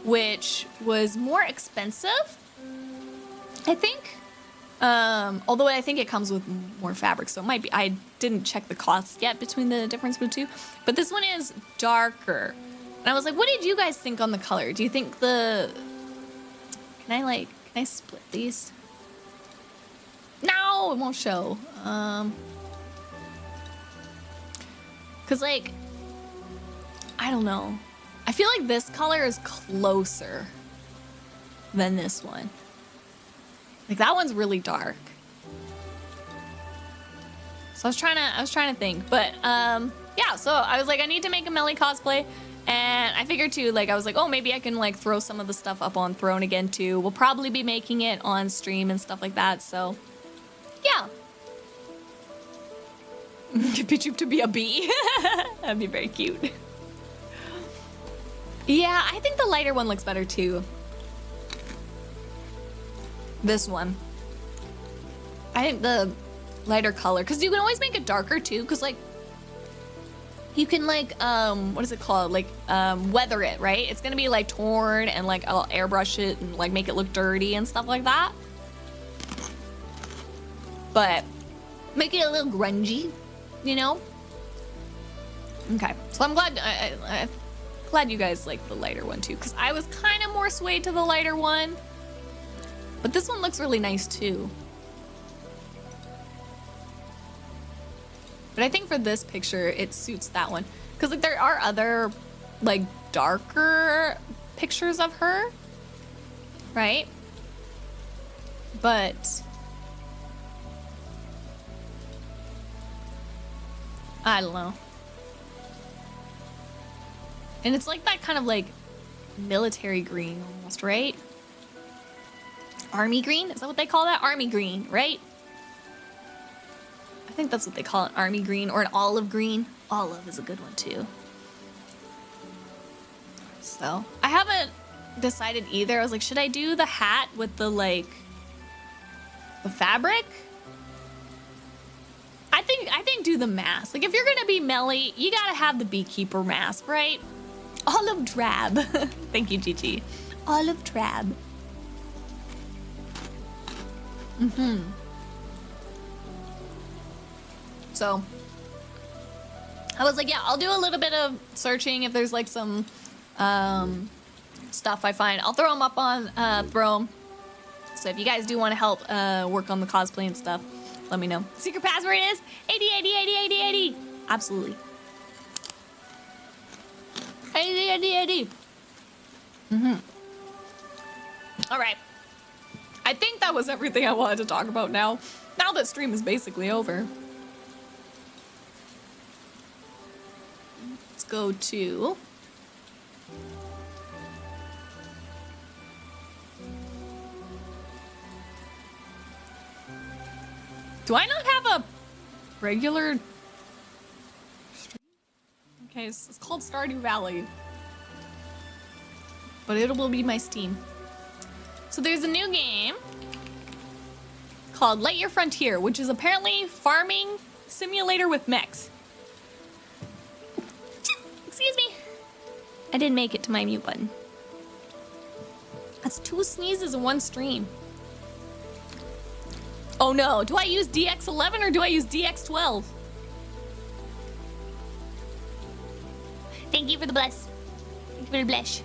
which was more expensive, I think. Although I think it comes with more fabric, so it might be. I didn't check the costs yet between the difference between the two. But this one is darker. And I was like, what did you guys think on the color? Do you think the... Can I split these? No, it won't show. Cause like, I don't know. I feel like this color is closer than this one. Like that one's really dark. So I was trying to think, but yeah, so I was like, I need to make a Melly cosplay. And I figured too, like, I was like, oh, maybe I can like throw some of the stuff up on Throne again too. We'll probably be making it on stream and stuff like that. So yeah. Pitch you to be a bee. That'd be very cute. Yeah, I think the lighter one looks better too. This one. I think the lighter color, because you can always make it darker too, because like you can like what is it called, like weather it, right? It's gonna be like torn and like I'll airbrush it and like make it look dirty and stuff like that, but make it a little grungy, you know. Okay, so I'm glad I'm glad you guys like the lighter one too, because I was kind of more swayed to the lighter one, but this one looks really nice too. But I think for this picture, it suits that one. Because like there are other like darker pictures of her, right? But I don't know. And it's like that kind of like military green almost, right? Army green? Is that what they call that? Army green, right? I think that's what they call it, army green or an olive green. Olive is a good one too. So I haven't decided either. I was like, should I do the hat with the like the fabric? I think do the mask. Like if you're gonna be Melly, you gotta have the beekeeper mask, right? Olive drab. Thank you, Gigi. Olive drab. Mm-hmm. So I was like, yeah, I'll do a little bit of searching. If there's like some stuff I find, I'll throw them up on Throne. So if you guys do want to help work on the cosplay and stuff, let me know. Secret password is 80 80 80 80 80. Absolutely. 80 80 80. Mm-hmm. All right. I think that was everything I wanted to talk about now. Now that stream is basically over. Let's go to... Do I not have a regular stream? Okay, it's called Stardew Valley. But it will be my Steam. So there's a new game called Lightyear Frontier, which is apparently farming simulator with mechs. Excuse me. I didn't make it to my mute button. That's 2 sneezes in one stream. Oh no, do I use DX11 or do I use DX12? Thank you for the bless. Thank you for the bless.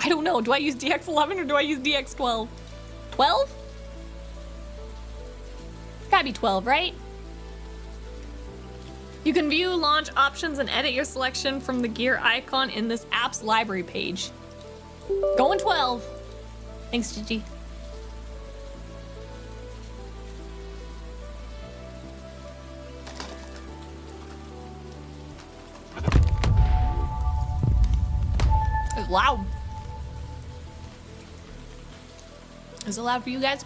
I don't know, do I use DX11 or do I use DX12? 12? Gotta be 12, right? You can view launch options and edit your selection from the gear icon in this app's library page. Going 12. Thanks, Gigi. loud. Is it loud for you guys?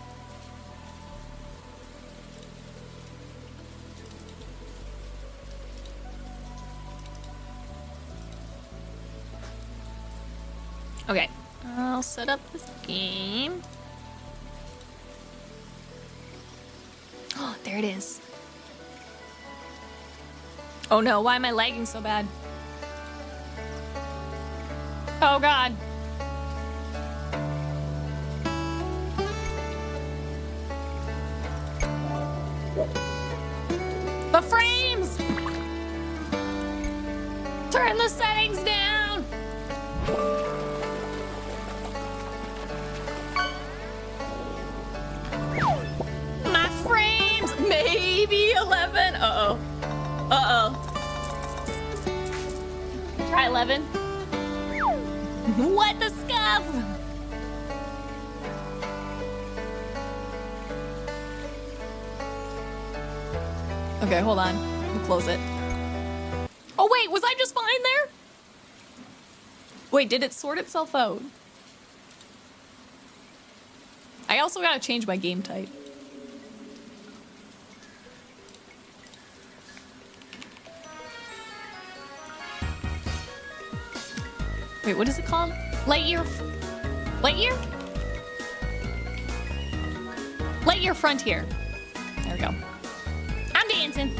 Okay, I'll set up this game. Oh, there it is. Oh no, why am I lagging so bad? Oh god. The frames! Turn the settings down! My frames! Maybe 11. Uh-oh. Uh-oh. Try 11. What the scuff? Okay, hold on. We'll close it. Oh wait, was I just fine there? Wait, did it sort itself out? I also gotta change my game type. Wait, what is it called? Lightyear? Lightyear? Lightyear Frontier. There we go. I'm dancing.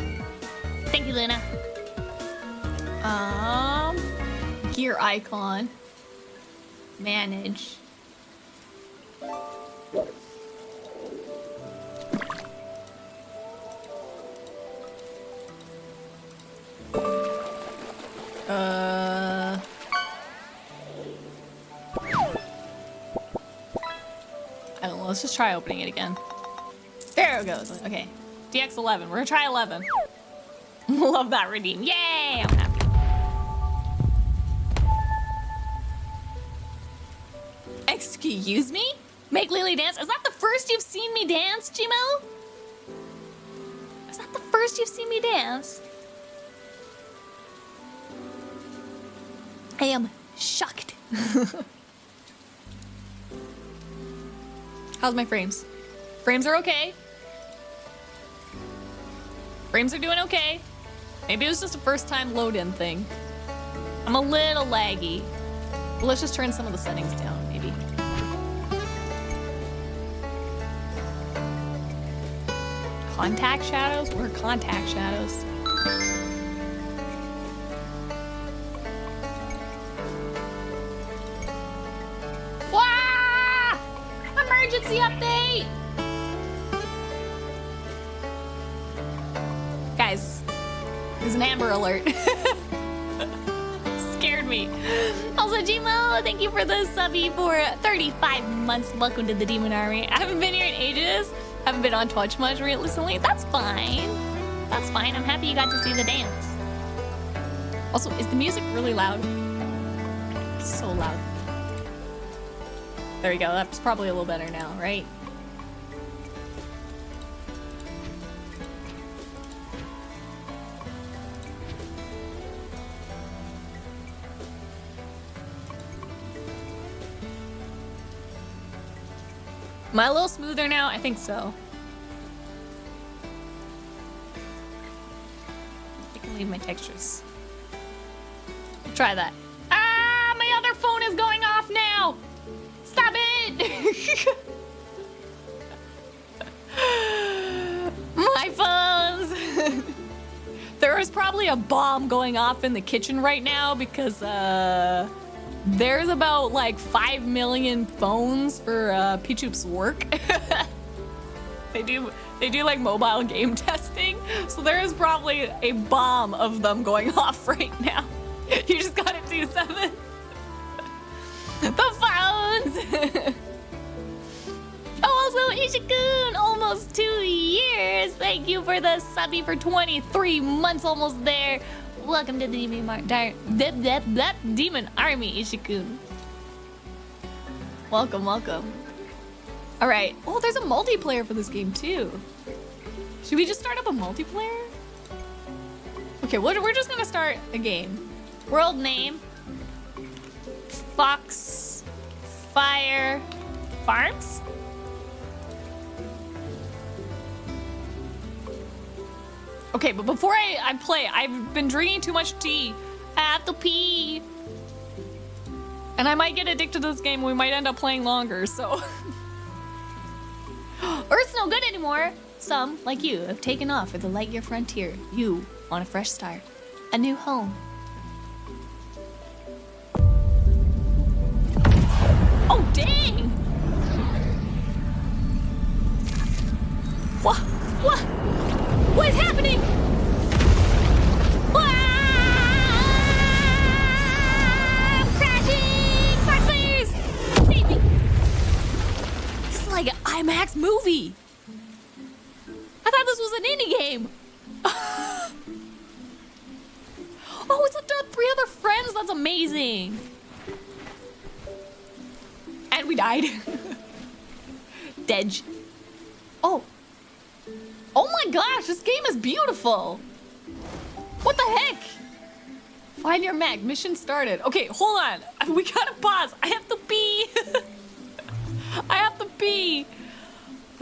Thank you, Luna. Gear icon. Manage. I don't know, let's just try opening it again. There it goes. Okay. DX11. We're gonna try 11. Love that redeem. Yay! I'm happy. Excuse me? Make Lily dance? Is that the first you've seen me dance, Gmo? Is that the first you've seen me dance? I am shocked. How's my frames? Frames are okay. Frames are doing okay. Maybe it was just a first time load in thing. I'm a little laggy. But let's just turn some of the settings down, maybe. Contact shadows? What are contact shadows? Wah! Emergency update! Guys, there's an Amber Alert. Scared me. Also, Gmo, thank you for the subby for 35 months. Welcome to the Demon Army. I haven't been here in ages. Haven't been on Twitch much recently. That's fine. That's fine. I'm happy you got to see the dance. Also, is the music really loud? So loud. There we go. That's probably a little better now, right? Am I a little smoother now? I think so. I can leave my textures. Try that. Ah, my other phone is going off now. Stop it. My phones. There is probably a bomb going off in the kitchen right now because there's about like 5 million phones for Pichoop's work. They do like mobile game testing, so there is probably a bomb of them going off right now. You just gotta do 7. The phones. Oh, also Ishikun, almost 2 years. Thank you for the subby for 23 months, almost there. Welcome to the Demon Army, Ishikun. Welcome, welcome. All right. Oh, there's a multiplayer for this game too. Should we just start up a multiplayer? Okay, we're just gonna start a game. World name. Foxfire Farms? Okay, but before I play, I've been drinking too much tea. I have to pee. And I might get addicted to this game. We might end up playing longer, so. Earth's no good anymore. Some, like you, have taken off for the Lightyear Frontier. You want a fresh start, a new home. Oh, dang! What? What? What is happening? Ah! I'm crashing! Foxfires! Save me! This is like an IMAX movie. I thought this was an indie game. Oh, it's left out 3 other friends. That's amazing. And we died. Dej. Oh. Oh my gosh, this game is beautiful. What the heck? Find your mech, mission started. Okay, hold on. We gotta pause. I have to pee. I have to pee.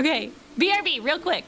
Okay, BRB, real quick.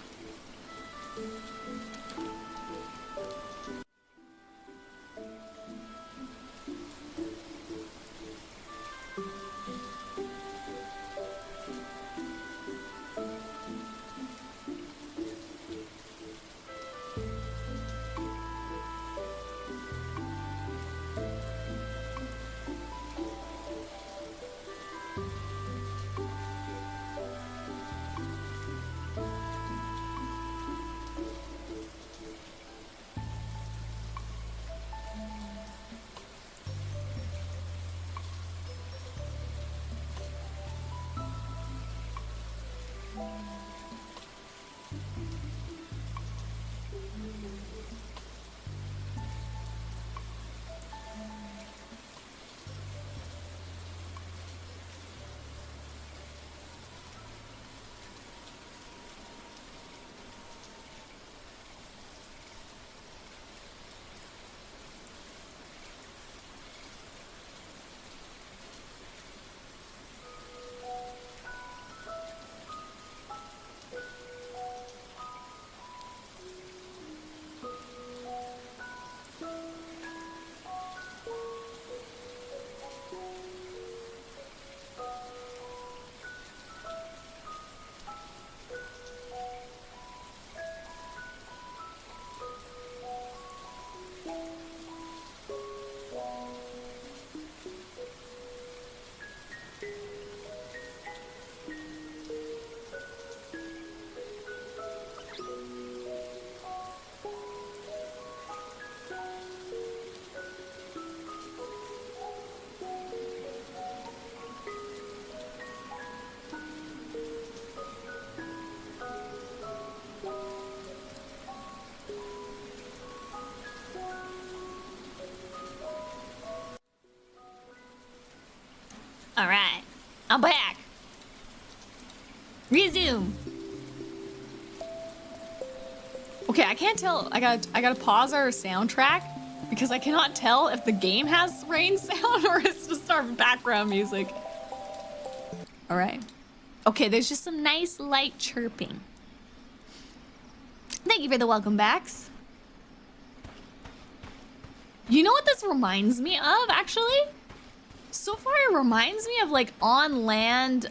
All right, I'm back. Resume. Okay, I can't tell. I gotta pause our soundtrack because I cannot tell if the game has rain sound or it's just our background music. All right. Okay, there's just some nice light chirping. Thank you for the welcome backs. You know what this reminds me of, actually? So far, it reminds me of like on-land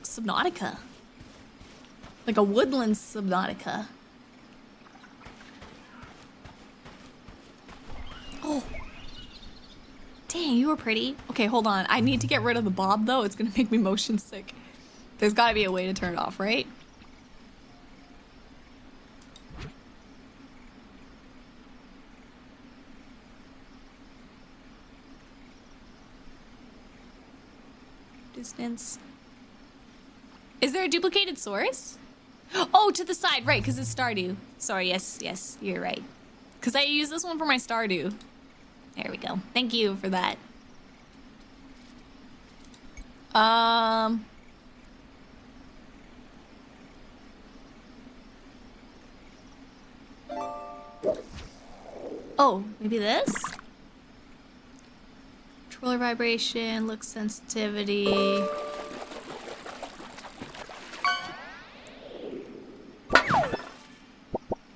Subnautica. Like a woodland Subnautica. Oh. Dang, you were pretty. Okay, hold on. I need to get rid of the bob though. It's gonna make me motion sick. There's gotta be a way to turn it off, right? Distance. Is there a duplicated source? Oh, to the side, right, because it's Stardew. Sorry, yes, you're right. Because I use this one for my Stardew. There we go. Thank you for that. Oh, maybe this? Controller vibration, look sensitivity.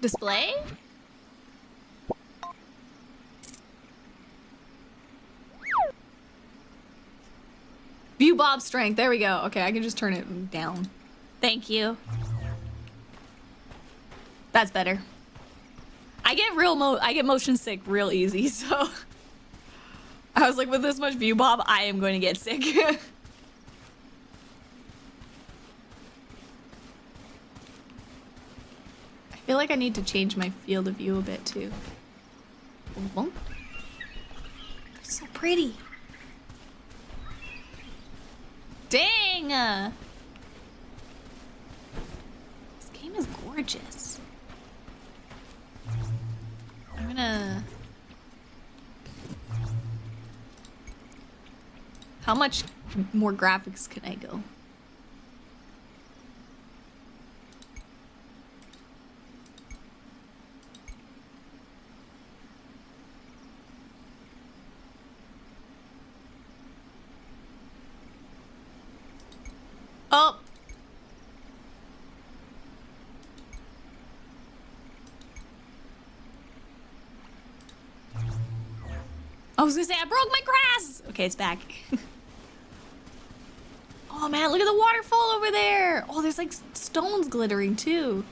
Display? View Bob strength. There we go. Okay, I can just turn it down. Thank you. That's better. I get motion sick real easy, so I was like, with this much View Bob, I am going to get sick. I feel like I need to change my field of view a bit too. So pretty. Dang! This game is gorgeous. I'm gonna... How much more graphics can I go? Oh! I was gonna say, I broke my grass! Okay, it's back. Oh man, look at the waterfall over there! Oh, there's like stones glittering too.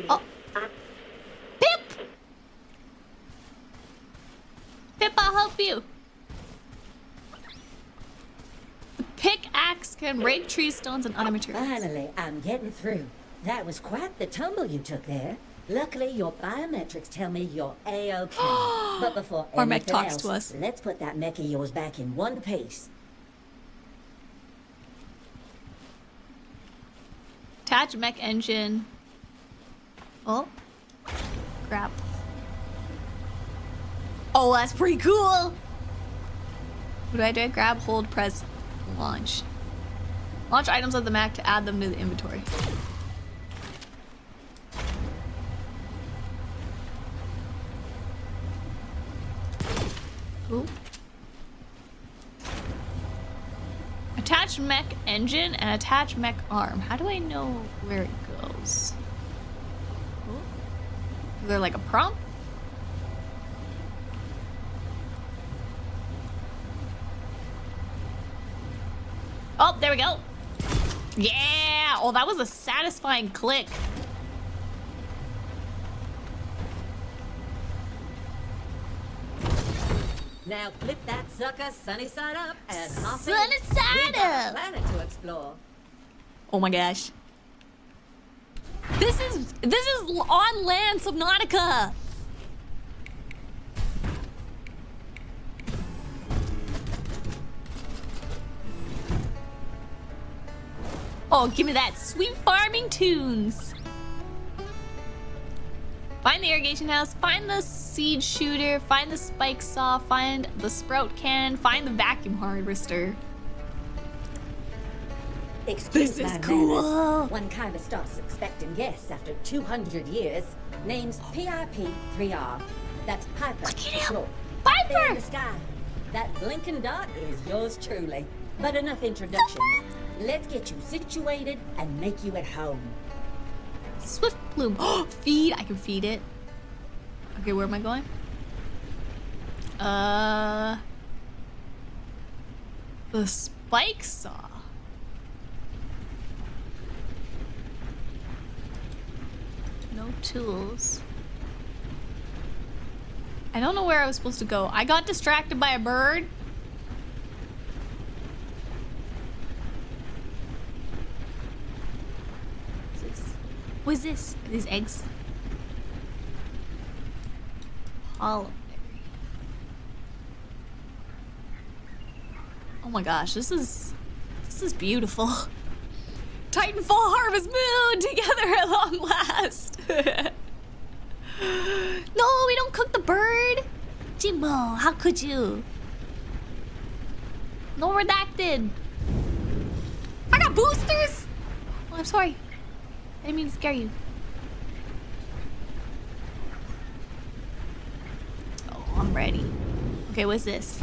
Oh! Pip! Pip, I'll help you. The pickaxe can break trees, stones, and other materials. Finally, I'm getting through. That was quite the tumble you took there. Luckily, your biometrics tell me you're A-OK. But before Our mech anything talks else, to us. let's put that mech of yours back in one piece. Attach mech engine. Oh. Grab. Oh, that's pretty cool! What do I do? Grab, hold, press, launch. Launch items of the mech to add them to the inventory. Ooh. Attach mech engine and attach mech arm. How do I know where it goes? Ooh. Is there like a prompt? Oh, there we go. Yeah! Oh, that was a satisfying click. Now flip that sucker sunny side up and hop in. Sunny side We've got a up. planet to explore. Oh my gosh. This is on land Subnautica. Oh, give me that sweet farming tunes. Find the irrigation house, find the seed shooter, find the spike saw, find the sprout cannon, find the vacuum harvester. Excuse This is my cool. manners. One kind of starts expecting guests after 200 years. Name's PIP3R. That's Piper. Look at him. Short. There in Piper! the sky. That blinking dot is yours truly. But enough introductions. Let's get you situated and make you at home. Swift bloom. Oh, feed. I can feed it. Okay, where am I going? The spike saw. No tools. I don't know where I was supposed to go. I got distracted by a bird. What is this? Are these eggs? Hollow. Oh my gosh, this is beautiful. Titanfall Harvest Moon together at long last. No, we don't cook the bird. Jimbo, how could you? No redacted. I got boosters. Oh, I'm sorry. I didn't mean to scare you. I'm ready. Okay, what's this?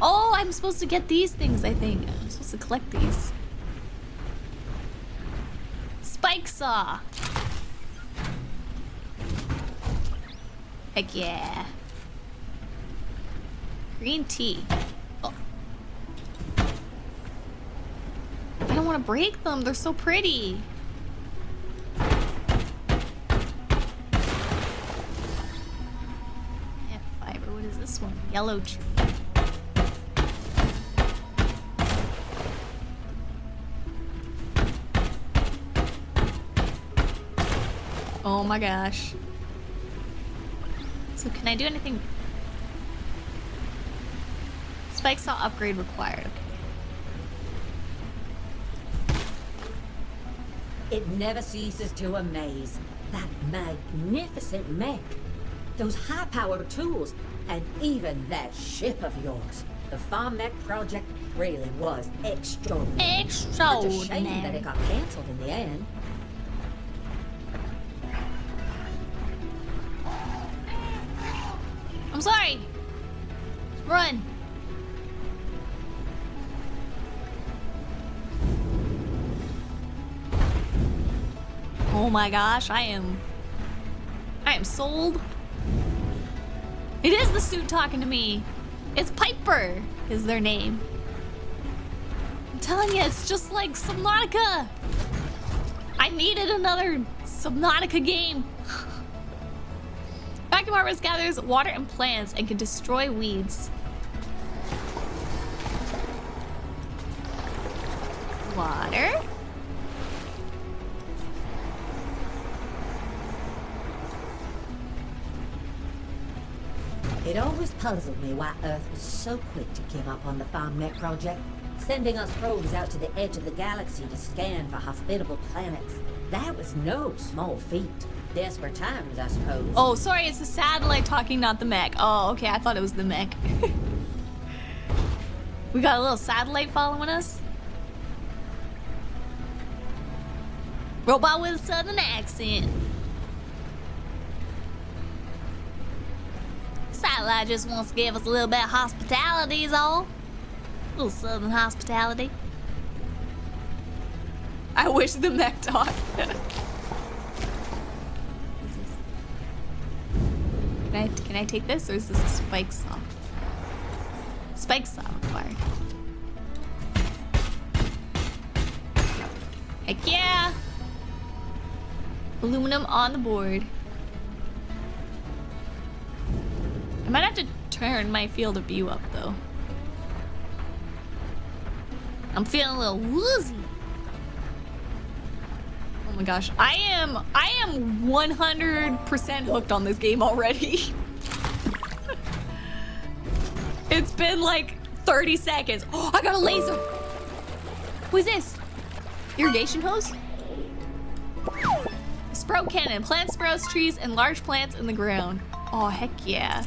Oh, I'm supposed to get these things, I think. I'm supposed to collect these. Spike saw. Heck yeah. Green tea. Oh. I don't want to break them. They're so pretty. Hemp fiber. What is this one? Yellow tree. Oh my gosh. So can I do anything? Spike saw upgrade required. Okay. It never ceases to amaze. That magnificent mech. Those high-powered tools. And even that ship of yours. The Farm Mech project really was extraordinary. Such a shame that it got cancelled in the end. I'm sorry. Run. Oh my gosh, I am sold. It is the suit talking to me. It's Piper is their name. I'm telling you, it's just like Subnautica. I needed another Subnautica game. Vacuum harvest gathers water and plants and can destroy weeds. Water. It always puzzled me why Earth was so quick to give up on the Farm Mech project, sending us probes out to the edge of the galaxy to scan for hospitable planets. That was no small feat. Desperate times, I suppose. Oh, sorry, it's the satellite talking, not the mech. Oh, okay, I thought it was the mech. We got a little satellite following us. Robot with a southern accent. Satellite just wants to give us a little bit of hospitality is all. A little southern hospitality. I wish the mech talked. Can I take this, or is this a spike saw? Spike saw required. Heck yeah! Aluminum on the board. I might have to turn my field of view up though. I'm feeling a little woozy. Oh my gosh, I am 100% hooked on this game already. It's been like 30 seconds. Oh, I got a laser. What is this? Irrigation hose? Sprout cannon. Plant sprouts trees and large plants in the ground. Oh, heck yeah.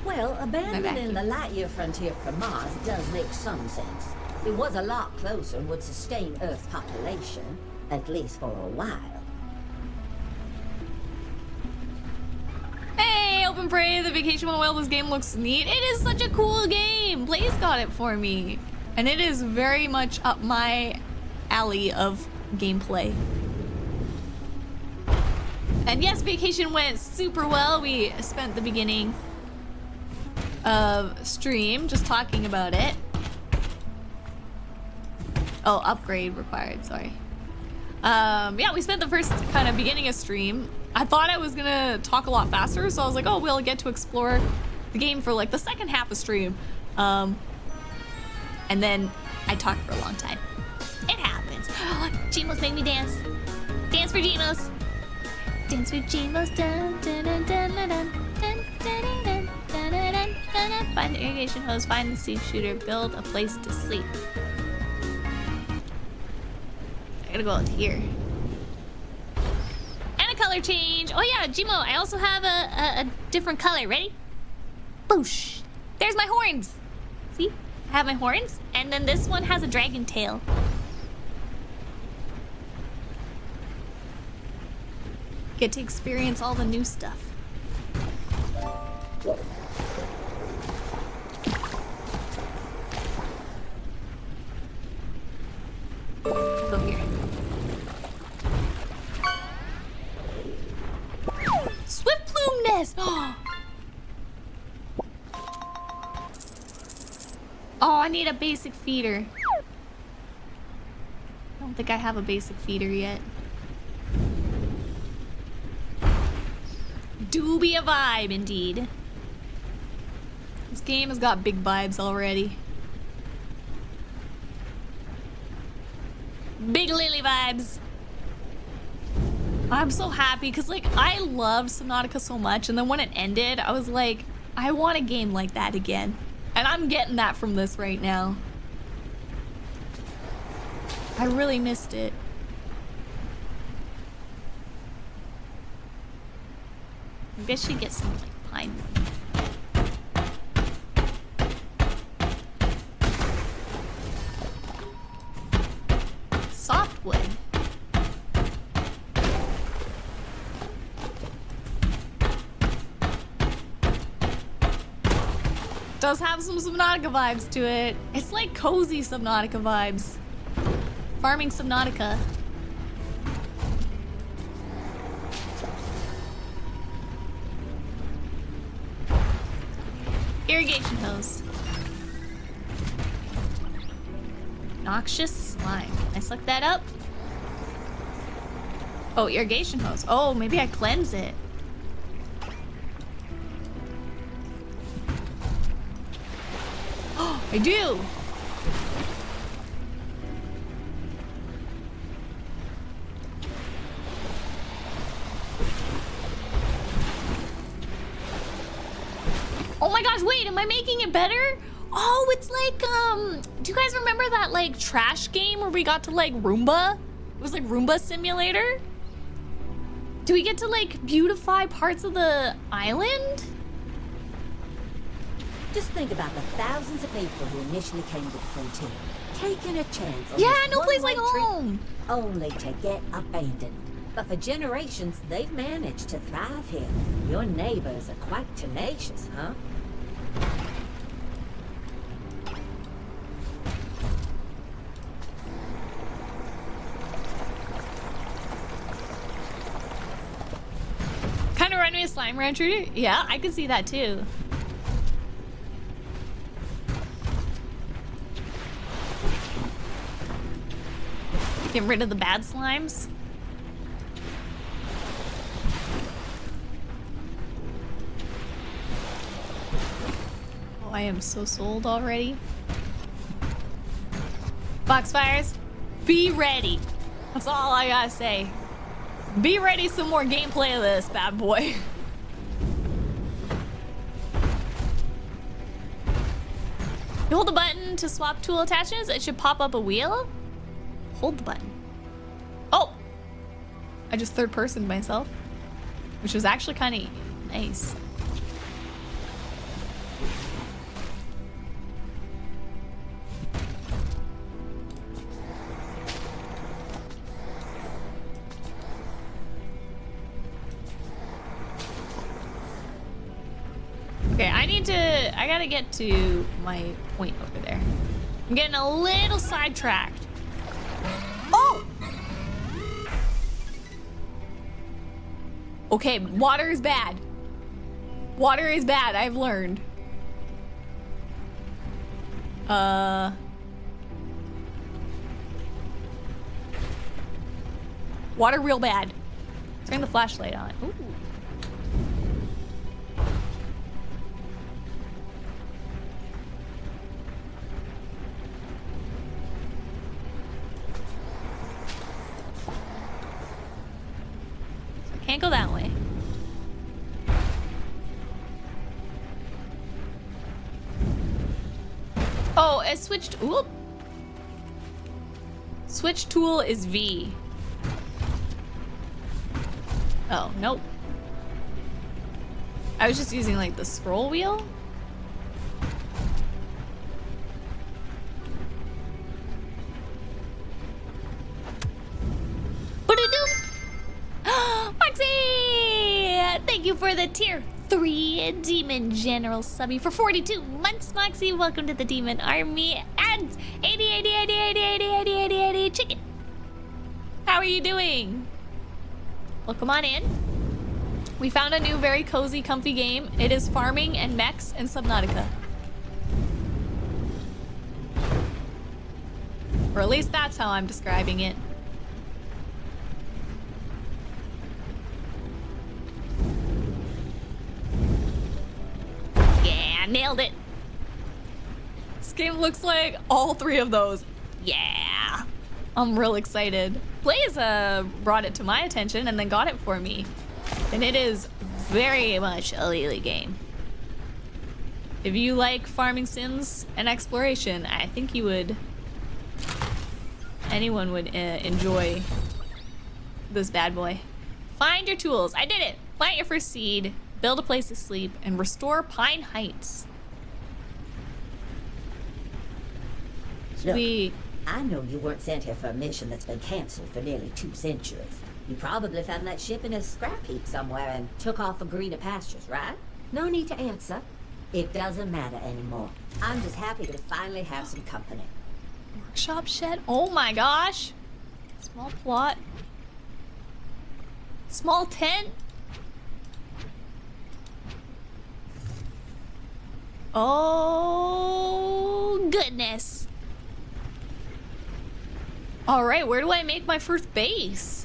Well, abandoning the Lightyear Frontier for Mars does make some sense. It was a lot closer and would sustain Earth's population, at least for a while. Hey, Open Prey, the Vacation Well, this game looks neat. It is such a cool game. Blaze got it for me. And it is very much up my alley of gameplay. And yes, vacation went super well. We spent the beginning of stream just talking about it. Oh, upgrade required, sorry. Yeah, we spent the first kind of beginning of stream. I thought I was gonna talk a lot faster, so I was like, oh, we'll get to explore the game for like the second half of stream. And then I talked for a long time. It happens. Gmos make me dance. Dance for Gmos. Dance for Gmos. Dun, dun, dun, dun, dun, dun, dun, dun, dun, dun, dun, dun, dun. Find the irrigation hose, find the seed shooter, build a place to sleep. I gotta go out here. And a color change. Oh yeah, Gmo, I also have a different color. Ready? Boosh. There's my horns. See? I have my horns. And then this one has a dragon tail. Get to experience all the new stuff. Go here. Swift plume nest! Oh, I need a basic feeder. I don't think I have a basic feeder yet. Do be a vibe, indeed. This game has got big vibes already. Big Lily vibes. I'm so happy because, like, I loved Subnautica so much, and then when it ended, I was like, I want a game like that again. And I'm getting that from this right now. I really missed it. Maybe I should get some, like, pine wood. Softwood. Does have some Subnautica vibes to it. It's like cozy Subnautica vibes. Farming Subnautica. Irrigation hose. Noxious slime. Can I suck that up? Oh, irrigation hose. Oh, maybe I cleanse it. I do. Oh my gosh, wait, am I making it better? Oh, it's like, do you guys remember that, like, trash game where we got to, like, Roomba? It was like Roomba Simulator? Do we get to, like, beautify parts of the island? Just think about the thousands of people who initially came to the frontier, taking a chance on Yeah, this no place like one-way trip, home. only to get abandoned. But for generations, they've managed to thrive here. Your neighbors are quite tenacious, huh? Kind of remind me of Slime Rancher. Yeah, I could see that too. Get rid of the bad slimes. Oh, I am so sold already. Foxfires, be ready. That's all I gotta say. Be ready, some more gameplay of this bad boy. You hold the button to swap tool attachments, it should pop up a wheel. Hold the button. Oh! I just third personed myself, which was actually kind of nice. Okay, I gotta get to my point over there. I'm getting a little sidetracked. Oh! Okay, water is bad. Water is bad, I've learned. Water real bad. Turn the flashlight on. Ooh. Can't go that way. Oh, it switched. Oop. Switch tool is V. Oh, nope. I was just using like the scroll wheel. Ba-da-doom. Maxie! Thank you for the tier 3 Demon General Subby for 42 months. Moxie, welcome to the Demon Army. And 80 Chicken. How are you doing? Well, come on in. We found a new very cozy, comfy game. It is farming and mechs and Subnautica. Or at least that's how I'm describing it. Yeah, nailed it. This game looks like all 3 of those. Yeah. I'm real excited. Blaze brought it to my attention and then got it for me. And it is very much a Lily game. If you like farming sims and exploration, I think you would... anyone would enjoy this bad boy. Find your tools. I did it. Plant your first seed, build a place to sleep, and restore Pine Heights. Look, We... I know you weren't sent here for a mission that's been canceled for nearly 2 centuries. You probably found that ship in a scrap heap somewhere and took off for greener pastures, right? No need to answer. It doesn't matter anymore. I'm just happy to finally have some company. Workshop shed? Oh my gosh. Small plot. Small tent. Oh, goodness. All right, where do I make my first base?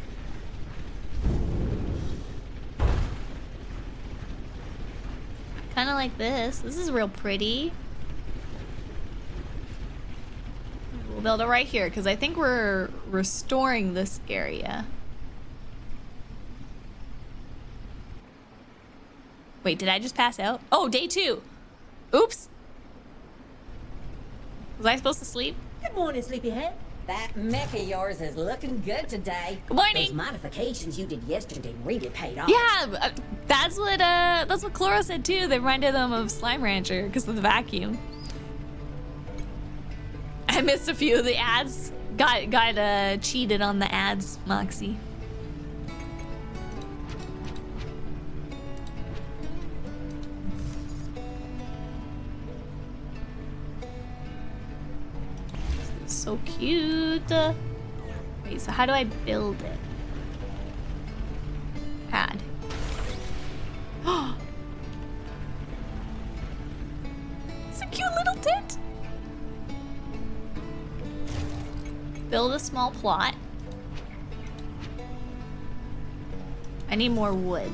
Kind of like this. This is real pretty. We'll build it right here because I think we're restoring this area. Wait, did I just pass out? Oh, day 2. Oops. Was I supposed to sleep? Good morning, sleepyhead. That mech of yours is looking good today. Good morning. Those modifications you did yesterday really paid off. Yeah, that's what Chloro said too. They reminded them of Slime Rancher because of the vacuum. I missed a few of the ads. Got cheated on the ads, Moxie. So cute. Wait, so how do I build it? Add. It's a cute little tent. Build a small plot. I need more wood.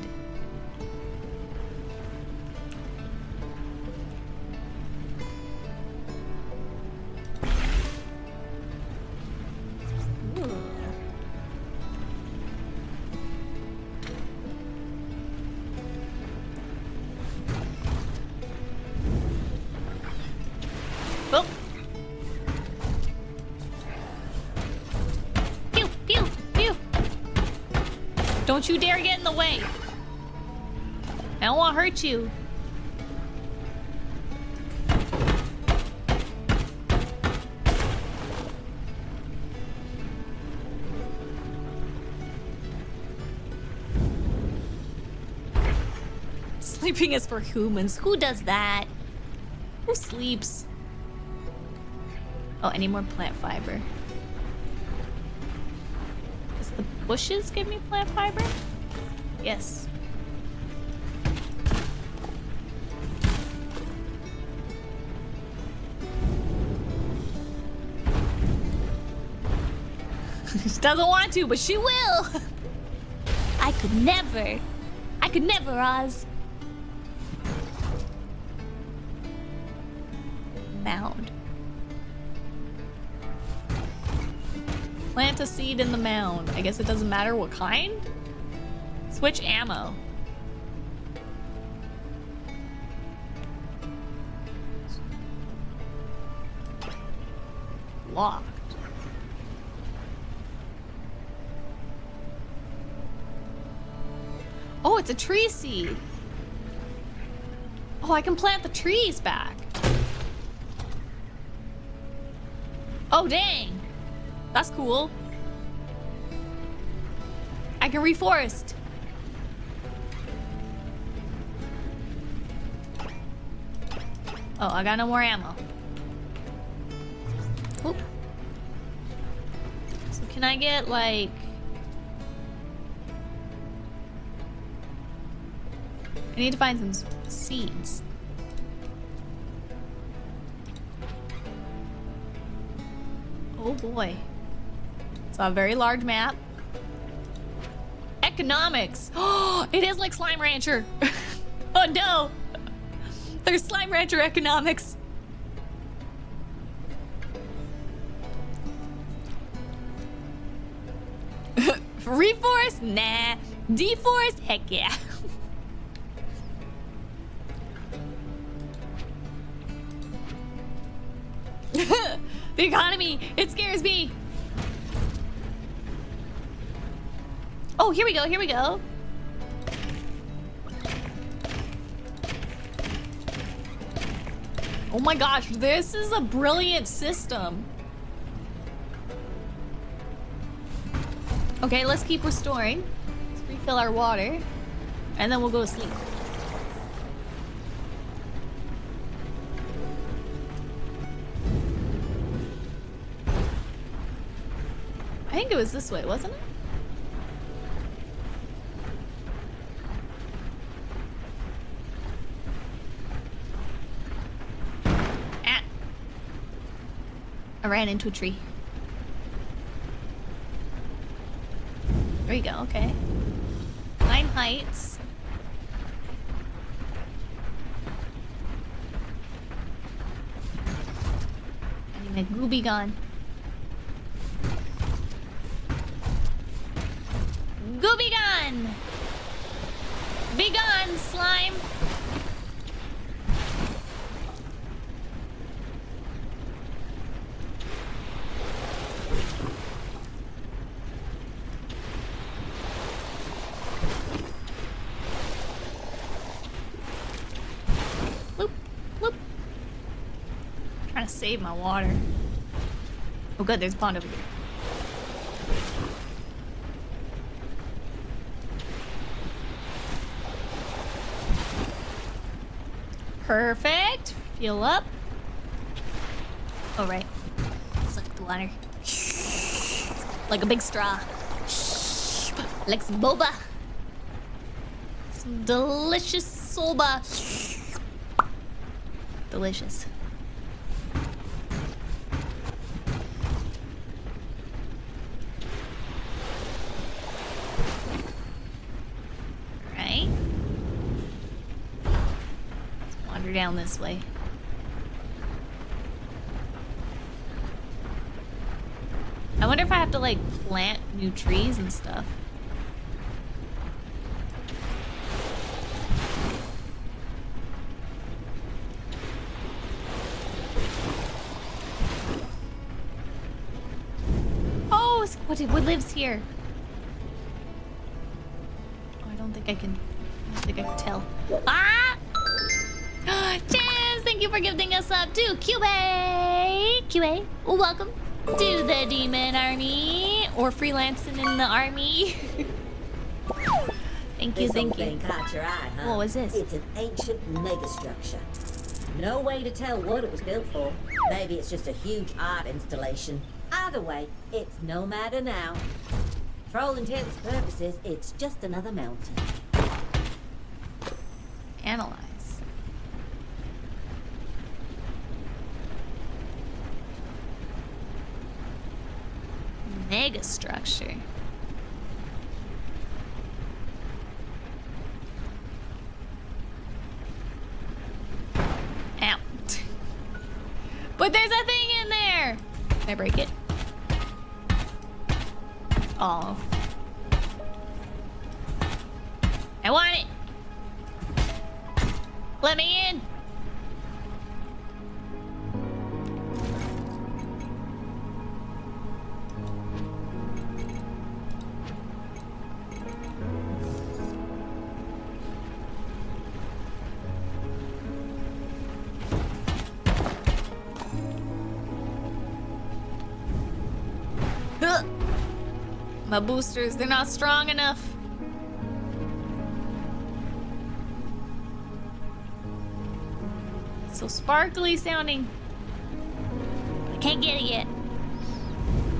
Oh. Pew, pew, pew. Don't you dare get in the way. I don't want to hurt you. Sleeping is for humans. Who does that? Who sleeps? Oh, I need more plant fiber. Does the bushes give me plant fiber? Yes. She doesn't want to, but she will. I could never, Oz. Mound. Plant a seed in the mound. I guess it doesn't matter what kind. Switch ammo. Locked. Oh, it's a tree seed. Oh, I can plant the trees back. Oh, dang. That's cool. I can reforest. Oh, I got no more ammo. Oop. So can I get like... I need to find some seeds. Oh boy. It's a very large map. Economics. Oh, it is like Slime Rancher. Oh no. There's Slime Rancher economics. Reforest? Nah. Deforest? Heck yeah. The economy, it scares me. Oh, here we go, here we go. Oh my gosh, this is a brilliant system. Okay, let's keep restoring. Let's refill our water, and then we'll go to sleep. I think it was this way, wasn't it? Ah. I ran into a tree. There you go, okay. 9 heights. I need my gooby gun. Gooby gun! Be gone, slime! Bloop, bloop. Trying to save my water. Oh good, there's a pond over here. Perfect. Fuel up. All right. Suck the water. Like a big straw. Like some boba. Some delicious soba. Delicious. Right. Wander down this way. I wonder if I have to like plant new trees and stuff. Oh, what lives here? Oh, I don't think I can tell. Ah! Chaz, thank you for gifting us up to QA. QA, welcome to the Demon Army, or freelancing in the army. Thank you, thank you. Caught your eye, huh? What was this? It's an ancient megastructure. No way to tell what it was built for. Maybe it's just a huge art installation. Either way, it's no matter now. For all intents and purposes, it's just another mountain. Analyze. Mega structure. Ow. But there's a thing in there. Can I break it? Oh. I want it. Let me in. Ugh. My boosters, they're not strong enough. so sparkly sounding. I can't get it yet.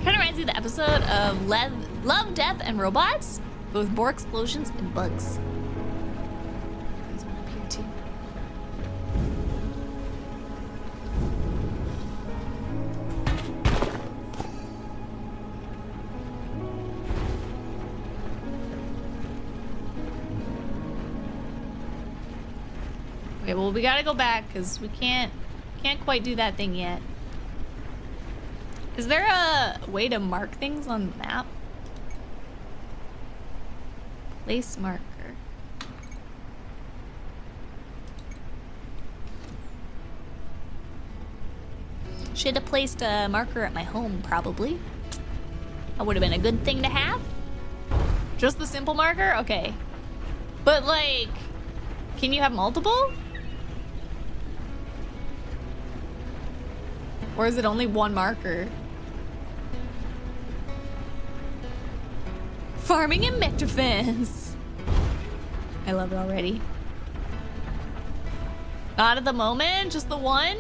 Kind of reminds me of the episode of Love, Death, and Robots, but with more explosions and bugs. There's one up here too. Okay, well we gotta go back because we can't quite do that thing yet. Is there a way to mark things on the map? Place marker. Should have placed a marker at my home, probably. That would have been a good thing to have. Just the simple marker? Okay. But like, can you have multiple? Or is it only one marker? Farming and mech defense. I love it already. Not at the moment, just the one?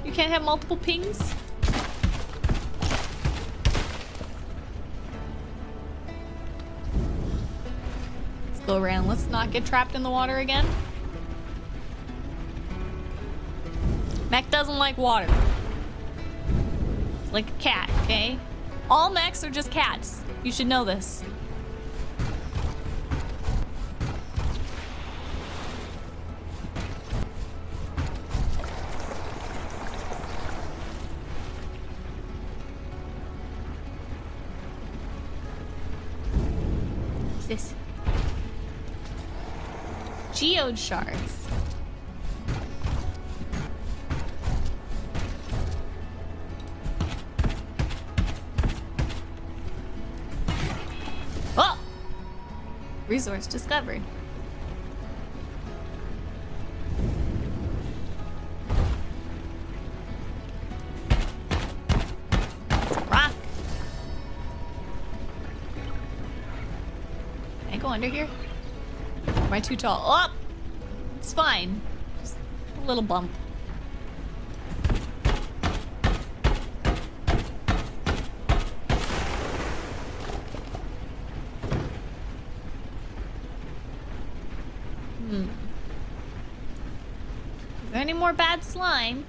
You can't have multiple pings? Let's go around. Let's not get trapped in the water again. Mech doesn't like water. It's like a cat, okay? All mechs are just cats. You should know this. What's this? Geode shards. Oh! Resource discovered. It's a rock. Can I go under here? Am I too tall? Oh! It's fine. Just a little bump. Is there any more bad slime?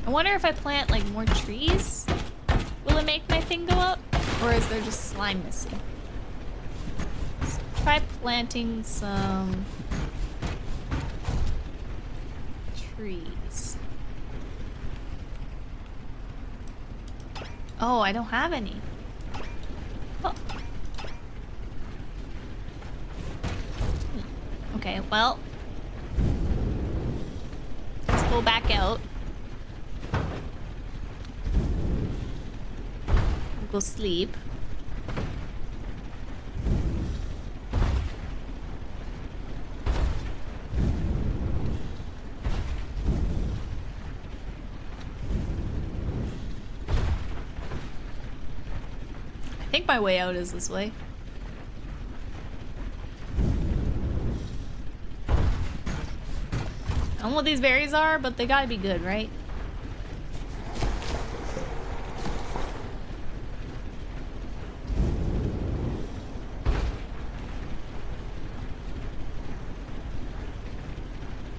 I wonder if I plant like more trees, will it make my thing go up? Or is there just slime missing? Let's try planting some trees. Oh, I don't have any. Oh. Okay, well. Let's go back out. Go sleep. I think my way out is this way. I don't know what these berries are, but they gotta be good, right?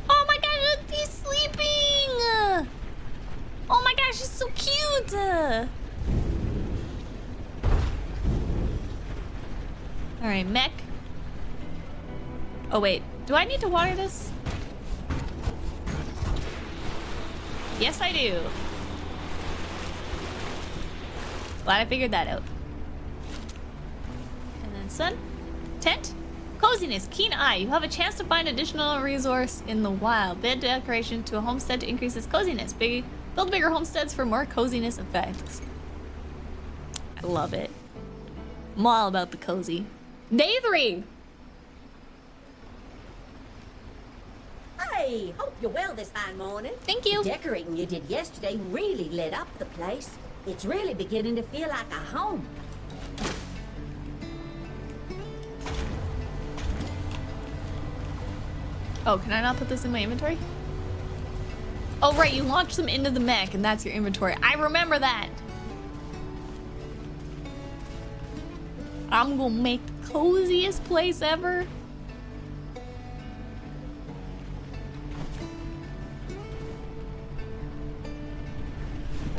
Oh my gosh, he's sleeping! Oh my gosh, he's so cute! Alright, mech. Oh wait, do I need to water this? Yes, I do. Glad I figured that out. And then sun, tent, coziness, keen eye. You have a chance to find additional resource in the wild. Bid decoration to a homestead to increase its coziness. Build bigger homesteads for more coziness effects. I love it. I'm all about the cozy. Day 3. Hey, hope you're well this fine morning. Thank you. The decorating you did yesterday really lit up the place. It's really beginning to feel like a home. Oh, can I not put this in my inventory? Oh, right, you launch them into the mech and that's your inventory. I remember that. I'm gonna make the coziest place ever.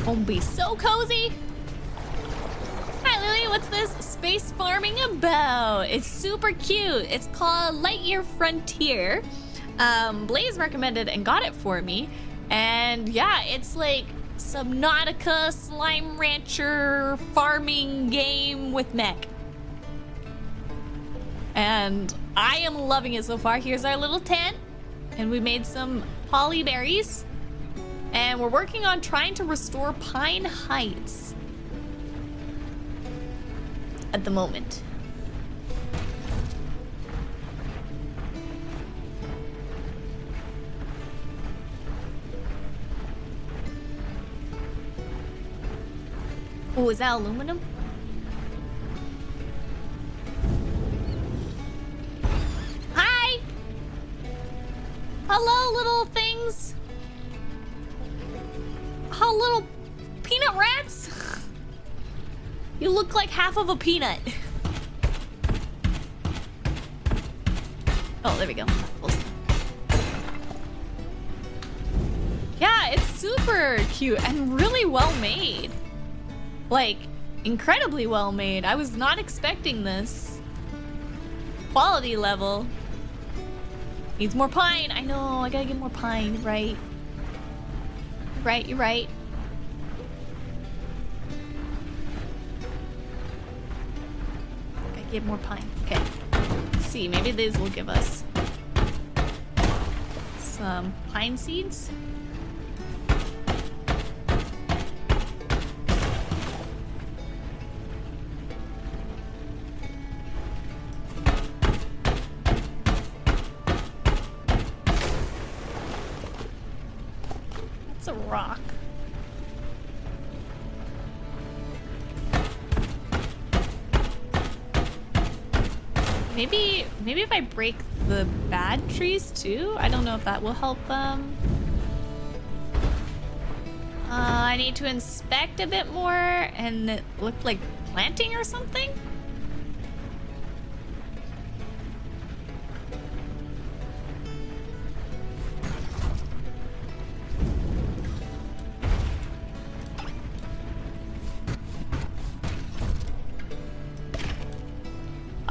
Gonna be so cozy. Hi Lily, what's this space farming about? It's super cute. It's called Lightyear Frontier. Blaze recommended and got it for me. And yeah, it's like Subnautica Slime Rancher farming game with mech. And I am loving it so far. Here's our little tent. And we made some holly berries. And we're working on trying to restore Pine Heights at the moment. Oh, is that aluminum? Hi! Hello, little things. How little peanut rats? You look like half of a peanut. Oh, there we go. Yeah, it's super cute and really well made. Like, incredibly well made. I was not expecting this. Quality level. Needs more pine. I know, I gotta get more pine, right? You're right. Gotta get more pine. Okay. Let's see, maybe these will give us some pine seeds. A rock. Maybe if I break the bad trees too? I don't know if that will help I need to inspect a bit more and it looked like planting or something?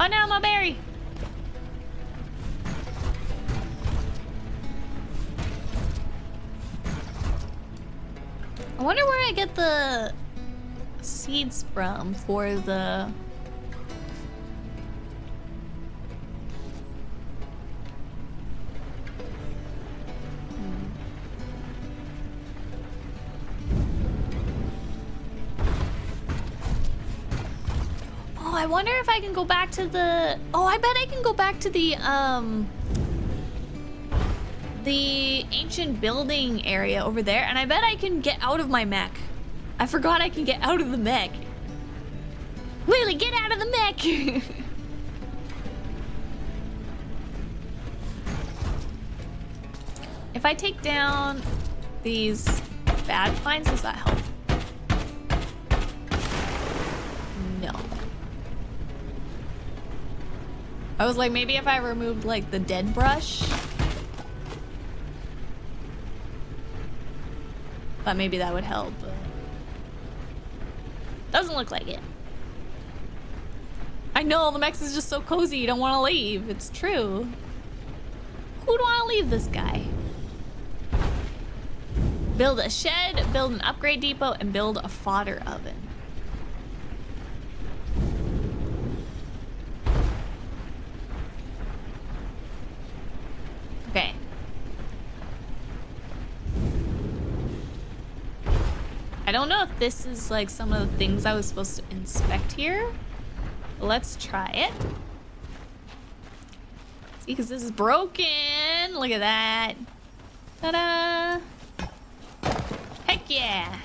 Oh no, my berry! I wonder where I get the seeds from for the... I wonder if I can go back to the... Oh, I bet I can go back to the ancient building area over there, and I bet I can get out of my mech. I forgot I can get out of the mech. Lily, get out of the mech! If I take down these bad pines, does that help? No. I was like, maybe if I removed like the dead brush, thought maybe that would help, but doesn't look like it. I know, the mech is just so cozy, you don't want to leave. It's true. Who'd want to leave this guy? Build a shed, build an upgrade depot, and build a fodder oven. Okay. I don't know if this is like some of the things I was supposed to inspect here. But let's try it. See, because this is broken. Look at that. Ta-da! Heck yeah!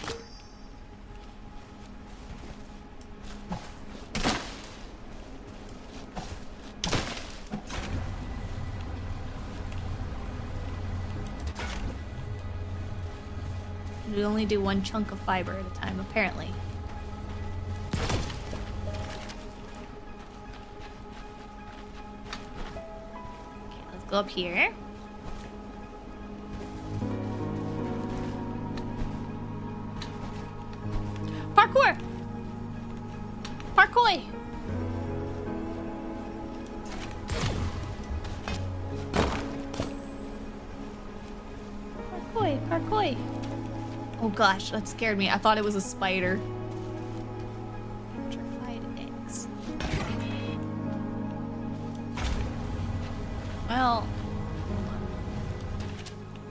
we only do one chunk of fiber at a time, apparently. Okay, let's go up here. Parkour! Parkour! Parkour, parkour. Oh gosh, that scared me. I thought it was a spider. Petrified eggs. Well,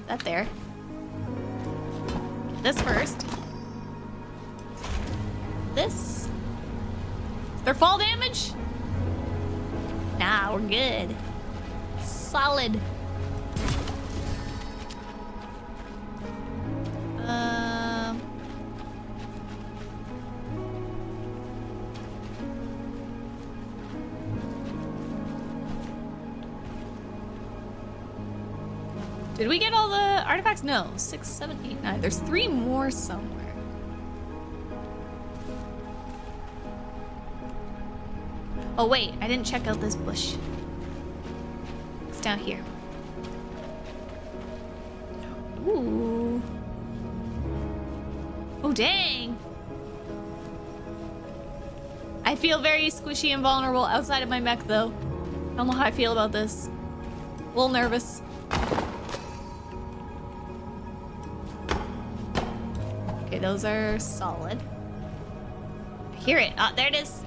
that there. Get this first. This. Is there fall damage? Nah, we're good. Solid. Did we get all the artifacts? No. 6, 7, 8, 9. There's 3 more somewhere. Oh wait, I didn't check out this bush. It's down here. Ooh. Oh dang. I feel very squishy and vulnerable outside of my mech though. I don't know how I feel about this. A little nervous. Okay, those are solid. I hear it. Ah, there it is.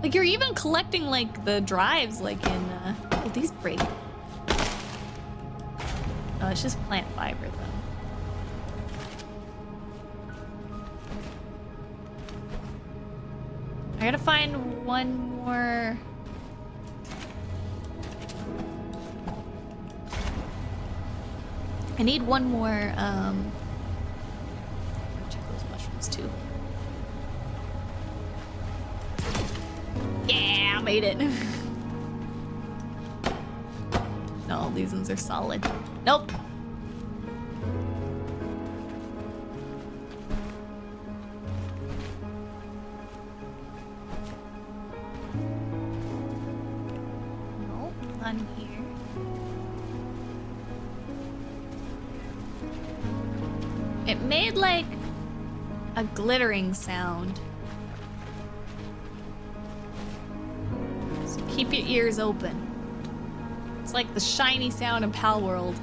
Like, you're even collecting, like, the drives, like, in, oh, these break. Oh, it's just plant fiber, though. I gotta find one more... I need one more, check those mushrooms, too. Yeah, I made it. No, these ones are solid. Nope. Nope, not in here. It made like a glittering sound. Keep your ears open. It's like the shiny sound in Pal World.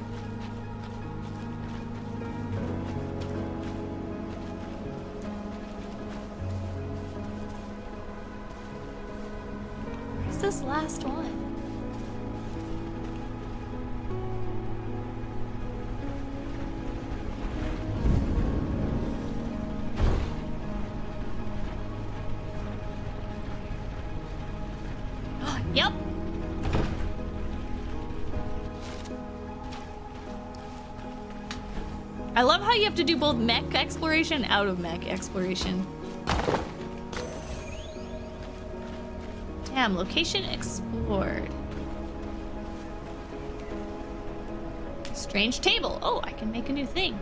Where's this last one? Yep. I love how you have to do both mech exploration and out of mech exploration. Damn, location explored. Strange table. Oh, I can make a new thing.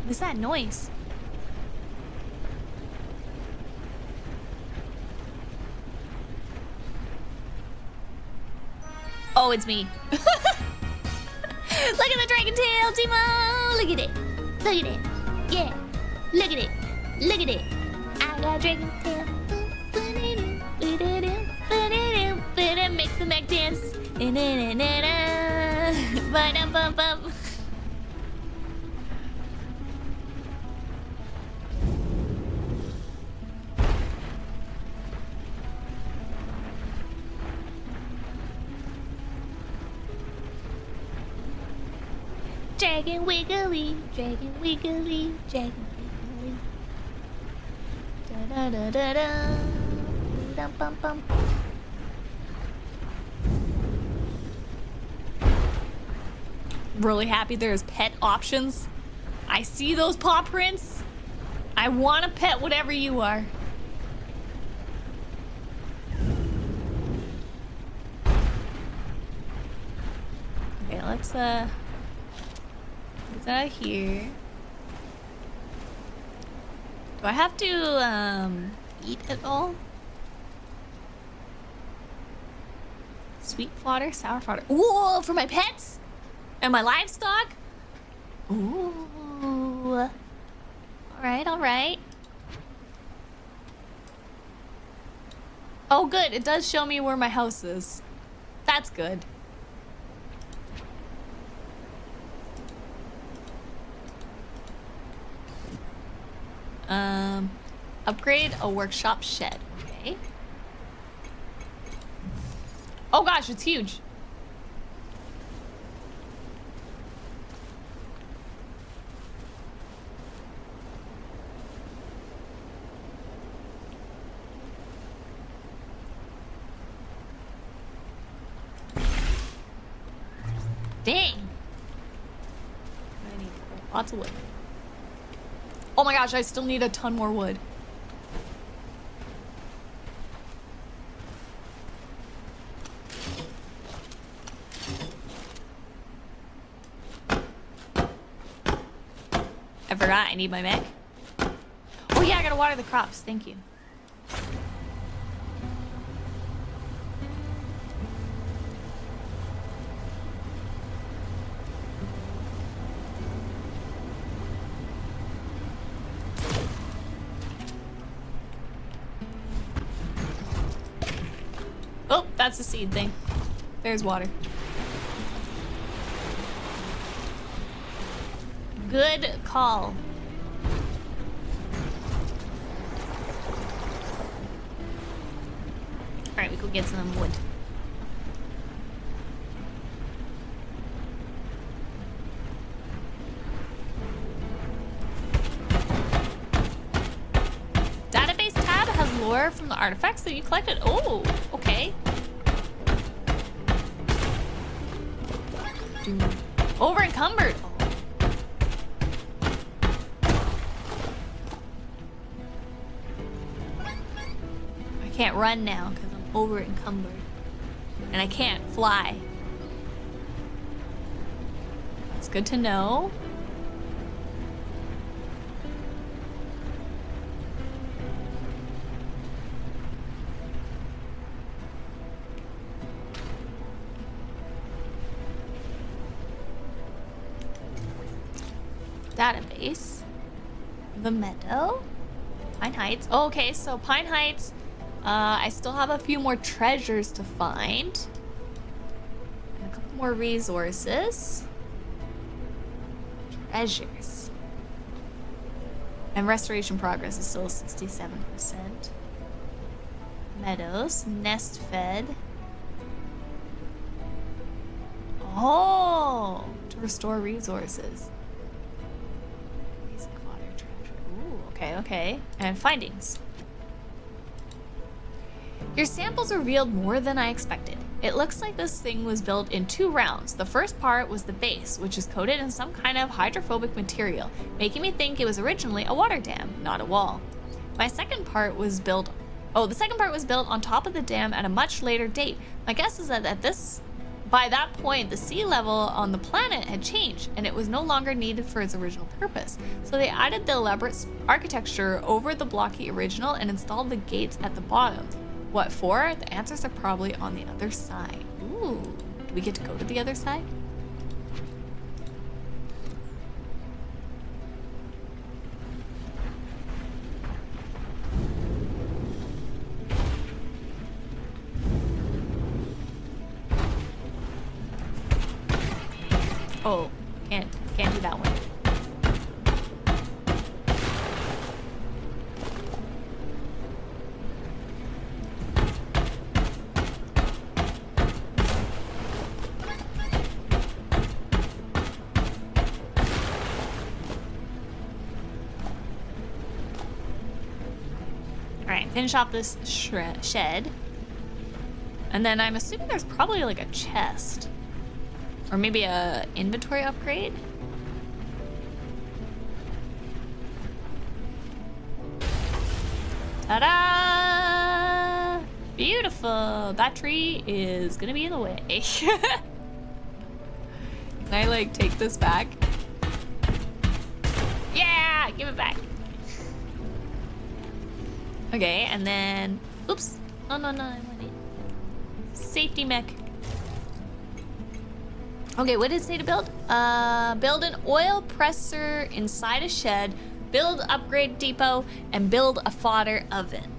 What is that noise? Oh, it's me. Look at the dragon tail, Timo! Look at it. Look at it. Yeah. Look at it. Look at it. I got a dragon tail. Make the mech dance. Ba-dum-bum-bum. Dragon wiggly, dragon wiggly, dragon wiggly. Da da da da da. Bum, bum, bum. Really happy there's pet options. I see those paw prints. I want to pet whatever you are. Okay, let's get out of here. Do I have to eat at all? Sweet fodder, sour fodder. Ooh, for my pets and my livestock. Ooh. All right, all right. Oh, good. It does show me where my house is. That's good. Upgrade a workshop shed. Okay. Oh gosh, it's huge. Dang. I need lots of wood. Oh my gosh, I still need a ton more wood. I forgot I need my mech. Oh yeah, I gotta water the crops. Thank you. Oh, that's the seed thing. There's water. Good call. All right, we go get some wood. Database tab has lore from the artifacts that you collected. Oh, okay. Over encumbered. I can't run now because I'm over encumbered. And I can't fly. That's good to know. Database. The meadow. Pine Heights. Oh, okay, so Pine Heights. I still have a few more treasures to find. And a couple more resources. Treasures. And restoration progress is still 67%. Meadows. Nest fed. Oh! To restore resources. Basic water treasure. Ooh, okay, okay. And findings. Your samples revealed more than I expected. It looks like this thing was built in 2 rounds. The first part was the base, which is coated in some kind of hydrophobic material, making me think it was originally a water dam, not a wall. The second part was built on top of the dam at a much later date. My guess is that by that point, the sea level on the planet had changed, and it was no longer needed for its original purpose. So they added the elaborate architecture over the blocky original and installed the gates at the bottom. What for? The answers are probably on the other side. Ooh, do we get to go to the other side? Oh, can't do that one. All right. finish off this shed. And then I'm assuming there's probably like a chest. Or maybe a inventory upgrade. Ta-da! Beautiful. That tree is gonna be in the way. Can I like take this back? Yeah, give it back. Okay, and then, oops. No, I want it. Safety mech. Okay, what did it say to build? Build an oil presser inside a shed, build upgrade depot, and build a fodder oven.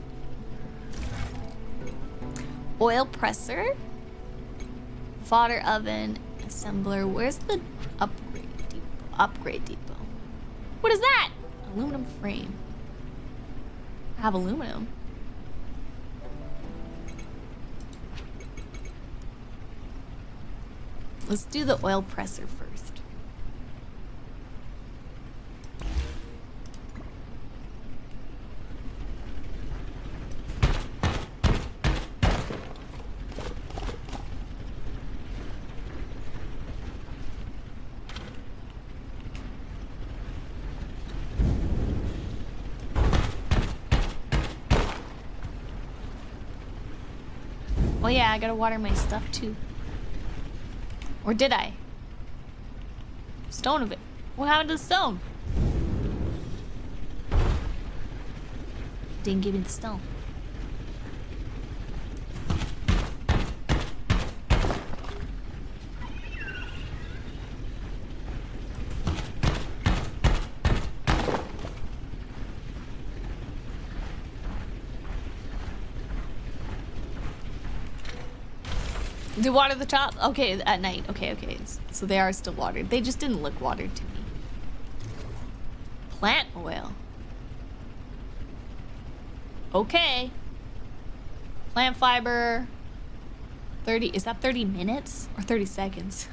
Oil presser, fodder oven, assembler. Where's the upgrade depot? What is that? Aluminum frame. I have aluminum. Let's do the oil presser first. Oh yeah, I gotta water my stuff too. Or did I? Stone of it. What happened to the stone? Didn't give me the stone. Do water the top? Okay, at night. Okay. So they are still watered. They just didn't look watered to me. Plant oil. Okay. Plant fiber. 30, is that 30 minutes or 30 seconds?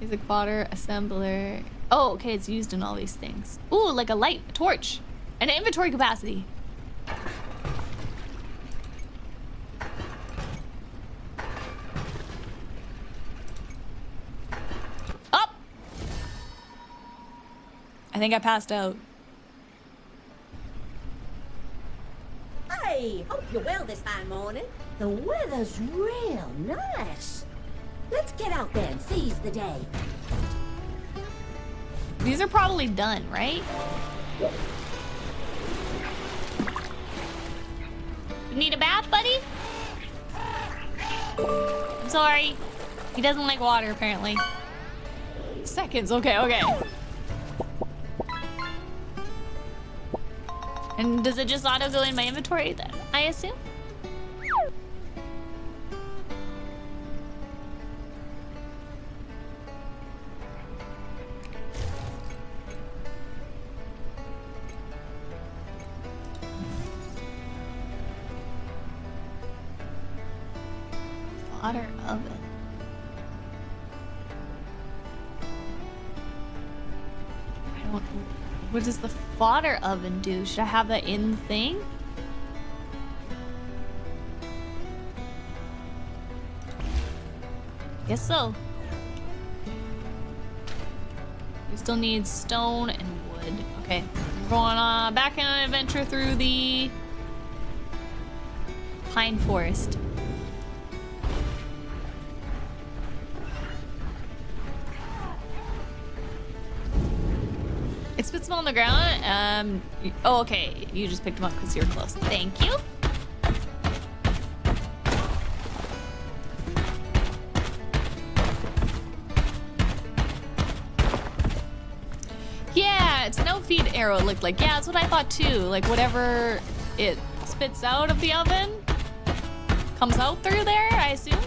Basic fodder, assembler. Oh, okay, it's used in all these things. Ooh, like a light, a torch. An inventory capacity. I think I passed out. Hey, hope you're well this fine morning. The weather's real nice. Let's get out there and seize the day. These are probably done, right? You need a bath, buddy? I'm sorry. He doesn't like water, apparently. Seconds, okay. And does it just auto go in my inventory then, I assume? Fodder oven. What does the fodder oven do? Should I have that in the thing? Guess so. We still need stone and wood. Okay, we're going on back on an adventure through the pine forest. It spits them on the ground. Oh, okay. You just picked them up because you're close. Thank you. Yeah, it's an outfeed arrow, it looked like. Yeah, that's what I thought too. Like whatever it spits out of the oven comes out through there, I assume.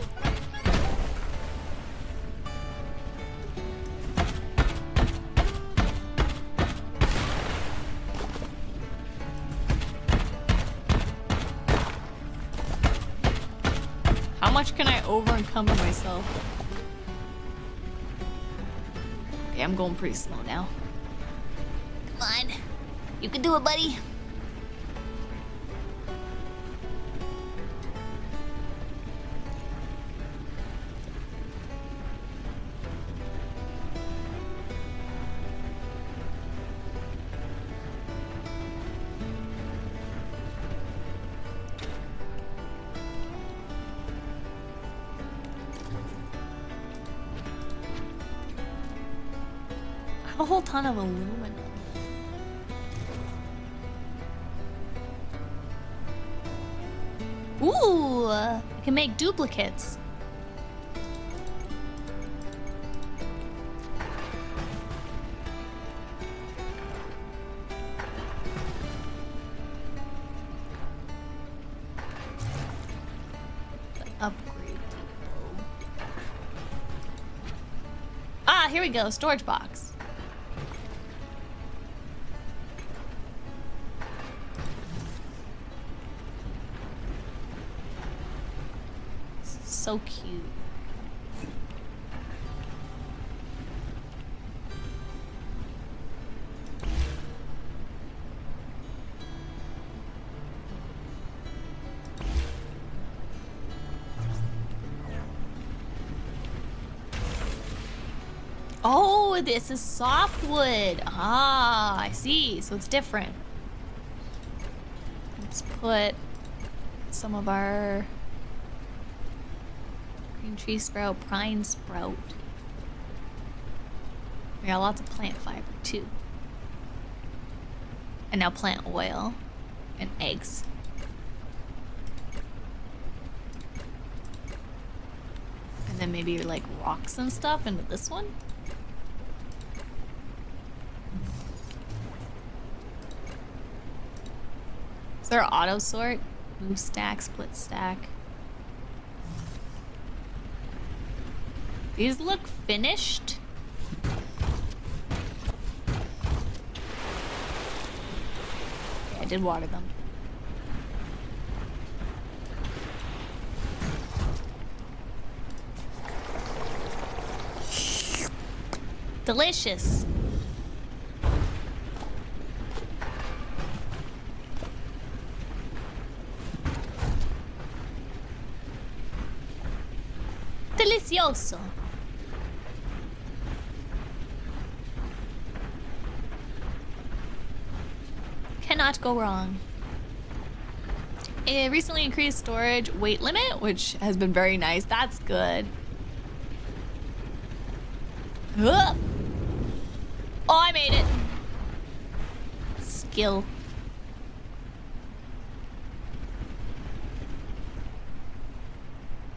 How much can I over encumber myself? Okay, I'm going pretty slow now. Come on. You can do it, buddy. have a whole ton of aluminum. Ooh, I can make duplicates. The upgrade depot. Ah, here we go, storage box. So cute. Oh, this is softwood. Ah, I see. So it's different. Let's put some of our green tree sprout, pine sprout. We got lots of plant fiber too. And now plant oil and eggs. And then maybe like rocks and stuff into this one. Is there auto sort? Move stack, split stack. These look finished. Okay, I did water them. Delicious. Delicioso. Cannot go wrong. It recently increased storage weight limit, which has been very nice. That's good. Ugh. Oh, I made it. Skill.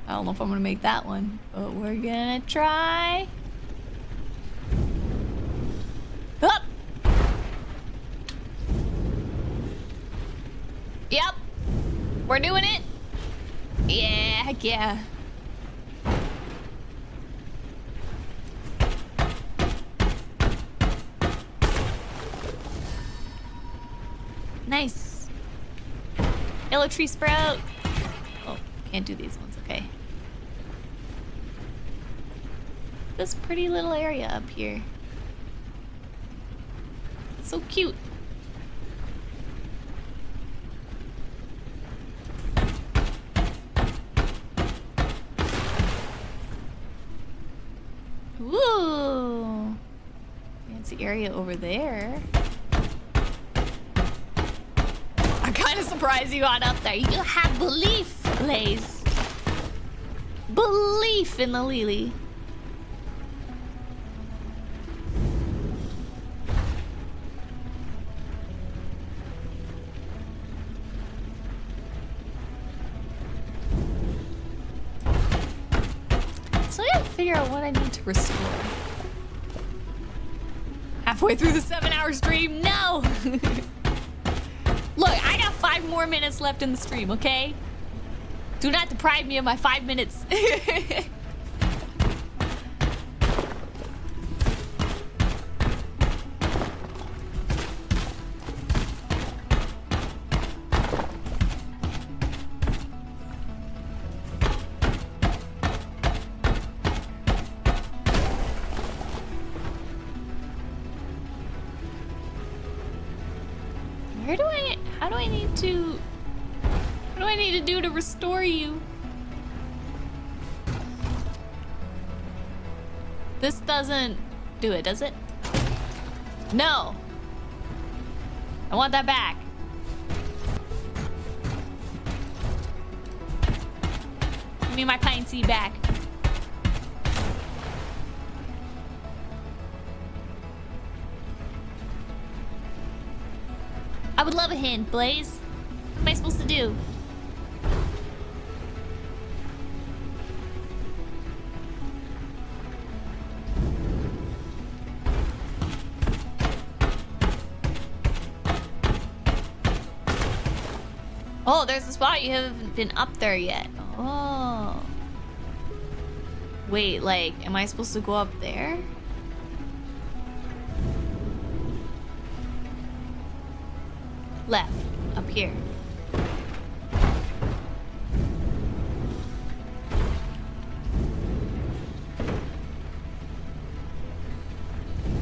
I don't know if I'm gonna make that one, but we're gonna try. Up. Yep. We're doing it. Yeah, heck yeah. Nice. Yellow tree sprout. Oh, can't do these ones, okay. This pretty little area up here. So cute. Ooh. Fancy area over there. I'm kind of surprised you got up there. You have belief, Blaze. Belief in the Lily. So I gotta figure out what I need to restore. Halfway through the 7-hour stream? No! Look, I got 5 more minutes left in the stream, okay? Do not deprive me of my 5 minutes. What do I need to do to restore you? This doesn't do it, does it? No. I want that back. Give me my pine seed back. I would love a hint, Blaze. What am I supposed to do? Oh, there's a spot you haven't been up there yet. Oh. Wait, like, am I supposed to go up there? Left, up here.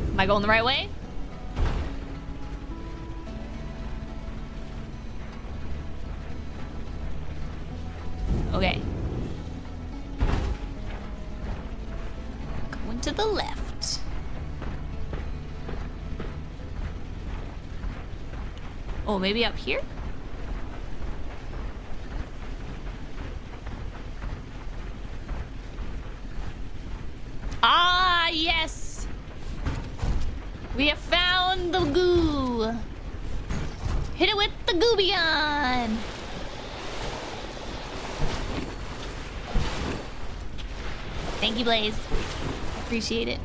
Am I going the right way? Okay. Going to the left. Oh, maybe up here? Ah, yes! We have found the goo! Hit it with the goobion! Thank you, Blaze. Appreciate it.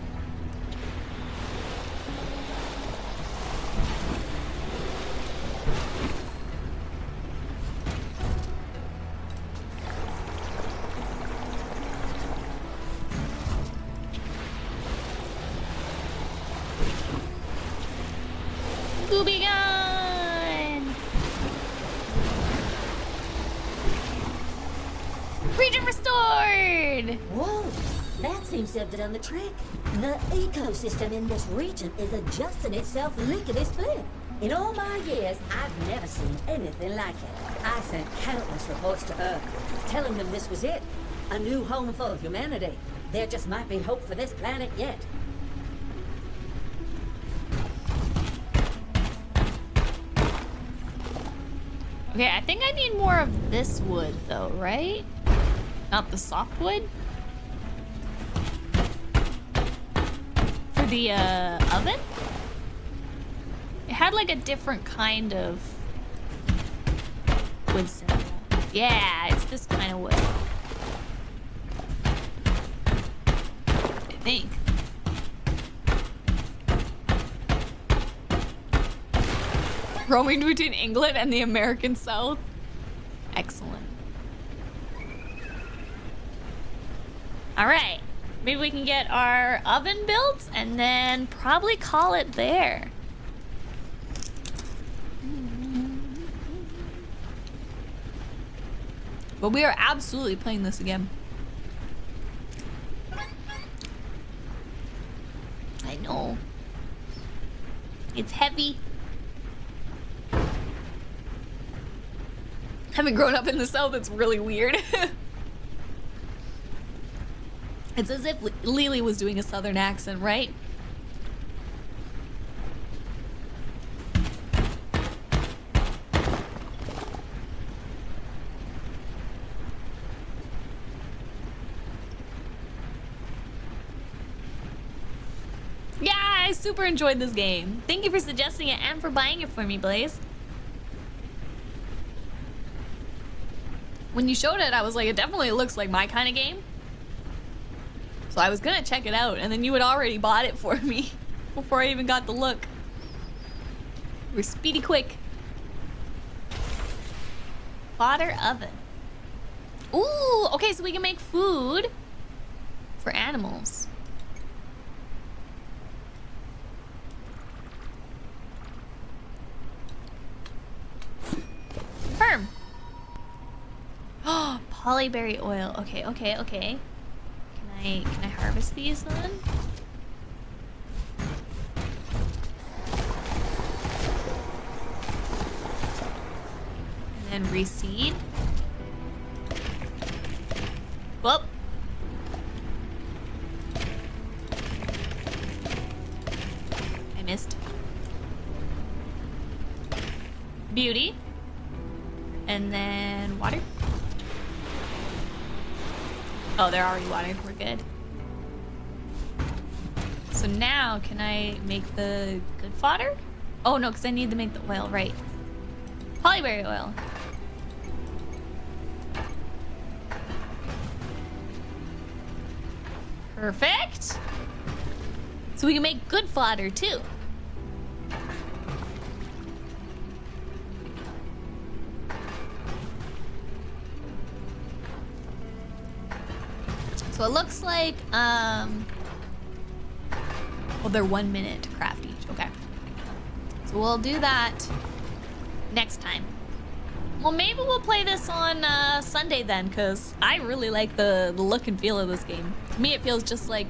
Gooby gun! Region restored! Whoa, that seems to have done the trick. The ecosystem in this region is adjusting itself lickety-split. In all my years, I've never seen anything like it. I sent countless reports to Earth, telling them this was it. A new home for humanity. There just might be hope for this planet yet. Okay, I think I need more of this wood though, right? Not the softwood? For the oven? It had like a different kind of wood symbol. Yeah, it's this kind of wood. I think. Roaming between England and the American South. Excellent. All right. Maybe we can get our oven built and then probably call it there. But we are absolutely playing this again. I know. It's heavy. Having grown up in the South, it's really weird. It's as if Lily was doing a Southern accent, right? Yeah, I super enjoyed this game. Thank you for suggesting it and for buying it for me, Blaze. When you showed it, I was like, it definitely looks like my kind of game. So I was gonna check it out, and then you had already bought it for me before I even got the look. We're speedy quick. Fodder oven. Ooh, okay, so we can make food for animals. Firm. Oh, polyberry oil. Okay, okay, okay. Can I harvest these then? And then reseed. Whoop. I missed. Beauty. And then water. Oh, they're already watered. We're good. So now, can I make the good fodder? Oh, no, because I need to make the oil, right. Polyberry oil. Perfect. So we can make good fodder too. So it looks like, well, they're 1 minute to craft each. Okay. So we'll do that next time. Well, maybe we'll play this on Sunday then, because I really like the look and feel of this game. To me, it feels just like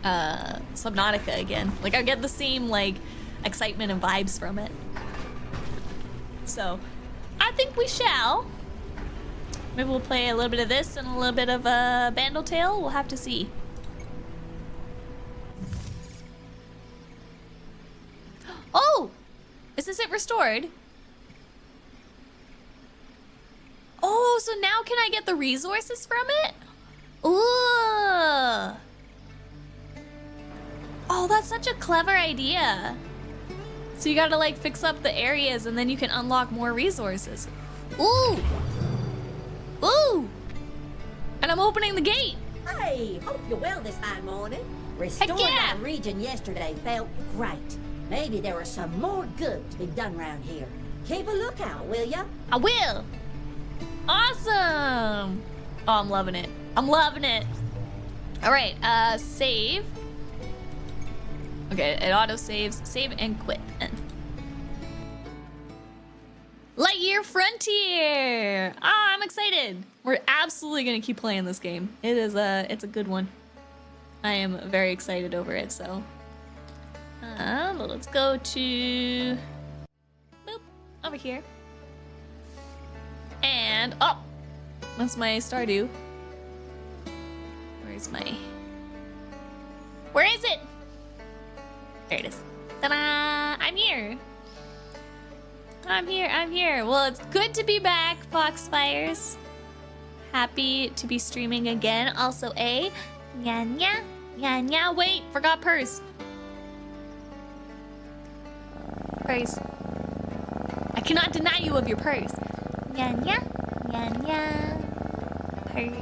Subnautica again. Like, I get the same, like, excitement and vibes from it. So, I think we shall. Maybe we'll play a little bit of this and a little bit of Bandle Tale. We'll have to see. Oh! Is this it restored? Oh, so now can I get the resources from it? Ooh. Oh, that's such a clever idea. So you gotta like fix up the areas and then you can unlock more resources. Ooh. Ooh. And I'm opening the gate. Hey, hope you're well this fine morning. Restoring yeah. our region yesterday felt great. Maybe there was some more good to be done around here. Keep a lookout, will ya? I will. Awesome. Oh, I'm loving it. I'm loving it. All right, save. Okay, it auto saves. Save and quit. Lightyear Frontier. Ah, I'm excited. We're absolutely gonna keep playing this game. It's a good one. I am very excited over it. So, let's go to boop over here. And oh, that's my Stardew. Where's my? Where is it? There it is. Ta-da! I'm here. I'm here. Well, it's good to be back, Foxfires. Happy to be streaming again. Also, Nya. Wait, forgot purse. Purse. I cannot deny you of your purse. Nya. Purse.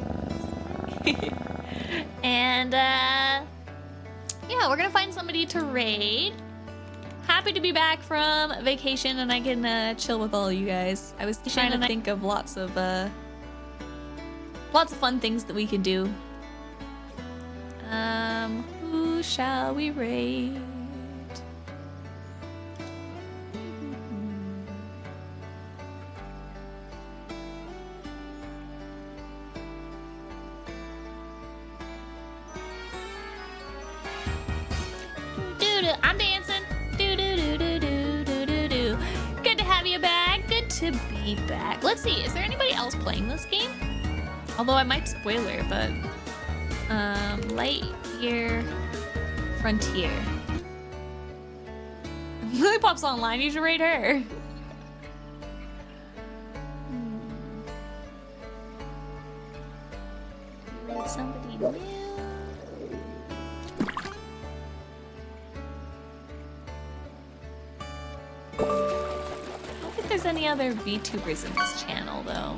And, yeah, we're gonna find somebody to raid. Happy to be back from vacation and I can chill with all you guys. I was trying to think of lots of fun things that we can do. Who shall we raid? I'm dancing. Good to have you back. Good to be back. Let's see. Is there anybody else playing this game? Although I might spoiler, but Lightyear Frontier. Lollipop's online. You should raid her. Raid somebody new. I don't think there's any other VTubers in this channel, though.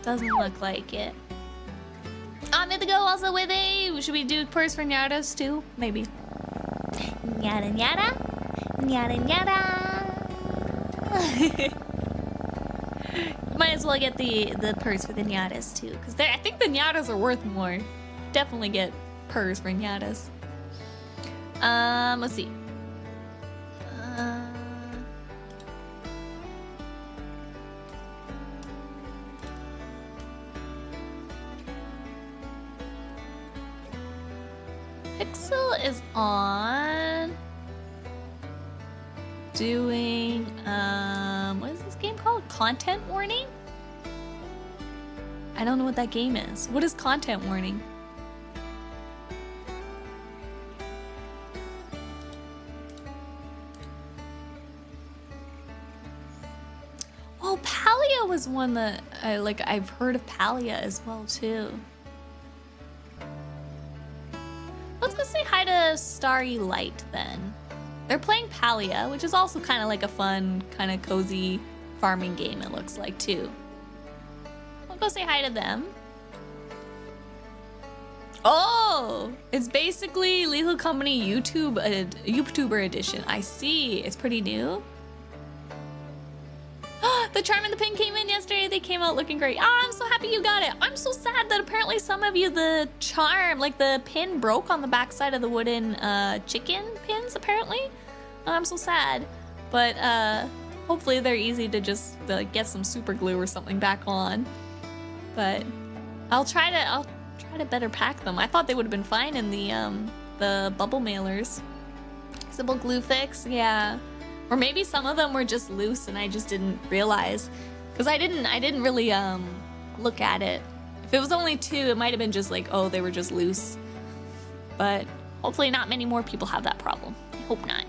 Doesn't look like it. Mythico also with a... Should we do purse for Nyadas too? Maybe. Nyada nyada. Nyada nyada. Might as well get the purse for the Nyadas too, because I think the Nyadas are worth more. Definitely get purse for Nyadas. Let's see. Pixel is on doing what is this game called? Content warning? I don't know what that game is. What is content warning? Oh, Palia was one that I've heard of Palia as well too. to Starry Light then. They're playing Palia, which is also kind of like a fun, kind of cozy farming game, it looks like, too. I'll go say hi to them. Oh, it's basically Lethal Company YouTuber edition. I see. It's pretty new. The charm and the pin came in yesterday. They came out looking great. Oh, I'm so happy you got it. I'm so sad that apparently some of you, the charm, like the pin broke on the back side of the wooden chicken pins, apparently. I'm so sad. But hopefully they're easy to just get some super glue or something back on. But I'll try to better pack them. I thought they would have been fine in the bubble mailers. Simple glue fix, yeah. Or maybe some of them were just loose and I just didn't realize. Because I didn't really look at it. If it was only 2, it might have been just like, oh, they were just loose. But hopefully not many more people have that problem. I hope not.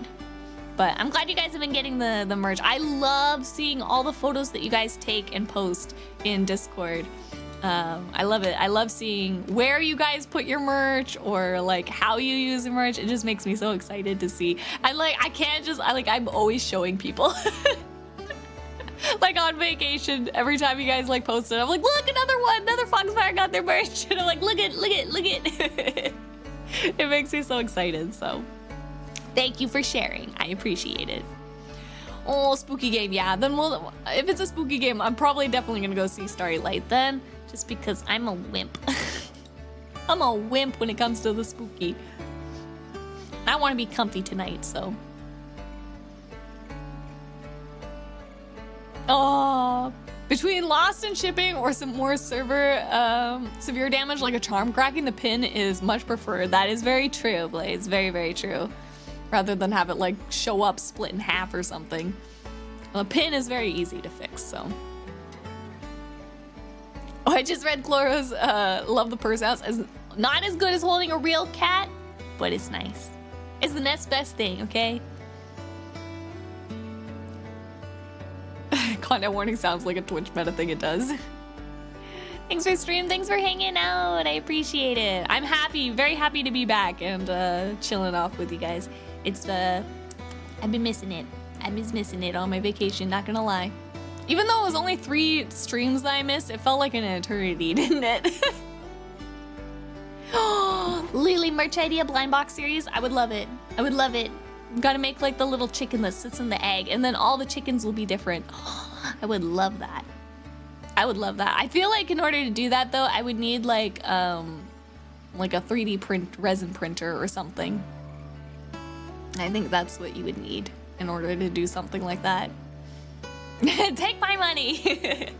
But I'm glad you guys have been getting the merch. I love seeing all the photos that you guys take and post in Discord. I love it. I love seeing where you guys put your merch or like how you use the merch. It just makes me so excited to see. I'm always showing people. Like on vacation, every time you guys like post it, I'm like, look, another one, another Foxfire got their merch. And I'm like, look it. It makes me so excited, so thank you for sharing. I appreciate it. Oh, spooky game, yeah. Then if it's a spooky game, I'm probably definitely gonna go see Starry Light then. Just because I'm a wimp. I'm a wimp when it comes to the spooky. I want to be comfy tonight, so. Oh, between lost and shipping or some more server severe damage like a charm cracking, the pin is much preferred. That is very true, Blaze. Very, very true. Rather than have it like show up split in half or something. Well, the pin is very easy to fix, so. Oh, I just read Clora's Love the Purse House. It's not as good as holding a real cat, but it's nice. It's the next best thing, okay? Content warning sounds like a Twitch meta thing, it does. Thanks for stream, thanks for hanging out. I appreciate it. I'm happy, very happy to be back and chilling off with you guys. It's, I've been missing it. I was missing it on my vacation, not gonna lie. Even though it was only 3 streams that I missed, it felt like an eternity, didn't it? Oh, Lily merch idea blind box series. I would love it. I would love it. Gotta make like the little chicken that sits in the egg and then all the chickens will be different. I would love that. I would love that. I feel like in order to do that though, I would need like a 3D resin printer or something. I think that's what you would need in order to do something like that. Take my money.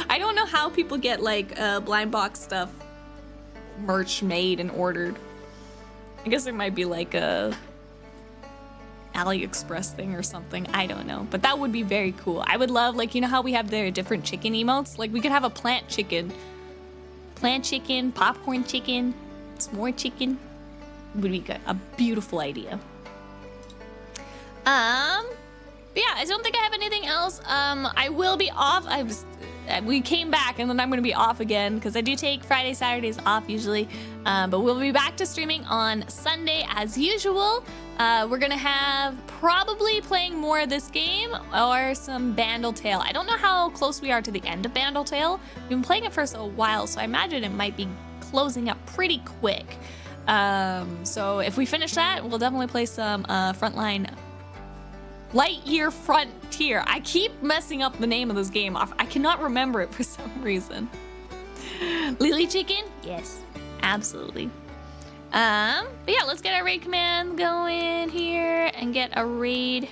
I don't know how people get like blind box stuff merch made and ordered. I guess there might be like a AliExpress thing or something. I don't know, but that would be very cool. I would love, like, you know how we have the different chicken emotes? Like we could have a plant chicken, popcorn chicken, s'more chicken. Would be good. A beautiful idea. But yeah, I don't think I have anything else. I will be off. We came back and then I'm gonna be off again because I do take Friday, Saturdays off usually. But we'll be back to streaming on Sunday as usual. We're gonna have probably playing more of this game or some Bandletale. I don't know how close we are to the end of Bandletale. We've been playing it for a while, so I imagine it might be closing up pretty quick. So if we finish that, we'll definitely play some Frontline Lightyear Frontier. I keep messing up the name of this game. I cannot remember it for some reason. Lily chicken? Yes, absolutely. But yeah, let's get our raid command going here and get a raid.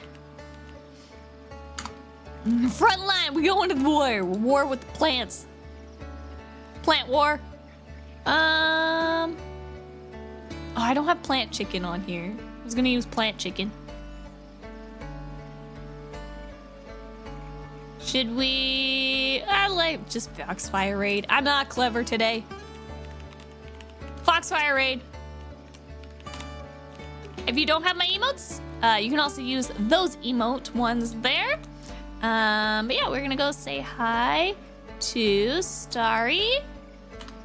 Frontline, we go into the war with the plants. Plant war. Oh, I don't have plant chicken on here. I was gonna use plant chicken. Should we... I like just Foxfire raid. I'm not clever today. Foxfire raid. If you don't have my emotes, you can also use those emote ones there. But yeah, we're gonna go say hi to Starry.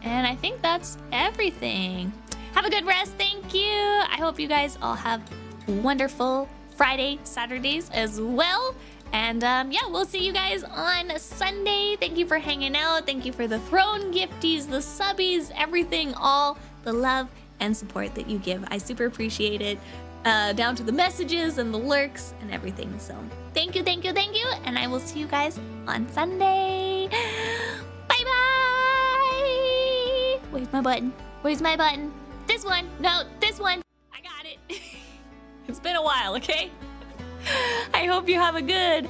And I think that's everything. Have a good rest. Thank you. I hope you guys all have wonderful Friday, Saturdays as well. And yeah, we'll see you guys on Sunday. Thank you for hanging out. Thank you for the throne gifties, the subbies, everything, all the love and support that you give. I super appreciate it. Down to the messages and the lurks and everything. So thank you, thank you, thank you. And I will see you guys on Sunday. Bye-bye. Where's my button? Where's my button? This one. No, this one. I got it. It's been a while, okay? I hope you have a good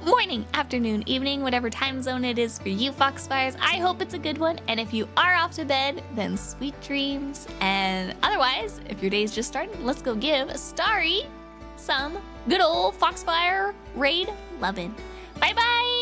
morning, afternoon, evening, whatever time zone it is for you, Foxfires. I hope it's a good one. And if you are off to bed, then sweet dreams. And otherwise, if your day's just starting, let's go give Starry some good old Foxfire raid lovin'. Bye-bye.